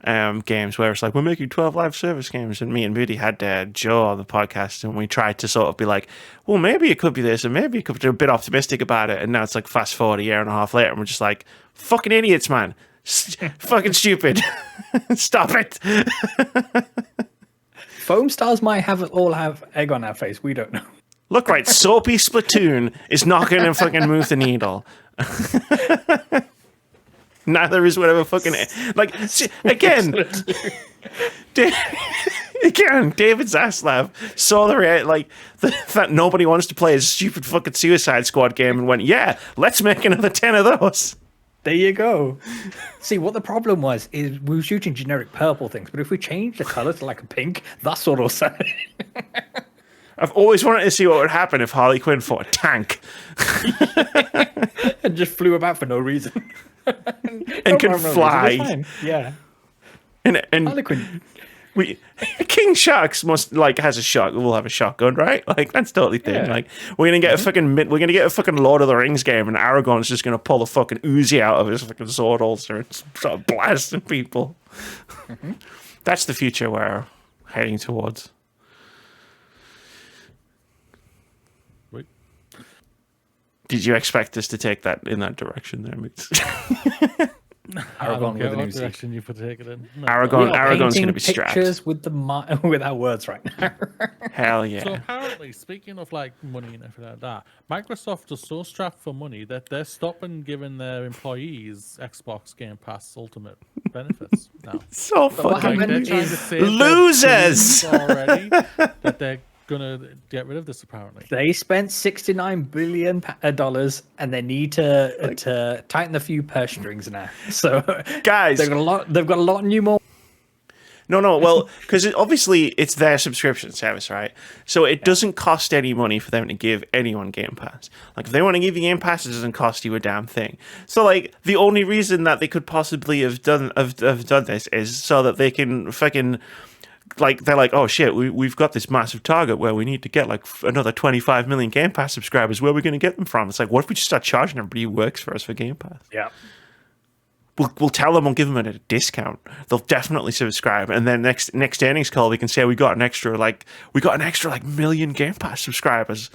games, where it's like, we're making 12 live service games, and me and Moody had Joe on the podcast, and we tried to sort of be like, well, maybe it could be this, and maybe it could be a bit optimistic about it. And now it's like fast forward a year and a half later, and we're just like, fucking idiots, man. Fucking stupid. Stop it. Foam stars might all have egg on our face. We don't know. Look, right, soapy Splatoon is not going to fucking move the needle. Neither is whatever fucking... Like, see, again... David Zaslav saw the that nobody wants to play a stupid fucking Suicide Squad game and went, yeah, let's make another 10 of those. There you go. See, what the problem was is we were shooting generic purple things, but if we change the color to like a pink, that's what will say. I've always wanted to see what would happen if Harley Quinn fought a tank. And just flew about for no reason. And can fly. Yeah. And Harley Quinn. King Sharks has a shot. We'll have a shotgun, right? Like, that's totally thing. Yeah. Like, we're gonna get a fucking Lord of the Rings game, and Aragorn's just gonna pull a fucking Uzi out of his fucking sword holster and start blasting people. Mm-hmm. That's the future we're heading towards. Wait. Did you expect us to take that in that direction there, Mitz? Aragorn with an what Uzi. direction you put taking it in. No. Aragorn's going to be strapped. Pictures with with our words right now. Hell yeah. So apparently, speaking of like money and everything like that, Microsoft is so strapped for money that they're stopping giving their employees Xbox Game Pass Ultimate benefits now. So what fucking happened They're trying to save their losers billions already that they're gonna get rid of this apparently. They spent $69 billion and they need to tighten a few purse strings now. So guys, they've got a lot of new more. No, well, because obviously it's their subscription service, right? So it doesn't cost any money for them to give anyone Game Pass. Like, if they want to give you Game Pass, it doesn't cost you a damn thing. So, like, the only reason that they could possibly have done this is so that they can fucking... Like, they're like, oh shit, we've got this massive target where we need to get like another 25 million Game Pass subscribers. Where are we going to get them from? It's like, what if we just start charging everybody who works for us for Game Pass? Yeah. We'll tell them, we'll give them a discount. They'll definitely subscribe. And then next earnings call, we can say we got an extra million Game Pass subscribers.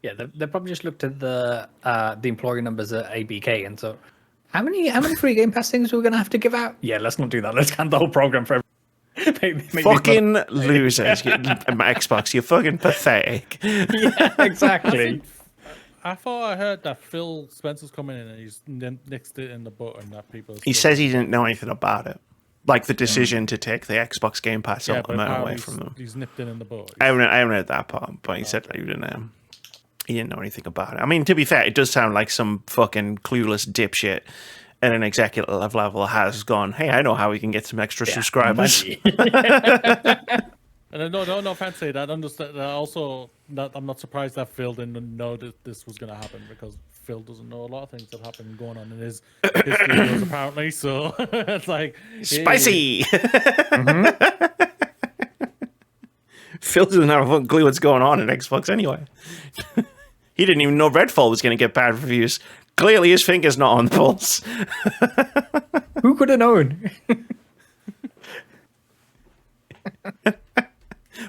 Yeah, they probably just looked at the employee numbers at ABK and so, how many free Game Pass things we're going to have to give out? Yeah, let's not do that. Let's cancel the whole program for everyone. Fucking losers. Xbox, you're fucking pathetic. Yeah, exactly. I thought I heard that Phil Spencer's coming in and he's nixed it in the butt and that people... He says he didn't know anything about it. Like the decision to take the Xbox Game Pass Ultimate away from them. He's nipped it in the butt. I haven't heard that part, but he said that he didn't know anything about it. I mean, to be fair, it does sound like some fucking clueless dipshit at an executive level has gone, hey, I know how we can get some extra subscribers. And no fancy that. Understand. Also, I'm not surprised that Phil didn't know that this was going to happen because Phil doesn't know a lot of things that happen going on in his studios apparently. So it's like spicy. Phil doesn't have a clue what's going on in Xbox anyway. He didn't even know Redfall was going to get bad reviews. Clearly, his finger's not on the pulse. Who could have known?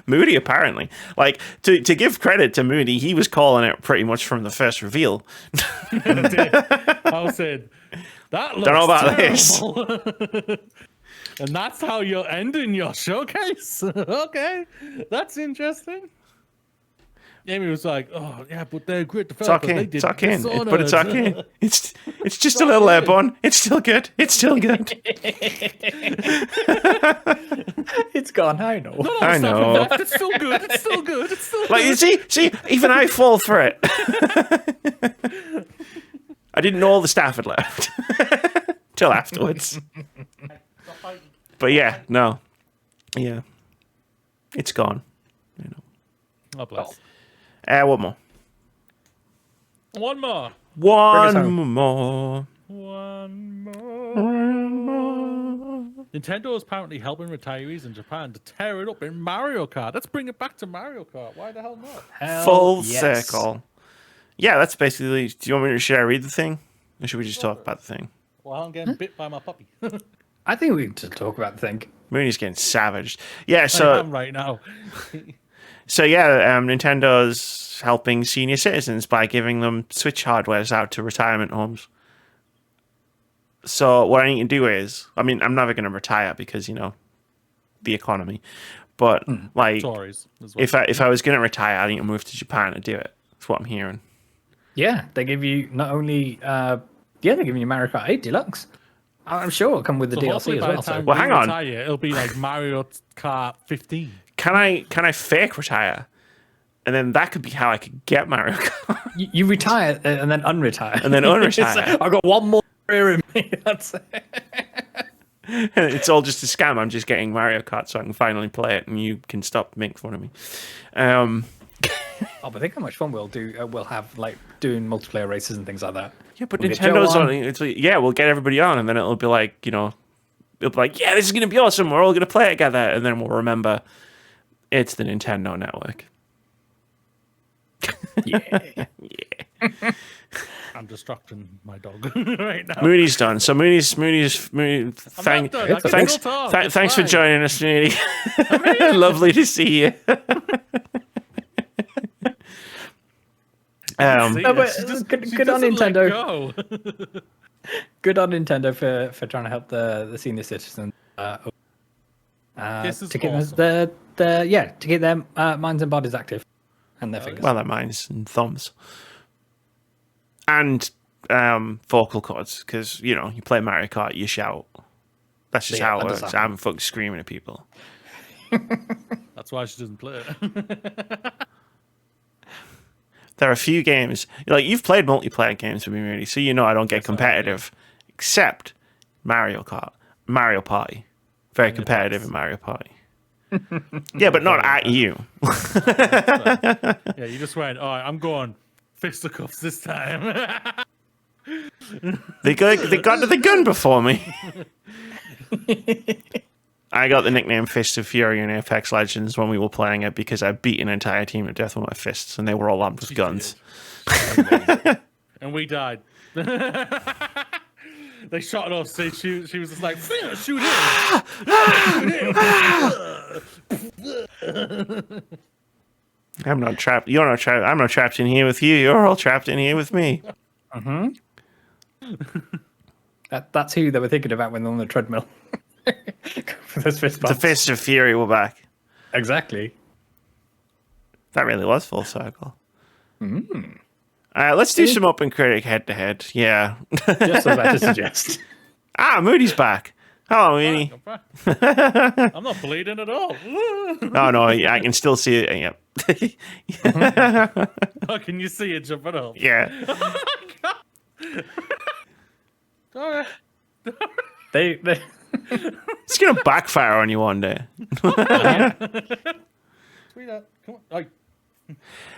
Moody, apparently. Like, to give credit to Moody, he was calling it pretty much from the first reveal. I said, that looks Don't know about terrible. And that's how you're ending your showcase? Okay, that's interesting. Amy was like, "Oh yeah, but they're great developers. It's arcane, but it's arcane. It's just a little airborne. It's still good. It's still good. It's gone. I know. No, I know. It's still good. It's still good. It's still Like, good. you see, even I fall for it. I didn't know all the staff had left till afterwards. But yeah, no, yeah, it's gone. You know. Oh bless. One more. One more. One more. One more. One more. Nintendo is apparently helping retirees in Japan to tear it up in Mario Kart. Let's bring it back to Mario Kart. Why the hell not? Full circle. Yeah, that's basically. Do you want me to share? Read the thing, or should we just talk about the thing? Well, I'm getting bit by my puppy. I think we need to talk about the thing. Mooney's getting savaged. Yeah, so I am right now. Nintendo's helping senior citizens by giving them Switch hardwares out to retirement homes. So what I need to do is, I mean, I'm never going to retire because the economy, but like, Tories as well. if I was going to retire, I need to move to Japan to do it. That's what I'm hearing. Yeah, they give you not only they're giving you Mario Kart 8 Deluxe. I'm sure it'll come with the DLC as well. So. Well, hang on. Retire, it'll be like Mario Kart 15. Can I fake retire? And then that could be how I could get Mario Kart. You retire and then unretire. And then unretire. I've got one more career in me. That's it. It's all just a scam. I'm just getting Mario Kart so I can finally play it, and you can stop making fun of me. But think how much fun we'll do. We'll have like doing multiplayer races and things like that. Yeah, but We'll get Nintendo's Joe on. on. It's like, yeah, we'll get everybody on, and then it'll be like, it'll be like, yeah, this is gonna be awesome. We're all gonna play it together, and then we'll remember it's the Nintendo network. Yeah. Yeah. I'm distracting my dog right now. Moody's done. So Moody's not done. I can still talk. It's thanks for fine. joining us, Moody. Lovely to see you. See No, ya. but She just- good she on doesn't let Nintendo. go. Good on Nintendo for trying to help the senior citizens. This is to keep awesome. to keep their minds and bodies active and their fingers. Well, their minds and thumbs. And vocal cords, because, you play Mario Kart, you shout. That's just Yeah, how it that does works. happen. I'm fucking screaming at people. That's why she doesn't play it. There are a few games, like, you've played multiplayer games with me, Moody, so I don't get competitive. Except Mario Kart. Mario Party. Very competitive in Mario Party. Yeah, but not at you. Yeah, you just went, all right, I'm going fisticuffs this time. They got to the gun before me. I got the nickname Fist of Fury in Apex Legends when we were playing it because I beat an entire team to death with my fists, and they were all armed with guns. And we died. They shot at us. She was just like, shoot him. I'm not trapped. You're not trapped. I'm not trapped in here with you. You're all trapped in here with me. That's who they were thinking about when they're on the treadmill. For those fist The bumps. Fist of Fury were back. Exactly. That really was full circle. Let's do some OpenCritic Head-To-Head. Yeah. Just about to suggest. Moody's back. Hello, Moody. I'm not bleeding at all. Oh, no, I can still see it. Yep. Oh, can you see it jumping up? Yeah. All right. They It's going to backfire on you one day. Sweetheart, come on. Like,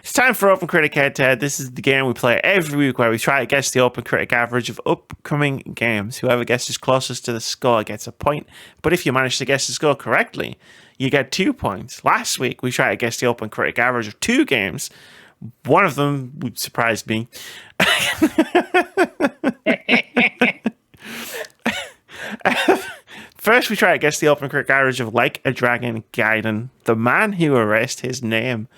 It's time for OpenCritic Head-To-Head. This is the game we play every week where we try to guess the OpenCritic average of upcoming games. Whoever guesses closest to the score gets a point. But if you manage to guess the score correctly, you get 2 points. Last week, we tried to guess the OpenCritic average of 2 games. One of them surprised me. First, we try to guess the OpenCritic average of Like a Dragon Gaiden, the man who erased his name.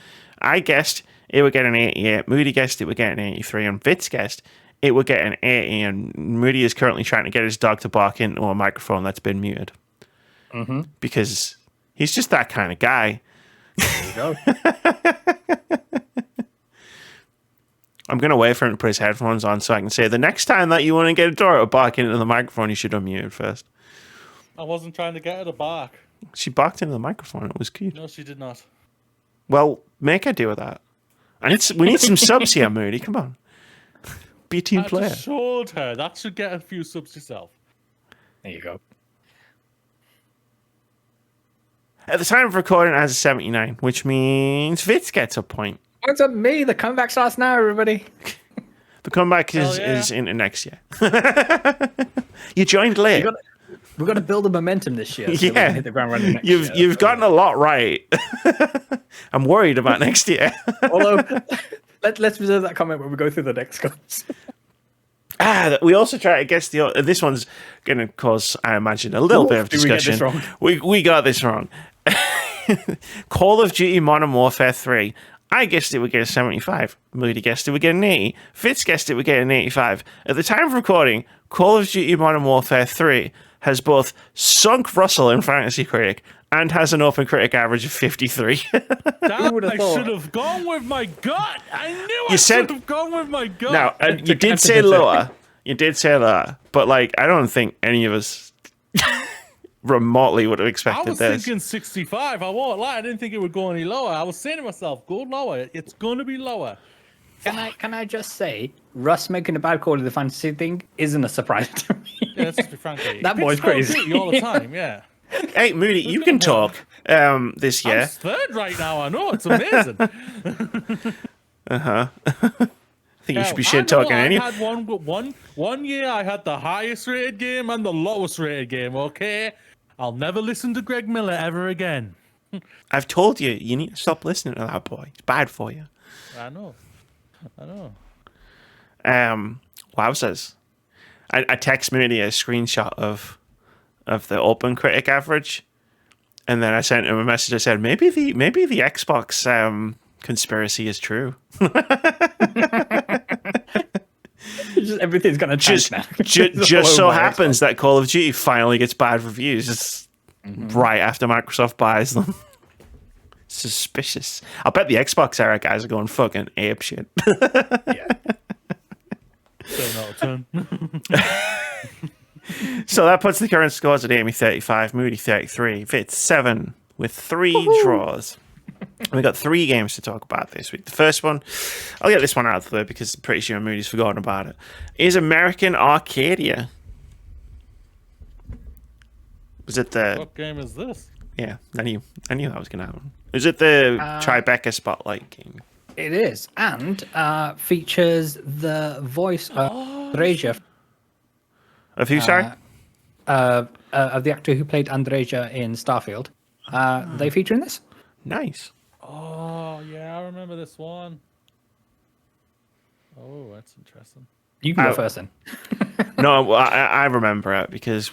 I guessed it would get an 88. Moody guessed it would get an 83. And Vitz guessed it would get an 80. And Moody is currently trying to get his dog to bark into a microphone that's been muted. Because he's just that kind of guy. There you go. I'm going to wait for him to put his headphones on so I can say, the next time that you want to get a dog to bark into the microphone, you should unmute it first. I wasn't trying to get her to bark. She barked into the microphone. It was cute. No, she did not. Well, make her deal with that. We need some subs here, Moody. Come on. Be a team I player. just showed her. That should get a few subs yourself. There you go. At the time of recording, it has a 79, which means Vitz gets a point. What's up, me? The comeback starts now, everybody. The comeback Hell is yeah. into next year. You joined late. We've got to build the momentum this year. So we can hit the ground running next year. You've gotten a lot right. I'm worried about next year. Although, let's reserve that comment when we go through the next goals. We also try to guess this one's going to cause, I imagine, a little bit of discussion. We got this wrong. Call of Duty Modern Warfare 3. I guessed it would get a 75. Moody guessed it would get an 80. Vitz guessed it would get an 85. At the time of recording, Call of Duty Modern Warfare 3 has both sunk Russell in Fantasy Critic and has an OpenCritic average of 53. I should have gone with my gut. I knew I should have gone with my gut. Now, you did say lower. You did say lower. But, like, I don't think any of us remotely would have expected this. I was thinking 65. I won't lie. I didn't think it would go any lower. I was saying to myself, go lower. It's going to be lower. Can I just say, Russ making a bad call of the fantasy thing isn't a surprise to me. Yeah, let's be frank. That boy's crazy. All the time, yeah. Hey, Moody, you can talk this year. I'm third right now. I know. It's amazing. I think you should be shit talking anyway. I had one year I had the highest rated game and the lowest rated game, okay? I'll never listen to Greg Miller ever again. I've told you, you need to stop listening to that boy. It's bad for you. I know. Wowzers. I text Moody a screenshot of the OpenCritic average, and then I sent him a message. I said, maybe the Xbox conspiracy is true. Everything's gonna change now. Just so happens that Call of Duty finally gets bad reviews right after Microsoft buys them. Suspicious. I'll bet the Xbox era guys are going fucking apeshit. Yeah. 7 out of 10. So that puts the current scores at Amy 35, Moody 33, Vitz 7 with 3 draws. We've got 3 games to talk about this week. The first one, I'll get this one out of the way because I'm pretty sure Moody's forgotten about it, is American Arcadia. Was it the... What game is this? Yeah, I knew that was going to happen. Is it the Tribeca Spotlight game? It is, and features the voice of Andreja. Of who, sorry? Of the actor who played Andreja in Starfield. They feature in this. Nice. Oh, yeah, I remember this one. Oh, that's interesting. You can go first then. No, I remember it because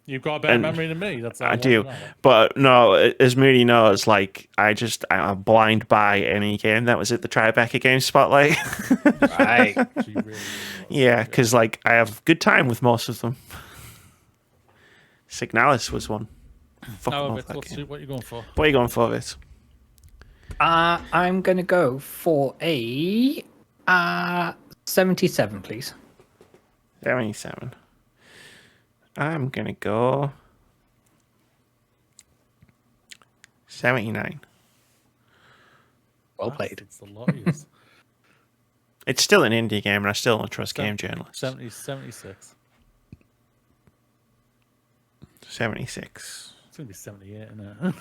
You've got a better memory than me. That's all I do. But no, as Moody knows, like I'm blind by any game that was at the Tribeca Game Spotlight. Right. Yeah, because like I have good time with most of them. Signalis was one. What are you going for? What are you going for, Vitz? I'm going to go for a 77, please. 77. I'm going to go 79. Well played. It's the lawyers. It's still an indie game, and I still don't trust game journalists. 76. 76. It's going to be 78, isn't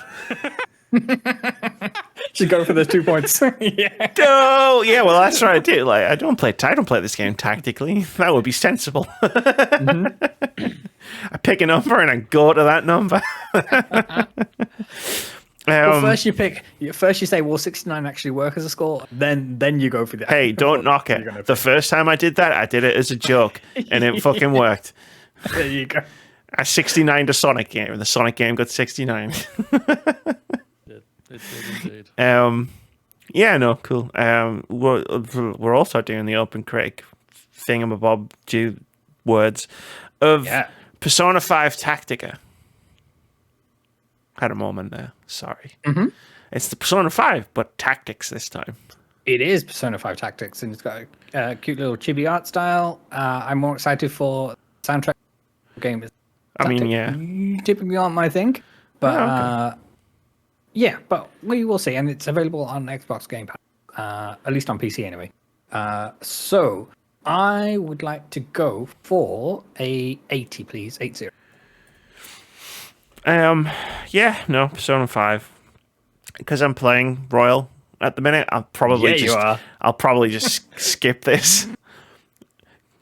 it? Should go for those 2 points. Yeah. Oh, yeah. Well, that's what I do. Like, I don't play this game tactically. That would be sensible. I pick a number and I go to that number. Well, first you say, will 69 actually work as a score? Then you go for the... Hey, don't knock it. The first time I did that, I did it as a joke, and it fucking worked. There you go. I 69'd a Sonic game, and the Sonic game got 69. It did indeed. Yeah, no, cool. We're also doing the OpenCritic thingamabob words of Persona 5 Tactica. Had a moment there. Sorry. Mm-hmm. It's the Persona 5, but tactics this time. It is Persona 5 Tactics, and it's got a cute little chibi art style. I'm more excited for the soundtrack game. I mean, yeah. Typically aren't my thing, but yeah, but we will see. And it's available on Xbox Game Pass, at least on PC anyway. So I would like to go for a 80, please. 80. Yeah, no, Persona 5. Because I'm playing Royal at the minute, I'll probably just skip this.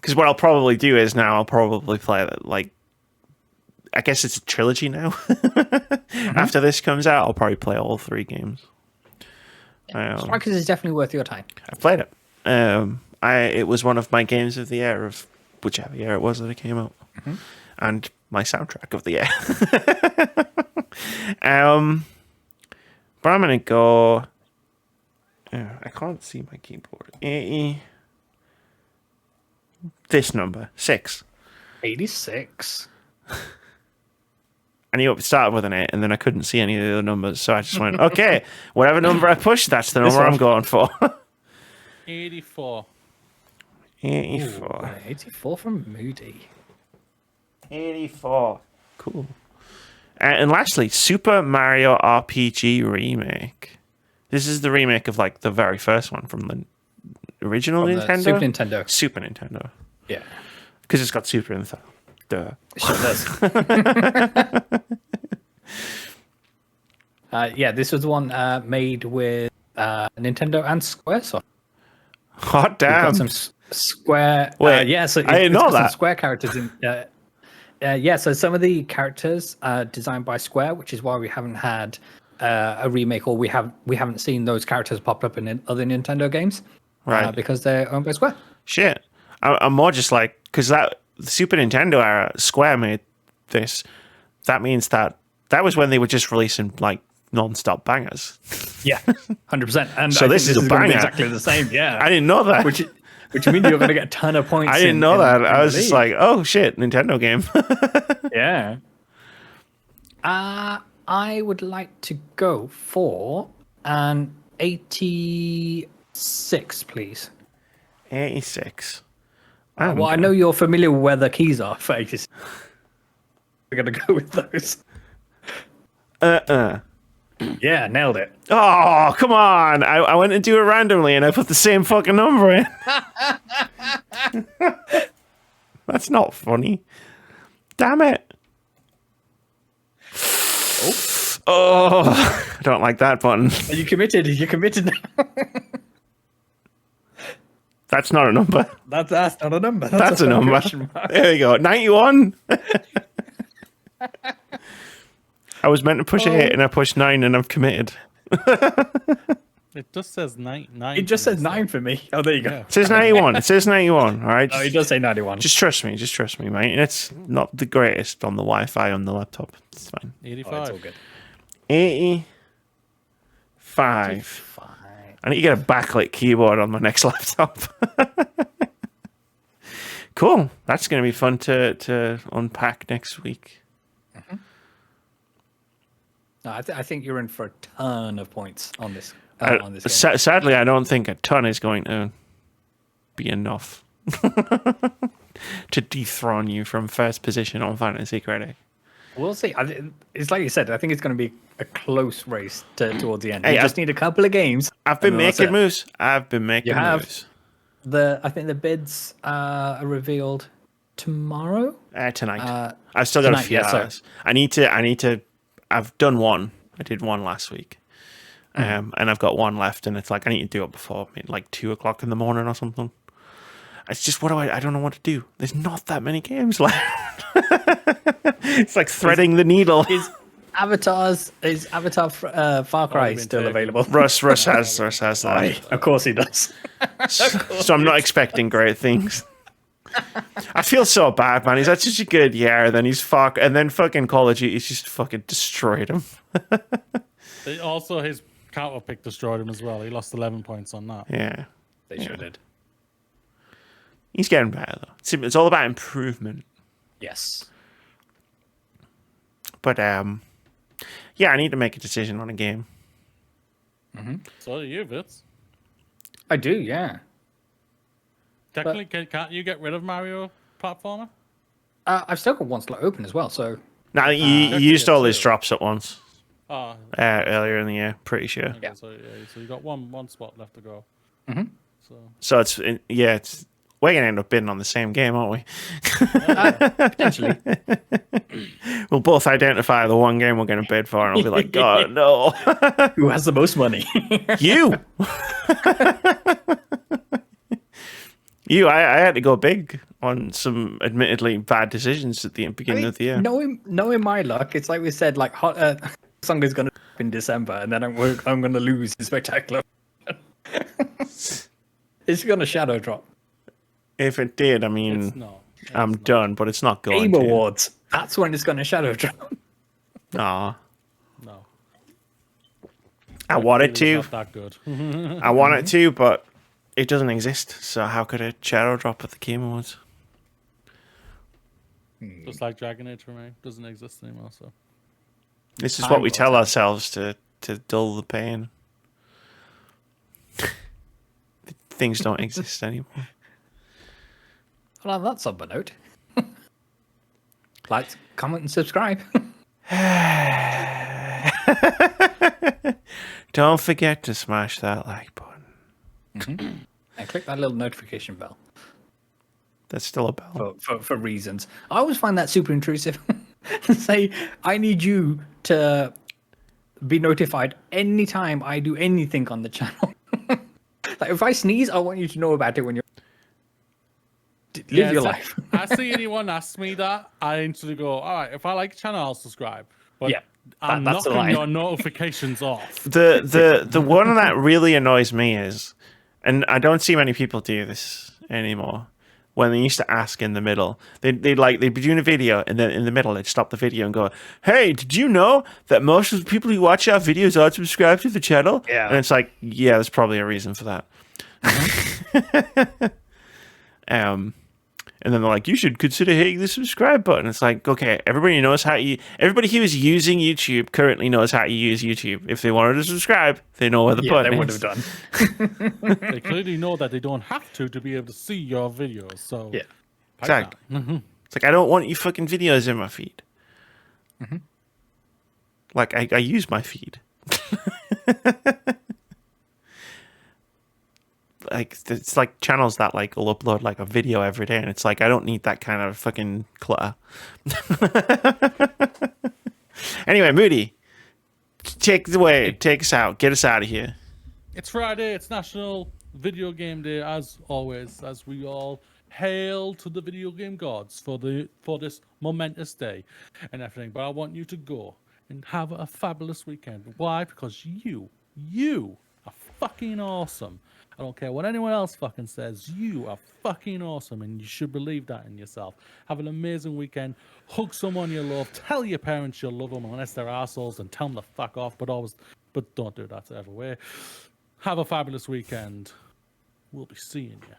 Because what I'll probably do is now I'll probably play like I guess it's a trilogy now. After this comes out, I'll probably play all 3 games. Strikers is definitely worth your time. I've played it. It was one of my games of the year, of whichever year it was that it came out, and my soundtrack of the year. But I'm gonna go. I can't see my keyboard. This number 6. 86. I knew it started with an 8, and then I couldn't see any of the other numbers, so I just went, okay, whatever number I push, that's the number I'm going for. 84. 84. Ooh, 84 from Moody. 84. Cool. And lastly, Super Mario RPG Remake. This is the remake of like the very first one from the original From the Nintendo. Super Nintendo. Super Nintendo. Yeah. Because it's got Super in the title. Duh. Sure does. This was the one made with Nintendo and Squaresoft. Hot We've damn. got some Square. Wait, so I didn't know got some that. Square characters in. So some of the characters are designed by Square, which is why we haven't had a remake, or we haven't seen those characters pop up in other Nintendo games, Right. because they're owned by Square. Shit. I'm more just like, because that the Super Nintendo era, Square made this. That means that was when they were just releasing like non-stop bangers. Yeah, 100%. And So I this think is a gonna be banger. exactly the same. Yeah, I didn't know that. which means you're going to get a ton of points. I didn't know in that. I the was just league. like, oh shit, Nintendo game. Yeah. I would like to go for an 86, please. 86. Well, I know you're familiar with where the keys are for 86. We're going to go with those. Yeah, nailed it. Oh, come on. I went to do it randomly and I put the same fucking number in. That's not funny. Damn it. Oh, I don't like that button. Are you committed? You're committed now. That's not a number. That's not a number. That's a number. question mark. There you go. 91. I was meant to push 8 and I pushed 9 and I've committed. It just says 9. It just says 9 for me. Oh, there you go. Yeah. It says 91. It says 91. All right. Oh, it does say 91. Just trust me. Just trust me, mate. It's not the greatest on the Wi-Fi on the laptop. It's fine. 85. Oh, it's all good. 85. Fine. I need to get a backlit keyboard on my next laptop. Cool. That's going to be fun to unpack next week. No, I think you're in for a ton of points on this. On this game. Sadly, I don't think a ton is going to be enough to dethrone you from first position on Fantasy Critic. We'll see. It's like you said. I think it's going to be a close race towards the end. Hey, You just need a couple of games. I've been and then that's making it. moves. I've been making You have. moves. I think the bids are revealed tomorrow. Tonight. I've still got a tonight, few yeah, so- hours. I need to. I've done one. I did one last week. And I've got one left, and it's like I need to do it before like 2:00 in the morning or something. It's just I don't know what to do. There's not that many games left. It's like threading the needle. Is Avatar Far Cry been still taken. available? Russ has that. Of course he does. So I'm not expecting great things. I feel so bad, man. He's had such a good year, then and then fucking Call of Duty's just fucking destroyed him. Also, his counter pick destroyed him as well. He lost 11 points on that. Yeah. They sure did. He's getting better though. It's all about improvement. Yes. But yeah, I need to make a decision on a game. So do you, Vitz. I do, yeah. Technically, can't you get rid of Mario platformer? I've still got one slot open as well, so Now you used all his drops at once Oh, earlier in the year, pretty sure. okay, so you got one spot left to go. So it's we're gonna end up bidding on the same game, aren't we? potentially. We'll both identify the one game we're gonna bid for, and I'll be like, God, no, Who has the most money? you. I had to go big on some admittedly bad decisions at the beginning of the year. Knowing my luck, it's like we said, like song is going to in December, and then I'm going to lose in Spectacular. It's going to shadow drop. If it did, I mean, It's not. I'm done, but it's not going Game to. Awards. That's when it's going to shadow drop. Aw. No. I want it to. Not that good. I want it to, but it doesn't exist. So how could a shadow drop at the Game Awards? Just like Dragon Age for me. Doesn't exist anymore, so. This is what we tell ourselves to dull the pain. Things don't exist anymore. Well, on that somber note, like, comment, and subscribe. Don't forget to smash that like button. And click that little notification bell That's still a bell. for reasons. I always find that super intrusive. Say, I need you to be notified anytime I do anything on the channel. Like, if I sneeze, I want you to know about it when you're... Live your life. I see anyone ask me that, I instantly go, all right, if I like a channel, I'll subscribe. But Yeah, I'm that's the knocking line. your notifications off. The one that really annoys me is, and I don't see many people do this anymore, when they used to ask in the middle, they'd be doing a video, and then in the middle they'd stop the video and go, "Hey, did you know that most of the people who watch our videos aren't subscribed to the channel?" Yeah. And it's like, yeah, there's probably a reason for that. And then they're like, "You should consider hitting the subscribe button." It's like, okay, everybody who is using YouTube currently knows how to use YouTube. If they wanted to subscribe, they know where the button they would is. have done. They clearly know that they don't have to be able to see your videos. So Yeah. Exactly. It's like, I don't want you fucking videos in my feed. Like, I use my feed. Like, it's like channels that like will upload like a video every day, and it's like, I don't need that kind of fucking clutter. Anyway, Moody, take it away. Take us out. Get us out of here. It's Friday. It's National Video Game Day, as always, as we all hail to the video game gods for this momentous day and everything. But I want you to go and have a fabulous weekend. Why? Because you are fucking awesome. I don't care what anyone else fucking says. You are fucking awesome, and you should believe that in yourself. Have an amazing weekend. Hug someone you love. Tell your parents you love them, unless they're assholes, and tell them to fuck off. But don't do that ever way. Have a fabulous weekend. We'll be seeing you.